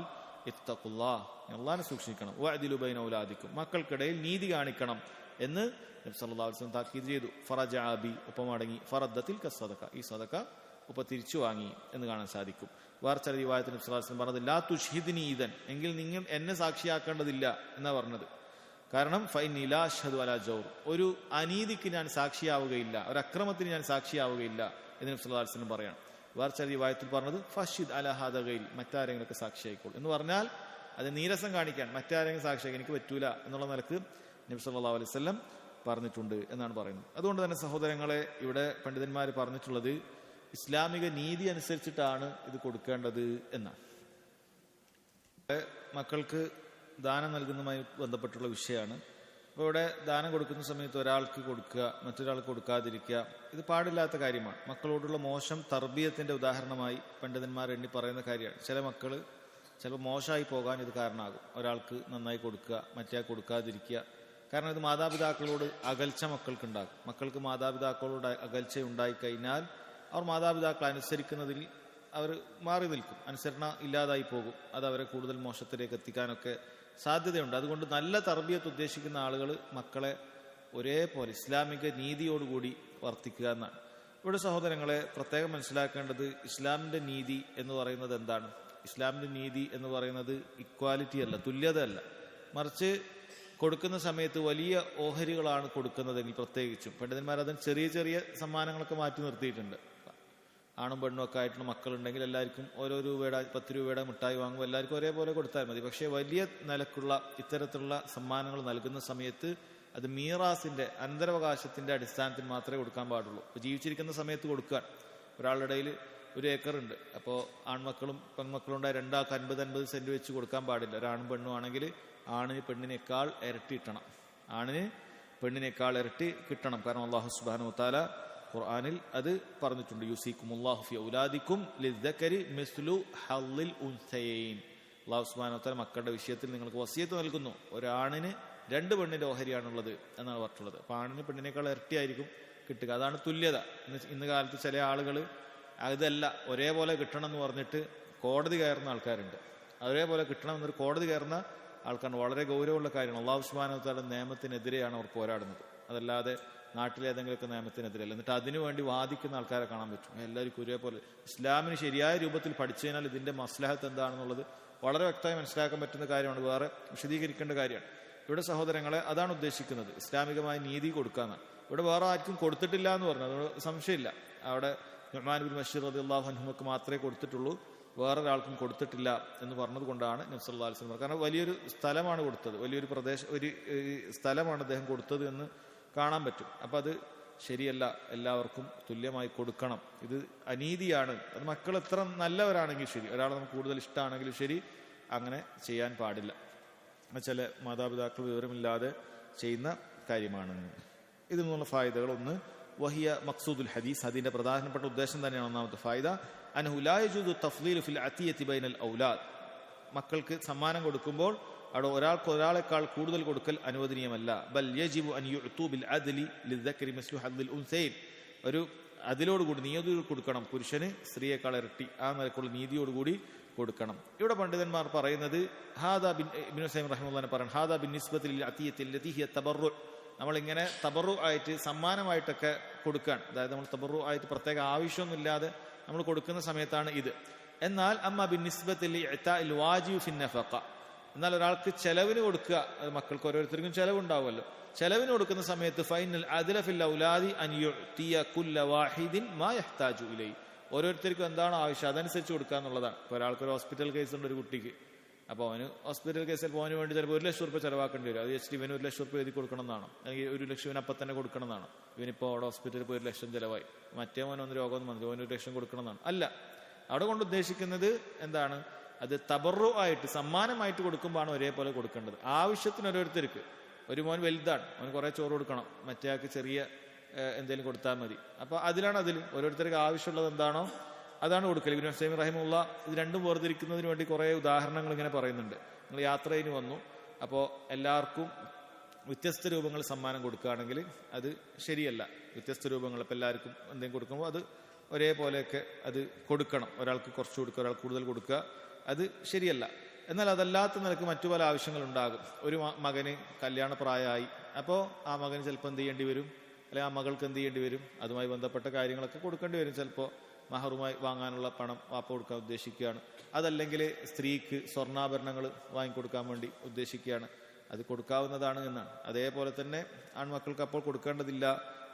ഇത്തഖുല്ലാഹ്, അല്ലാഹുവിനെ സൂക്ഷിക്കണം, വഅദിലു ബൈന ഔലാദിക്കും, മക്കൾക്കിടയിൽ നീതി കാണിക്കണം എന്ന് നബി സല്ലല്ലാഹു അലൈഹി വസല്ലം താക്കീത് ചെയ്തു. ഫറജഅ ബി, ഉപ്പ മടങ്ങി. ഫറദ്ദത്തിൽ കസ്സദഖ, ഈ സദഖ ഉപ്പ തിരിച്ചു വാങ്ങി എന്ന് കാണാൻ സാധിക്കും. വേറെ ചില റിവായത്തിൽ നബി സല്ലല്ലാഹു അലൈഹി വസല്ലം പറഞ്ഞത് ലാ തുഷ്ഹിദ്നി ഈദൻ, എങ്കിൽ നിങ്ങൾ എന്നെ സാക്ഷിയാക്കേണ്ടതില്ല എന്നാ പറഞ്ഞത്. കാരണം ഫൈനി ലാ അഷ്ഹദു അലാ ജൗർ, ഒരു അനീതിക്ക് ഞാൻ സാക്ഷിയാവുകയില്ല, ഒരു അക്രമത്തിന് ഞാൻ സാക്ഷിയാവുകയില്ല എന്ന് നബി സല്ലല്ലാഹു അലൈഹി വസല്ലം പറയാണ്. വേറെ ചില റിവായത്തിൽ പറഞ്ഞത് ഫഷിദ് അലാ ഹാദ ഗൈൽ, മറ്റാരെങ്കിലൊക്കെ സാക്ഷിയായിക്കോളൂ എന്ന് പറഞ്ഞാൽ അത് നീരസം കാണിക്കാൻ, മറ്റാരെങ്കിലും സാക്ഷിയാക്കി എനിക്ക് പറ്റൂല എന്നുള്ള നിലക്ക് നബി സല്ലല്ലാഹു അലൈഹി വസല്ലം പറഞ്ഞിട്ടുണ്ട് എന്നാണ് പറയുന്നത്. അതുകൊണ്ട് തന്നെ സഹോദരങ്ങളെ, ഇവിടെ പണ്ഡിതന്മാർ പറഞ്ഞിട്ടുള്ളത് ഇസ്ലാമിക നീതി അനുസരിച്ചിട്ടാണ് ഇത് കൊടുക്കേണ്ടത് എന്നാണ്. മക്കൾക്ക് ദാനം നൽകുന്നതുമായി ബന്ധപ്പെട്ടുള്ള വിഷയമാണ്. അപ്പോൾ ഇവിടെ ദാനം കൊടുക്കുന്ന സമയത്ത് ഒരാൾക്ക് കൊടുക്കുക, മറ്റൊരാൾക്ക് കൊടുക്കാതിരിക്കുക, ഇത് പാടില്ലാത്ത കാര്യമാണ്. മക്കളോടുള്ള മോശം തർബീയത്തിന്റെ ഉദാഹരണമായി പണ്ഡിതന്മാർ എണ്ണി പറയുന്ന കാര്യമാണ്. ചില മക്കൾ ചിലപ്പോൾ മോശമായി പോകാൻ ഇത് കാരണമാകും. ഒരാൾക്ക് നന്നായി കൊടുക്കുക, മറ്റേ കൊടുക്കാതിരിക്കുക. കാരണം ഇത് മാതാപിതാക്കളോട് അകൽച്ച മക്കൾക്കുണ്ടാകും. മക്കൾക്ക് മാതാപിതാക്കളോട് അകൽച്ച ഉണ്ടായിക്കഴിഞ്ഞാൽ അവർ മാതാപിതാക്കൾ അനുസരിക്കുന്നതിൽ അവർ മാറി നിൽക്കും, അനുസരണ ഇല്ലാതായി പോകും. അത് അവരെ കൂടുതൽ മോശത്തിലേക്ക് എത്തിക്കാനൊക്കെ സാധ്യതയുണ്ട്. അതുകൊണ്ട് നല്ല തർബിയത്ത് ഉദ്ദേശിക്കുന്ന ആളുകൾ മക്കളെ ഒരേപോലെ ഇസ്ലാമിക നീതിയോടുകൂടി വർത്തിക്കുക എന്നാണ്. ഇവിടെ സഹോദരങ്ങളെ പ്രത്യേകം മനസ്സിലാക്കേണ്ടത്, ഇസ്ലാമിന്റെ നീതി എന്ന് പറയുന്നത് എന്താണ്? ഇസ്ലാമിന്റെ നീതി എന്ന് പറയുന്നത് ഇക്വാലിറ്റി അല്ല, തുല്യത അല്ല. മറിച്ച് കൊടുക്കുന്ന സമയത്ത് വലിയ ഓഹരികളാണ് കൊടുക്കുന്നതെങ്കിൽ, പ്രത്യേകിച്ചും പണ്ഡിതന്മാർ അതിന് ചെറിയ ചെറിയ സമ്മാനങ്ങളൊക്കെ മാറ്റി നിർത്തിയിട്ടുണ്ട്. ആണും പെണ്ണും ഒക്കെ ആയിട്ടുള്ള മക്കളുണ്ടെങ്കിൽ എല്ലാവർക്കും ഓരോ രൂപയുടെ 10 രൂപയുടെ മിഠായി വാങ്ങുമ്പോൾ എല്ലാവർക്കും ഒരേപോലെ കൊടുത്താൽ മതി. പക്ഷേ വലിയ നിലക്കുള്ള ഇത്തരത്തിലുള്ള സമ്മാനങ്ങൾ നൽകുന്ന സമയത്ത് അത് മീറാസിന്റെ, അനന്തരാവകാശത്തിന്റെ അടിസ്ഥാനത്തിൽ മാത്രമേ കൊടുക്കാൻ പാടുള്ളൂ. ഇപ്പോൾ ജീവിച്ചിരിക്കുന്ന സമയത്ത് കൊടുക്കാൻ, ഒരാളുടെ ഇടയിൽ 1 ഏക്കറുണ്ട്, അപ്പോൾ ആൺമക്കളും പെൺമക്കളും ഉണ്ടായ രണ്ടാൾക്ക് 50-50 സെന്റ് വെച്ച് കൊടുക്കാൻ പാടില്ല. ഒരാണും പെണ്ണും ആണെങ്കിൽ ആണിന് പെണ്ണിനേക്കാൾ ഇരട്ടി കിട്ടണം, ആണിന് പെണ്ണിനേക്കാൾ ഇരട്ടി കിട്ടണം. കാരണം അല്ലാഹു സുബ്ഹാനഹു വ തആല ഖുർആനിൽ അത് പറഞ്ഞിട്ടുണ്ട്. യുസീകുമുല്ലാഹു ഫി ഔലാദിക്കും ലിദ്ദക്കരി മിസ്ലു ഹള്ളിൽ ഉൻസയൈൻ. അല്ലാഹു സുബ്ഹാനഹു വ തആല മക്കളുടെ വിഷയത്തിൽ നിങ്ങൾക്ക് വസിയത്ത് നൽകുന്നു, ഒരാണിന് 2 പെണ്ണിന്റെ ഓഹരിയാണുള്ളത് എന്നാണ് പറഞ്ഞിട്ടുള്ളത്. അപ്പോൾ ആണിന് പെണ്ണിനേക്കാൾ ഇരട്ടിയായിരിക്കും കിട്ടുക. അതാണ് തുല്യത. ഇന്ന് കാലത്ത് ചില ആളുകൾ അതല്ല, ഒരേപോലെ കിട്ടണം എന്ന് പറഞ്ഞിട്ട് കോടതി കയറുന്ന ആൾക്കാരുണ്ട്. ഒരേപോലെ കിട്ടണം എന്നൊരു കോടതി കയറുന്ന ആൾക്കാർ വളരെ ഗൗരവമുള്ള കാര്യമാണ്. അല്ലാഹു സുബ്ഹാനഹു വ തആല നിയമത്തിനെതിരെയാണ് അവർ പോരാടുന്നത്, അതല്ലാതെ നാട്ടിലേതെങ്കിലുമൊക്കെ നിയമത്തിനെതിരല്ല. എന്നിട്ട് അതിനുവേണ്ടി വാദിക്കുന്ന ആൾക്കാരെ കാണാൻ പറ്റും. എല്ലാവർക്കും ഒരേപോലെ ഇസ്ലാമിന് ശരിയായ രൂപത്തിൽ പഠിച്ചു കഴിഞ്ഞാൽ ഇതിന്റെ മസ്ലഹത്ത് എന്താണെന്നുള്ളത് വളരെ വ്യക്തമായി മനസ്സിലാക്കാൻ പറ്റുന്ന കാര്യമാണ്, വേറെ വിശദീകരിക്കേണ്ട കാര്യമാണ്. ഇവിടെ സഹോദരങ്ങളെ അതാണ് ഉദ്ദേശിക്കുന്നത്, ഇസ്ലാമികമായ നീതി കൊടുക്കാന്നാണ്. ഇവിടെ വേറെ ആർക്കും കൊടുത്തിട്ടില്ല എന്ന് പറഞ്ഞു, അതുകൊണ്ട് സംശയമില്ല. അവിടെ നുഅ്മാൻ ബിൻ ബശീർ റളിയല്ലാഹു അൻഹുക്ക് മാത്രമേ കൊടുത്തിട്ടുള്ളൂ, വേറൊരാൾക്കും കൊടുത്തിട്ടില്ല എന്ന് പറഞ്ഞത് കൊണ്ടാണ് നബി സല്ലല്ലാഹു അലൈഹി വസല്ലം, കാരണം വലിയൊരു സ്ഥലമാണ് കൊടുത്തത്, വലിയൊരു ഒരു സ്ഥലമാണ് അദ്ദേഹം കൊടുത്തത് എന്ന് കാണാൻ പറ്റും. അപ്പം അത് ശരിയല്ല, എല്ലാവർക്കും തുല്യമായി കൊടുക്കണം. ഇത് അനീതിയാണ്. അത് മക്കൾ എത്ര നല്ലവരാണെങ്കിൽ ശരി, ഒരാളെ നമുക്ക് കൂടുതൽ ഇഷ്ടമാണെങ്കിലും ശരി, അങ്ങനെ ചെയ്യാൻ പാടില്ല. ചില മാതാപിതാക്കൾ വിവരമില്ലാതെ ചെയ്യുന്ന കാര്യമാണ്. ഇതിൽ നിന്നുള്ള ഫായിദകൾ: ഒന്ന്, വഹിയ മഖ്സൂദുൽ ഹദീസ്, അതിന്റെ പ്രധാനപ്പെട്ട ഉദ്ദേശം തന്നെയാണ് ഒന്നാമത്തെ ഫായിദ. അൻഹു ലാ യജൂദു തഫ്ളീലു ഫിൽ അത്തിയത്തി ബൈനൽ ഔലാദ്, മക്കൾക്ക് സമ്മാനം കൊടുക്കുമ്പോൾ അവിടെ ഒരാൾക്ക് ഒരാളെക്കാൾ കൂടുതൽ കൊടുക്കൽ അനുവദനീയമല്ല. ബൽ യജിബു അൻ യുഅ്തു ബിൽ അദ്ലി ലിദ്ദക്കരി മിസ്ലു ഹദ്ദിൽ ഉൻസൈൻ, ഒരു അതിലോടുകൂടി നീതിയോട് കൊടുക്കണം, പുരുഷന് സ്ത്രീയേക്കാൾ ഇരട്ടി, ആ നിലക്കുള്ള നീതിയോടുകൂടി കൊടുക്കണം. ഇവിടെ പണ്ഡിതന്മാർ പറയുന്നത് ഹാദാ ബിൻ ഇബ്നു സൈം റഹിമഹുല്ലാഹി പറയുന്നത് ഹാദാ ബിൻ നിസ്ബത്തി ലിൽ അത്തിയത്തി അല്ലതി ഹിയ തബറു, നമ്മളിങ്ങനെ തബറു ആയിട്ട് സമ്മാനമായിട്ടൊക്കെ കൊടുക്കാൻ, അതായത് നമ്മൾ തബറു ആയിട്ട് പ്രത്യേക ആവശ്യമൊന്നുമില്ലാതെ നമ്മൾ കൊടുക്കുന്ന സമയത്താണ് ഇത്. എന്നാൽ അമ്മ ബിൻ നിസ്ബത്തി ലി ഇഅ്താഇൽ വാജിബ് ഫിൻ നഫഖ, എന്നാൽ ഒരാൾക്ക് ചെലവിന് കൊടുക്കുക, മക്കൾക്ക് ഓരോരുത്തർക്കും ചെലവുണ്ടാവുമല്ലോ, ചെലവിന് കൊടുക്കുന്ന സമയത്ത് ഫൈനൽ അദ്ല ഫിൽ ഔലാദി അൻ യുഅ്തിയ കുല്ല വാഹിദിൻ മാ യഹ്താജു ഇലൈഹി, ഓരോരുത്തർക്കും എന്താണോ ആവശ്യം അതനുസരിച്ച് കൊടുക്കുക എന്നുള്ളതാണ്. ഇപ്പോൾ ഒരാൾക്കൊരു ഹോസ്പിറ്റൽ കേസ് ഉണ്ട് ഒരു കുട്ടിക്ക്, അപ്പോൾ അവന് ഹോസ്പിറ്റൽ കേസിൽ പോകാൻ വേണ്ടി ചിലപ്പോൾ 1 ലക്ഷം രൂപ ചിലവാക്കേണ്ടി വരും. അത് വെച്ചിട്ട് ഇവന് 1 ലക്ഷം രൂപ എഴുതി കൊടുക്കണം എന്നാണ്, അല്ലെങ്കിൽ 1 ലക്ഷം ഇവന് അപ്പം തന്നെ കൊടുക്കണം എന്നാണ്. ഇവനിപ്പോൾ അവിടെ ഹോസ്പിറ്റലിൽ പോയി 1 ലക്ഷം ചിലവായി, മറ്റേ മോനൊന്ന് രോഗമൊന്നും വന്നു അവന് 1 ലക്ഷം കൊടുക്കണം എന്നാണ്. അല്ല, അവിടെ കൊണ്ട് ഉദ്ദേശിക്കുന്നത് എന്താണ്? അത് തബറു ആയിട്ട് സമ്മാനമായിട്ട് കൊടുക്കുമ്പോഴാണ് ഒരേപോലെ കൊടുക്കേണ്ടത്. ആവശ്യത്തിന് ഓരോരുത്തർക്ക്, ഒരു മോൻ വലുതാണ്, അവന് കുറേ ചോറ് കൊടുക്കണം, മറ്റേ ആൾക്ക് ചെറിയ എന്തെങ്കിലും കൊടുത്താൽ മതി. അപ്പോൾ അതിൽ ഓരോരുത്തർക്ക് ആവശ്യമുള്ളത് എന്താണോ അതാണ് കൊടുക്കൽ. ഇബ്നു ഉസൈമീൻ റഹിമഹുള്ള ഇത് രണ്ടും വേർതിരിക്കുന്നതിന് വേണ്ടി കുറേ ഉദാഹരണങ്ങൾ ഇങ്ങനെ പറയുന്നുണ്ട്. നിങ്ങൾ യാത്രയിൽ വന്നു, അപ്പോൾ എല്ലാവർക്കും വ്യത്യസ്ത രൂപങ്ങൾ സമ്മാനം കൊടുക്കുകയാണെങ്കിൽ അത് ശരിയല്ല. വ്യത്യസ്ത രൂപങ്ങൾ ഇപ്പം എല്ലാവർക്കും എന്തെങ്കിലും കൊടുക്കുമ്പോൾ അത് ഒരേപോലെയൊക്കെ അത് കൊടുക്കണം. ഒരാൾക്ക് കുറച്ച് കൊടുക്കുക, ഒരാൾക്ക് കൂടുതൽ കൊടുക്കുക, അത് ശരിയല്ല. എന്നാൽ അതല്ലാത്ത നിലക്ക് മറ്റു പല ആവശ്യങ്ങളുണ്ടാകും. ഒരു മകന് കല്യാണ പ്രായമായി, അപ്പോൾ ആ മകന് ചിലപ്പോൾ എന്ത് ചെയ്യേണ്ടി വരും, അല്ലെങ്കിൽ ആ മകൾക്ക് എന്ത് ചെയ്യേണ്ടി വരും, അതുമായി ബന്ധപ്പെട്ട കാര്യങ്ങളൊക്കെ കൊടുക്കേണ്ടി വരും. ചിലപ്പോൾ മഹറുമായി വാങ്ങാനുള്ള പണം വാപ്പ കൊടുക്കാൻ ഉദ്ദേശിക്കുകയാണ്, അതല്ലെങ്കിൽ സ്ത്രീക്ക് സ്വർണ്ണാഭരണങ്ങൾ വാങ്ങിക്കൊടുക്കാൻ വേണ്ടി ഉദ്ദേശിക്കുകയാണ്, അത് കൊടുക്കാവുന്നതാണ് എന്നാണ്. അതേപോലെ തന്നെ ആൺമക്കൾക്ക് അപ്പോൾ കൊടുക്കേണ്ടതില്ല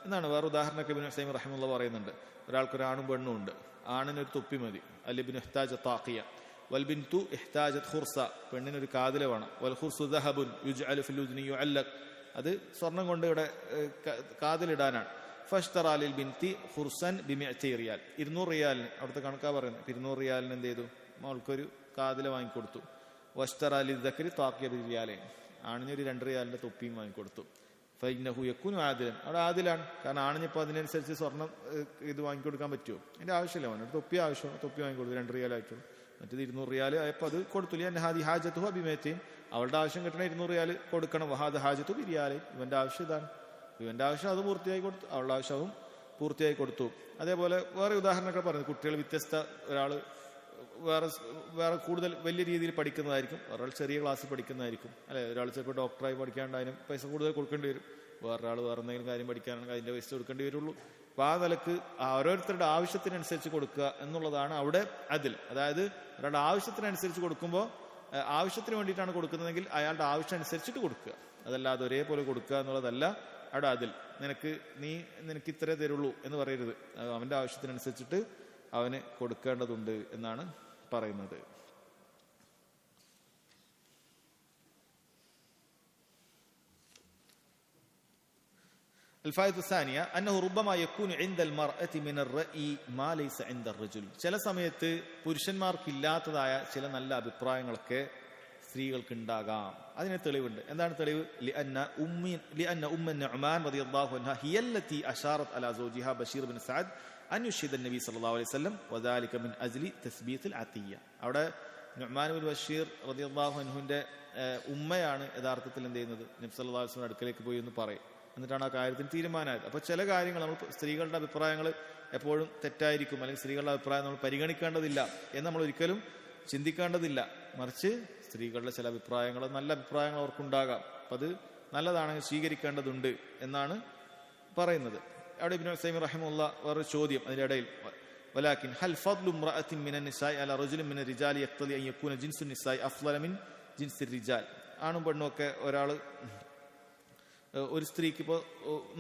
എന്നാണ്. വേറെ ഉദാഹരണമൊക്കെ ഇബ്നു ഉസൈമീൻ റഹിമഹുള്ള പറയുന്നുണ്ട്. ഒരാൾക്കൊരാണും പെണ്ണും ഉണ്ട്, ആണിനൊരു തൊപ്പി മതി, അല്ലിബ്നു ഇഹ്താജ താഖിയ വൽബിൻതു ഇഹ്താജത് ഖുർസ, പെണ്ണിനൊരു കാതില വേണം, വൽ ഖുർസു ദഹബുൻ യുജ്അലു ഫിൽ ഉദ്നി യുഅല്ലഖ്, അത് സ്വർണം കൊണ്ട് ഇവിടെ കാതിലിടാനാണ്. ഫഷ്തറാലിൽ ബിൻതി ഖുർസൻ ബിമിഅത്തി റിയാൽ, 200 റിയാലിന്, അവിടുത്തെ കണക്കാ പറയുന്നത്, 200 റിയാലിന് എന്ത് ചെയ്തു, മോൾക്കൊരു കാതില വാങ്ങിക്കൊടുത്തു. വഷ്തറാലി ദക്കരി താഖിയ ബിറിയാലെ, ആണിനൊരു 2 റിയാലിന്റെ തൊപ്പിയും വാങ്ങിക്കൊടുത്തു. ഫൈനഹു യക്കുനു ആദിലൻ, അവിടെ ആദിലാണ്. കാരണം ആണിനിപ്പോൾ അതിനനുസരിച്ച് സ്വർണം ഇത് വാങ്ങിക്കൊടുക്കാൻ പറ്റുമോ? അതിന്റെ ആവശ്യമില്ല, അവനൊരു തൊപ്പി ആവശ്യം, തൊപ്പി വാങ്ങിക്കൊടുത്തു, 2 റിയാൽ ആയിട്ടുള്ളൂ. മറ്റേത് 200 റിയാൽ ആയപ്പോൾ അത് കൊടുത്തു. ഹാദി ഹാജത്തു അഭിമേത്തയും, അവളുടെ ആവശ്യം കിട്ടണ 200 റിയാൽ കൊടുക്കണം. വഹാദ് ഹാജത്തു ബിരിയാലയും, ഇവന്റെ ആവശ്യം ഇതാണ്, ഇവന്റെ ആവശ്യം അത് പൂർത്തിയായി കൊടുത്തു, അവളുടെ ആവശ്യവും പൂർത്തിയായി കൊടുത്തു. അതേപോലെ വേറെ ഉദാഹരണമൊക്കെ പറഞ്ഞു. കുട്ടികൾ വ്യത്യസ്ത, ഒരാൾ വേറെ കൂടുതൽ വലിയ രീതിയിൽ പഠിക്കുന്നതായിരിക്കും, ഒരാൾ ചെറിയ ക്ലാസ്സിൽ പഠിക്കുന്നതായിരിക്കും, അല്ലെ? ഒരാൾ ചിലപ്പോൾ ഡോക്ടറായി പഠിക്കാണ്ട് അതിന് പൈസ കൂടുതൽ കൊടുക്കേണ്ടി വരും, വേറൊരാൾ വേറെ എന്തെങ്കിലും കാര്യം പഠിക്കാനാണെങ്കിൽ അതിന്റെ പൈസ കൊടുക്കേണ്ടി വരുള്ളൂ. അപ്പൊ ആ നിലക്ക് ഓരോരുത്തരുടെ ആവശ്യത്തിനനുസരിച്ച് കൊടുക്കുക എന്നുള്ളതാണ് അവിടെ അതിൽ. അതായത് ഒരാളുടെ ആവശ്യത്തിനനുസരിച്ച് കൊടുക്കുമ്പോൾ, ആവശ്യത്തിന് വേണ്ടിയിട്ടാണ് കൊടുക്കുന്നതെങ്കിൽ അയാളുടെ ആവശ്യം അനുസരിച്ചിട്ട് കൊടുക്കുക, അതല്ലാതെ ഒരേപോലെ കൊടുക്കുക എന്നുള്ളതല്ല അവിടെ അതിൽ. നിനക്ക് ഇത്രേ തരുള്ളൂ എന്ന് പറയരുത്, അവന്റെ ആവശ്യത്തിനനുസരിച്ചിട്ട് അവന് കൊടുക്കേണ്ടതുണ്ട് എന്നാണ് പറയുന്നത്. ചില സമയത്ത് പുരുഷന്മാർക്കില്ലാത്തതായ ചില നല്ല അഭിപ്രായങ്ങളൊക്കെ സ്ത്രീകൾക്ക് ഉണ്ടാകാം. അതിന് തെളിവുണ്ട്. എന്താണ് തെളിവ്? അവിടെ നുഅ്മാൻ ബിൻ ബഷീർ റളിയല്ലാഹു അൻഹുവിന്റെ ഉമ്മയാണ് യഥാർത്ഥത്തിൽ എന്ത് ചെയ്യുന്നത്, നബി സല്ലല്ലാഹു അലൈഹി വസല്ലം അടുക്കലേക്ക് പോയി എന്ന് പറയും. എന്നിട്ടാണ് ആ കാര്യത്തിന് തീരുമാനമായത്. അപ്പൊ ചില കാര്യങ്ങൾ നമ്മൾ സ്ത്രീകളുടെ അഭിപ്രായങ്ങൾ എപ്പോഴും തെറ്റായിരിക്കും, അല്ലെങ്കിൽ സ്ത്രീകളുടെ അഭിപ്രായം നമ്മൾ പരിഗണിക്കേണ്ടതില്ല എന്ന് നമ്മൾ ഒരിക്കലും ചിന്തിക്കേണ്ടതില്ല. മറിച്ച് സ്ത്രീകളുടെ ചില അഭിപ്രായങ്ങൾ, നല്ല അഭിപ്രായങ്ങൾ അവർക്കുണ്ടാകാം, അപ്പൊ അത് നല്ലതാണെങ്കിൽ സ്വീകരിക്കേണ്ടതുണ്ട് എന്നാണ് പറയുന്നത്. അവിടെ ഇബ്നു ഉസൈമീൻ റഹിമഹുള്ള വേറൊരു ചോദ്യം അതിന്റെ ഇടയിൽ, വലാകിൻ ഹൽ ഫദ്ലു ഇംറഅത്തിൻ മിനൻ നിസാഇ അലാ റജുലിൻ മിനർ റിജാലി യഖ്തലി അൻ യകൂന ജിൻസു നിസാഇ അഫ്ളല മിൻ ജിൻസിർ റിജാൽ. ആണും പെണ്ണും ഒക്കെ ഒരാൾ, ഒരു സ്ത്രീക്ക് ഇപ്പോൾ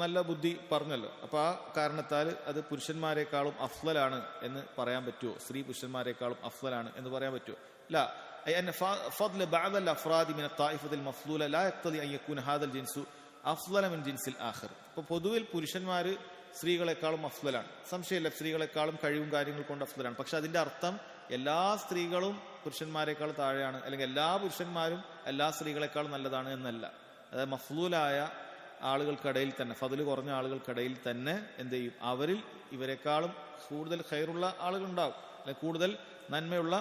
നല്ല ബുദ്ധി പറഞ്ഞല്ലോ, അപ്പൊ ആ കാരണത്താൽ അത് പുരുഷന്മാരെക്കാളും അഫ്ളലാണ് എന്ന് പറയാൻ പറ്റുമോ? സ്ത്രീ പുരുഷന്മാരെക്കാളും അഫ്ളലാണ് എന്ന് പറയാൻ പറ്റുമോ? ലാ. ഫദ്ല ബഅദൽ അഫ്റാദി മിന ത്വായിഫത്തിൽ മഫ്ളൂല ലാ യഖ്തലി അൻ യകൂന ഹാദൽ ജിൻസു അഫ്ളല മിൻ ജിൻസിൽ ആഖിർ. ഇപ്പൊ പൊതുവിൽ പുരുഷന്മാര് സ്ത്രീകളെക്കാളും അഫ്ളലാണ്, സംശയമില്ല, സ്ത്രീകളെക്കാളും കഴിവും കാര്യങ്ങൾ കൊണ്ട് അഫ്ളലാണ്. പക്ഷെ അതിന്റെ അർത്ഥം എല്ലാ സ്ത്രീകളും പുരുഷന്മാരെക്കാൾ താഴെയാണ്, അല്ലെങ്കിൽ എല്ലാ പുരുഷന്മാരും എല്ലാ സ്ത്രീകളെക്കാളും നല്ലതാണ് എന്നല്ല. അതായത് മഫ്ളൂലായ ആളുകൾക്കിടയിൽ തന്നെ, ഫദ്ല് കുറഞ്ഞ ആളുകൾക്കിടയിൽ തന്നെ എന്ത് ചെയ്യും, അവരിൽ ഇവരെക്കാളും കൂടുതൽ ഖൈറുള്ള ആളുകളുണ്ടാകും, അല്ലെങ്കിൽ കൂടുതൽ നന്മയുള്ള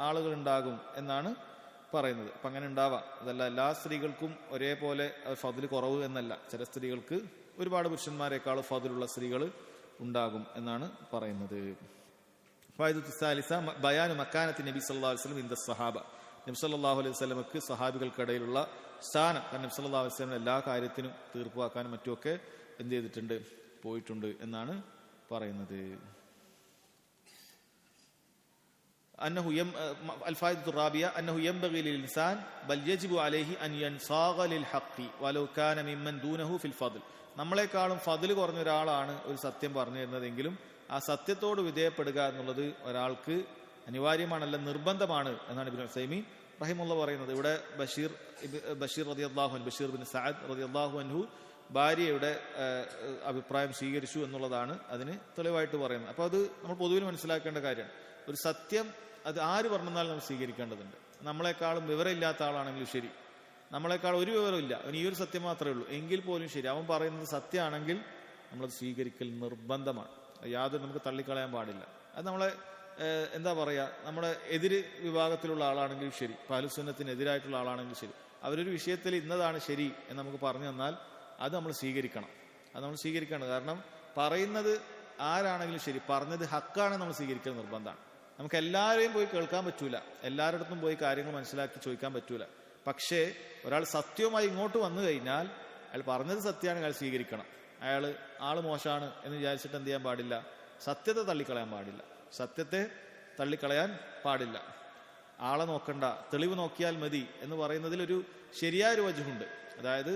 ആളുകൾ ഉണ്ടാകും എന്നാണ് പറയുന്നത്. അപ്പൊ അങ്ങനെ ഉണ്ടാവാം. അതല്ല എല്ലാ സ്ത്രീകൾക്കും ഒരേപോലെ ഫദ്ല് കുറവ് എന്നല്ല, ചില സ്ത്രീകൾക്ക് ഒരുപാട് പുരുഷന്മാരെക്കാളും ഫദ്ലുള്ള സ്ത്രീകൾ ഉണ്ടാകും എന്നാണ് പറയുന്നത്. ബയാനു മക്കാനത്തി നബി സല്ലല്ലാഹു അലൈഹി വസല്ലം ഇൻദ സ്വഹാബ, നബി സല്ലല്ലാഹു അലൈഹി വസല്ലമക്ക് സഹാബികൾക്കിടയിലുള്ള സ്ഥാനം. കാരണം നബി സല്ലല്ലാഹു അലൈഹി വസല്ലം എല്ലാ കാര്യത്തിനും തീർപ്പാക്കാനും മറ്റുമൊക്കെ എന്ത് ചെയ്തിട്ടുണ്ട്, പോയിട്ടുണ്ട് എന്നാണ് പറയുന്നത്. الفائدة الرابعة أنه ينبغي للإنسان بل يجب عليه أن ينصاغ للحق ولو كان ممن دونه في الفضل. നമ്മളെക്കാളും ഫദ്ല് കുറഞ്ഞ ഒരാളാണ് ഒരു സത്യം പറഞ്ഞു തരുന്നതെങ്കിലും ആ സത്യത്തോട് വിധേയപ്പെടുക എന്നുള്ളത് ഒരാൾക്ക് അനിവാര്യമാണല്ല, നിർബന്ധമാണ് എന്നാണ് ഇബ്നു ഉസൈമീൻ റഹിമുള്ള പറയുന്നത്, ഇവിടെ ബഷീർ റളിയല്ലാഹു അൻഹു, ബഷീർ ബിൻ സഅദ് റളിയല്ലാഹു അൻഹു ഭാര്യയുടെ അഭിപ്രായം സ്വീകരിച്ചു എന്നുള്ളതാണ് അതിന് തെളിവായിട്ട് പറയുന്നത്. അപ്പോൾ അത് നമ്മൾ പൊതുവിൽ മനസ്സിലാക്കേണ്ട കാര്യമാണ്. ഒരു സത്യം അത് ആര് പറഞ്ഞാലും നമ്മൾ സ്വീകരിക്കേണ്ടതുണ്ട്. നമ്മളെക്കാളും വിവരമില്ലാത്ത ആളാണെങ്കിലും ശരി, നമ്മളെക്കാൾ ഒരു വിവരമില്ല, അവന് ഈ ഒരു സത്യം മാത്രമേ ഉള്ളൂ എങ്കിൽ പോലും ശരി, അവൻ പറയുന്നത് സത്യമാണെങ്കിൽ നമ്മളത് സ്വീകരിക്കൽ നിർബന്ധമാണ്. യാതൊരു നമുക്ക് തള്ളിക്കളയാൻ പാടില്ല. അത് നമ്മളെ എന്താ പറയുക, നമ്മുടെ എതിര് വിഭാഗത്തിലുള്ള ആളാണെങ്കിലും ശരി, അഹ്ലുസുന്നത്തിനെതിരായിട്ടുള്ള ആളാണെങ്കിലും ശരി, അവരൊരു വിഷയത്തിൽ ഇന്നതാണ് ശരി എന്ന് നമുക്ക് പറഞ്ഞു തന്നാൽ അത് നമ്മൾ സ്വീകരിക്കണം. അത് നമ്മൾ സ്വീകരിക്കണം. കാരണം പറയുന്നത് ആരാണെങ്കിലും ശരി, പറഞ്ഞത് ഹക്കാണെന്ന് നമ്മൾ സ്വീകരിക്കൽ നിർബന്ധമാണ്. നമുക്ക് എല്ലാവരെയും പോയി കേൾക്കാൻ പറ്റൂല, എല്ലാവരുടെ അടുത്തും പോയി കാര്യങ്ങൾ മനസ്സിലാക്കി ചോദിക്കാൻ പറ്റൂല. പക്ഷേ ഒരാൾ സത്യവുമായി ഇങ്ങോട്ട് വന്നു കഴിഞ്ഞാൽ അയാൾ പറഞ്ഞത് സത്യമാണ്, അയാൾ സ്വീകരിക്കണം. ആള് മോശമാണ് എന്ന് വിചാരിച്ചിട്ട് എന്ത് ചെയ്യാൻ പാടില്ല, സത്യത്തെ തള്ളിക്കളയാൻ പാടില്ല. സത്യത്തെ തള്ളിക്കളയാൻ പാടില്ല. ആളെ നോക്കണ്ട, തെളിവ് നോക്കിയാൽ മതി എന്ന് പറയുന്നതിൽ ഒരു ശരിയായൊരു വജുണ്ട്. അതായത്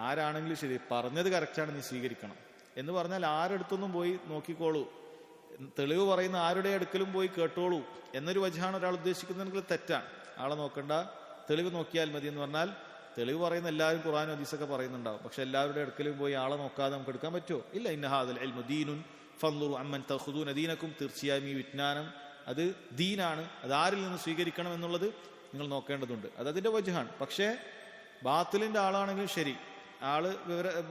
ആരാണെങ്കിലും ശരി, പറഞ്ഞത് കറക്റ്റാണ്, നീ സ്വീകരിക്കണം എന്ന് പറഞ്ഞാൽ ആരടുത്തൊന്നും പോയി നോക്കിക്കോളൂ, തെളിവ് പറയുന്ന ആരുടെ അടുക്കലും പോയി കേട്ടോളൂ എന്നൊരു വജഹാണ് ഒരാൾ ഉദ്ദേശിക്കുന്നതെങ്കിൽ തെറ്റാണ്. ആളെ നോക്കണ്ട, തെളിവ് നോക്കിയാൽ മതി എന്ന് പറഞ്ഞാൽ തെളിവ് പറയുന്ന എല്ലാവരും ഖുർആനും ഹദീസൊക്കെ പറയുന്നുണ്ടാവും. പക്ഷെ എല്ലാവരുടെ അടുക്കലും പോയി ആളെ നോക്കാതെ നമുക്ക് എടുക്കാൻ പറ്റുമോ? ഇല്ല. ഇന്ന ഹാദൽ ഇൽമു ദീനുൻ ഫൻദുറു അമ്മൻ തഖുദൂന ദീനക്കും. തീർച്ചയായും ഈ വിജ്ഞാനം അത് ദീനാണ്, അത് ആരിൽ നിന്ന് സ്വീകരിക്കണം എന്നുള്ളത് നിങ്ങൾ നോക്കേണ്ടതുണ്ട്. അതതിന്റെ വജഹാണ്. പക്ഷേ ബാത്തിലിന്റെ ആളാണെങ്കിലും ശരി,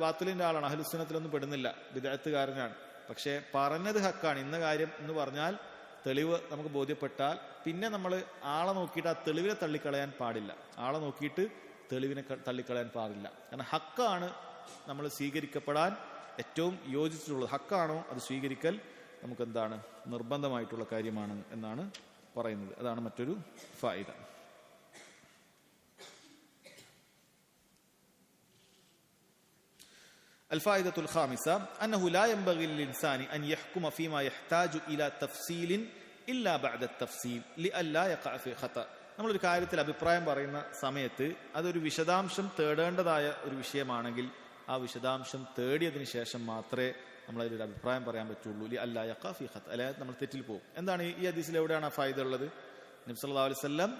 ബാത്തിലിന്റെ ആളാണ്, അഹ്ലുസുന്നത്തിലൊന്നും പെടുന്നില്ല, ബിദ്അത്തുകാരനാണ്. പക്ഷെ പറഞ്ഞത് ഹക്കാണ്, ഇന്ന കാര്യം എന്ന് പറഞ്ഞാൽ തെളിവ് നമുക്ക് ബോധ്യപ്പെട്ടാൽ പിന്നെ നമ്മൾ ആളെ നോക്കിയിട്ട് ആ തെളിവിനെ തള്ളിക്കളയാൻ പാടില്ല. ആളെ നോക്കിയിട്ട് തെളിവിനെ തള്ളിക്കളയാൻ പാടില്ല. കാരണം ഹക്കാണ് നമ്മൾ സ്വീകരിക്കപ്പെടാൻ ഏറ്റവും യോജിച്ചിട്ടുള്ളത്. ഹക്കാണോ അത് സ്വീകരിക്കൽ നമുക്ക് എന്താണ് നിർബന്ധമായിട്ടുള്ള കാര്യമാണ് എന്നാണ് പറയുന്നത്. അതാണ് മറ്റൊരു ഫായിദ. الفائدة الخامسة أنه لا ينبغي للإنسان أن يحكم فيما يحتاج إلى تفصيل إلا بعد التفصيل لئلا يقع في خطأ. നമ്മളൊരു കാര്യത്തിൽ അഭിപ്രായം പറയുന്ന സമയത്ത് അതൊരു വിശദാംശം തേടേണ്ടതായ ഒരു വിഷയമാണെങ്കിൽ ആ വിശദാംശം തേടിയതിനു ശേഷം മാത്രമേ നമ്മളതിലൊരു അഭിപ്രായം പറയാൻ പറ്റുള്ളൂ. ലഅല്ലാ യഖഅ ഫീ ഖത, അല്ലാതെ നമ്മൾ തെറ്റിൽ പോകും. എന്താണ് ഈ ഹദീസിൽ എവിടെയാണ് ആ ഫായിദ ഉള്ളത്? നബി സല്ലല്ലാഹു അലൈഹി വസല്ലം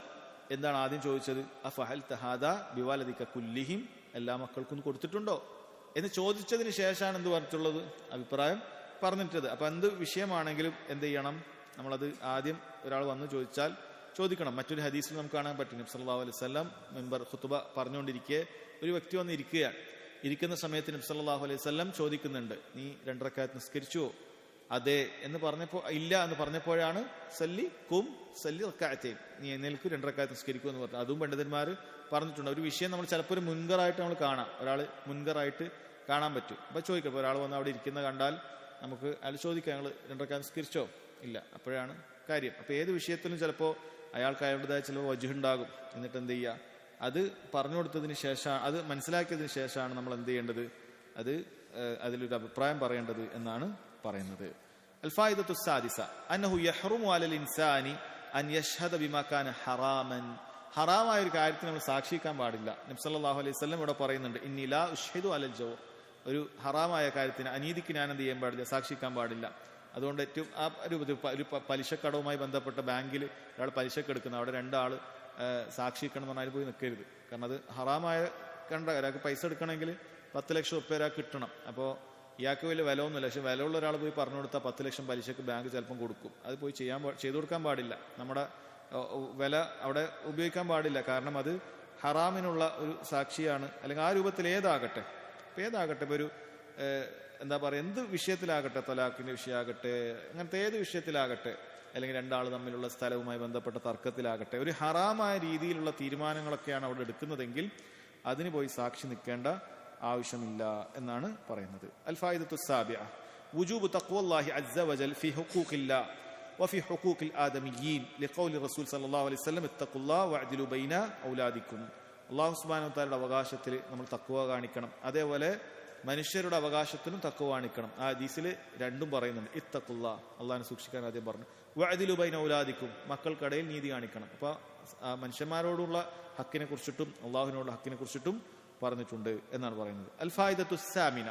എന്താണ് ആദ്യം ചോദിച്ചത്? അഫഅൽത ഹാദാ ബിവാലദിക കുല്ലിഹിം, എല്ലാ മക്കൾക്കും കൊടുത്തിട്ടുണ്ടോ എന്ന് ചോദിച്ചതിന് ശേഷമാണ് എന്ത് പറഞ്ഞിട്ടുള്ളത്? അഭിപ്രായം പറഞ്ഞിട്ടത്. അപ്പൊ എന്ത് വിഷയമാണെങ്കിലും എന്ത് ചെയ്യണം? നമ്മളത് ആദ്യം ഒരാൾ വന്ന് ചോദിച്ചാൽ ചോദിക്കണം. മറ്റൊരു ഹദീസിൽ നമുക്ക് കാണാൻ പറ്റും, നബി സല്ലല്ലാഹു അലൈഹി വസല്ലം മിമ്പർ ഖുതുബ പറഞ്ഞുകൊണ്ടിരിക്കെ ഒരു വ്യക്തി വന്ന് ഇരിക്കുകയാണ്. ഇരിക്കുന്ന സമയത്ത് നബി സല്ലല്ലാഹു അലൈഹി വസല്ലം ചോദിക്കുന്നുണ്ട്, നീ 2 റക്അത്ത് നിസ്കരിച്ചുവോ? അതെ എന്ന് പറഞ്ഞപ്പോൾ, ഇല്ല എന്ന് പറഞ്ഞപ്പോഴാണ് സല്ലി റക്അത്തൈൻ, നീ എഴുന്നേൽക്ക് 2 റക്അത്ത് നിസ്കരിക്കൂ എന്ന് പറഞ്ഞു. അതും പണ്ഡിതന്മാർ പറഞ്ഞിട്ടുണ്ട്. ഒരു വിഷയം നമ്മൾ ചിലപ്പോൾ ഒരു മുൻകറായിട്ട് നമ്മൾ കാണാം, ഒരാൾ മുൻകറായിട്ട് കാണാൻ പറ്റും. അപ്പൊ ചോദിക്കാം, ഒരാൾ വന്ന് അവിടെ ഇരിക്കുന്ന കണ്ടാൽ നമുക്ക് അയാൾ ചോദിക്കാം, ഞങ്ങൾ 2 റക്അത്ത് നിസ്കരിച്ചോ? ഇല്ല. അപ്പോഴാണ് കാര്യം. അപ്പൊ ഏത് വിഷയത്തിലും ചിലപ്പോൾ അയാൾക്ക് അയാളുടേതായ ചില വജുഹുണ്ടാകും. എന്നിട്ട് എന്ത് ചെയ്യുക? അത് പറഞ്ഞു കൊടുത്തതിന് ശേഷം, അത് മനസ്സിലാക്കിയതിന് ശേഷമാണ് നമ്മൾ എന്ത് ചെയ്യേണ്ടത്? അതിലൊരു അഭിപ്രായം പറയേണ്ടത് എന്നാണ് പറയുന്നത്. അൽഫായിദത്തു സാദിസ അന്നഹു യഹ്റുമു അലൽ ഇൻസാനി അൻ യശ്ഹദ ബിമാ കാന ഹറാമൻ. ഹറാമായ ഒരു കാര്യത്തിന് നമ്മൾ സാക്ഷിക്കാൻ പാടില്ല. നബി സല്ലല്ലാഹു അലൈഹി വസല്ലം ഇവിടെ പറയുന്നുണ്ട്, ഇന്നി ലാ ഉഷ്ഹിദു അലൽ ജൗർ. ഒരു ഹറാമായ കാര്യത്തിന്, അനീതിക്ക് ഞാൻ എന്ത് ചെയ്യാൻ പാടില്ല? സാക്ഷിക്കാൻ പാടില്ല. അതുകൊണ്ട് ഏറ്റവും ആ ഒരു പലിശക്കടവുമായി ബന്ധപ്പെട്ട ബാങ്കിൽ ഒരാൾ പലിശക്ക് എടുക്കുന്ന അവിടെ 2 ആൾ സാക്ഷിക്കണം എന്ന് പറഞ്ഞാൽ പോയി നിൽക്കരുത്. കാരണം അത് ഹറാമായ ഒരാൾക്ക് പൈസ എടുക്കണമെങ്കിൽ 10 ലക്ഷം റുപ്യ ഒരാൾക്ക് കിട്ടണം. അപ്പോൾ ഇയാൾക്ക് വലിയ വില ഒന്നുമില്ല. പക്ഷെ വിലയുള്ള ഒരാൾ പോയി പറഞ്ഞു കൊടുത്താൽ 10 ലക്ഷം പലിശക്ക് ബാങ്ക് ചിലപ്പം കൊടുക്കും. അത് പോയി ചെയ്തു കൊടുക്കാൻ പാടില്ല. നമ്മുടെ വില അവിടെ ഉപയോഗിക്കാൻ പാടില്ല. കാരണം അത് ഹറാമിനുള്ള ഒരു സാക്ഷിയാണ്. അല്ലെങ്കിൽ ആ രൂപത്തിൽ ഏതാകട്ടെ, ഇപ്പൊ ഒരു എന്താ പറയുക, എന്ത് വിഷയത്തിലാകട്ടെ, തലാഖിന്റെ വിഷയമാകട്ടെ, അങ്ങനത്തെ ഏത് വിഷയത്തിലാകട്ടെ, അല്ലെങ്കിൽ 2 ആൾ തമ്മിലുള്ള സ്ഥലവുമായി ബന്ധപ്പെട്ട തർക്കത്തിലാകട്ടെ, ഒരു ഹറാമായ രീതിയിലുള്ള തീരുമാനങ്ങളൊക്കെയാണ് അവിടെ എടുക്കുന്നതെങ്കിൽ അതിന് പോയി സാക്ഷി നിൽക്കേണ്ട ആവശ്യമില്ല എന്നാണ് പറയുന്നത്. അൽഫായിദത്തു സാബിഅ വുജൂബു തഖ്വല്ലാഹി അസ്സ വജൽ ഫി ഹുഖൂഖില്ലാ വഫി ഹുഖൂഖിൽ ആദമിയ്യീൻ ലിഖൗലി റസൂൽ സല്ലല്ലാഹു അലൈഹി വസല്ലം ഇത്തഖുല്ലാഹ വഅദിലു ബൈന ഔലാദിക്കും. അല്ലാഹു സുബ്ഹാനഹു വ തആലയുടെ അവകാശത്തിൽ നമ്മൾ തഖ്വ കാണിക്കണം, അതേപോലെ മനുഷ്യരുടെ അവകാശത്തിനും തഖ്വ കാണിക്കണം. ആ ഹദീസിൽ രണ്ടും പറയുന്നുണ്ട്. ഇത്തഖുല്ലാ, അള്ളാഹിനെ സൂക്ഷിക്കാൻ ആദ്യം പറഞ്ഞു. വഅദിലു ബൈന ഔലാദിക്കും, മക്കൾക്കിടയിൽ നീതി കാണിക്കണം. അപ്പൊ മനുഷ്യന്മാരോടുള്ള ഹക്കിനെ കുറിച്ചിട്ടും അള്ളാഹുവിനോടുള്ള ഹക്കിനെ കുറിച്ചിട്ടും പറഞ്ഞിട്ടുണ്ട് എന്നാണ് പറയുന്നത്. അൽഫായിദത്തു സാമിന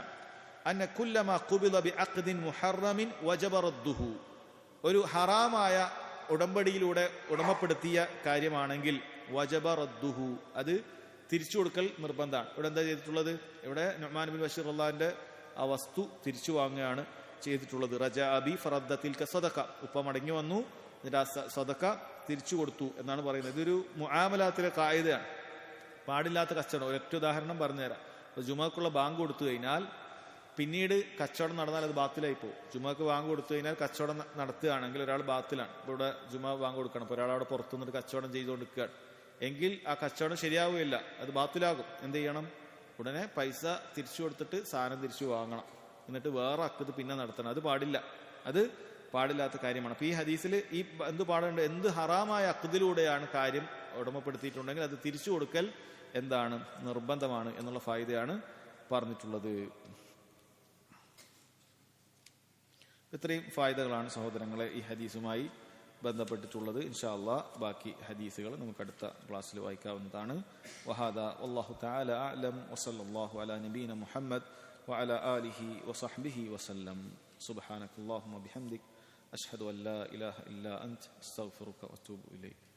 അന്ന കുല്ലമാ ഖുബിള ബിഅഖ്ദിൻ മുഹറമിൻ വജബ റദ്ദുഹു. ഒരു ഹറാമായ ഉടമ്പടിയിലൂടെ ഉടമപ്പെടുത്തിയ കാര്യമാണെങ്കിൽ വജബ റദ്ദുഹു, അത് തിരിച്ചു കൊടുക്കൽ നിർബന്ധമാണ്. ഇവിടെ എന്താ ചെയ്തിട്ടുള്ളത്? ഇവിടെ നുഅ്മാൻ ബിൻ ബഷീർ റളിയല്ലാഹുവിന്റെ ആ വസ്തു തിരിച്ചു വാങ്ങുകയാണ് ചെയ്തിട്ടുള്ളത്. റജഅ ബി ഫറദ്ദത്തിൽ സദഖ, ഉപ്പ മടങ്ങി വന്നു, എന്നിട്ട് ആ സദഖ തിരിച്ചു കൊടുത്തു എന്നാണ് പറയുന്നത്. ഇതൊരു മുആമലാത്തിലെ ഖായിദയാണ്. പാടില്ലാത്ത കച്ചവടം. ഒരൊറ്റ ഉദാഹരണം പറഞ്ഞുതരാം. ഇപ്പൊ ജുമാക്കുള്ള ബാങ്ക് കൊടുത്തു കഴിഞ്ഞാൽ പിന്നീട് കച്ചവടം നടന്നാൽ അത് ബാത്തിലായി പോകും. ജുമാക്ക് ബാങ്ക് കൊടുത്തു കഴിഞ്ഞാൽ കച്ചവടം നടത്തുകയാണെങ്കിൽ ഒരാൾ ബാത്തിലാണ്. ഇപ്പൊ ഇവിടെ ജുമാ ബാങ്ക് കൊടുക്കണം, ഇപ്പൊ ഒരാൾ അവിടെ പുറത്തു നിന്നിട്ട് കച്ചവടം ചെയ്തുകൊണ്ടിരിക്കുകയാണ് എങ്കിൽ ആ കച്ചവടം ശരിയാവുകയില്ല, അത് ബാത്തിലാകും. എന്ത് ചെയ്യണം? ഉടനെ പൈസ തിരിച്ചു കൊടുത്തിട്ട് സാധനം തിരിച്ചു വാങ്ങണം, എന്നിട്ട് വേറെ അക്കത് പിന്നെ നടത്തണം. അത് പാടില്ല, അത് പാടില്ലാത്ത കാര്യമാണ്. അപ്പൊ ഈ ഹദീസിൽ ഈ എന്ത് പാടുണ്ട്? എന്ത് ഹറാമായ അക്കതിലൂടെയാണ് കാര്യം ഉടമപ്പെടുത്തിയിട്ടുണ്ടെങ്കിൽ അത് തിരിച്ചു കൊടുക്കൽ എന്താണ്? നിർബന്ധമാണ് എന്നുള്ള ഫായിദയാണ് പറഞ്ഞിട്ടുള്ളത്. ഇത്രയും ഫായിദകളാണ് സഹോദരങ്ങളെ ഈ ഹദീസുമായി ബന്ധപ്പെട്ടിട്ടുള്ളത്. ഇൻഷാ അല്ലാഹ് ബാക്കി ഹദീസുകൾ നമുക്ക് അടുത്ത ക്ലാസ്സിൽ വായിക്കാവുന്നതാണ്. വഹാദ വല്ലാഹു തആല അഅലം വസല്ലല്ലാഹു അലാ നബീന മുഹമ്മദ് വഅലാ ആലിഹി വസഹ്ബിഹി വസല്ലം. സുബ്ഹാനകല്ലാഹുമ്മ ബിഹംദിക അഷ്ഹദു അൻ ലാ ഇലാഹ ഇല്ലാ അൻത അസ്തഗ്ഫിറുക വഅതൂബു ഇലൈക്.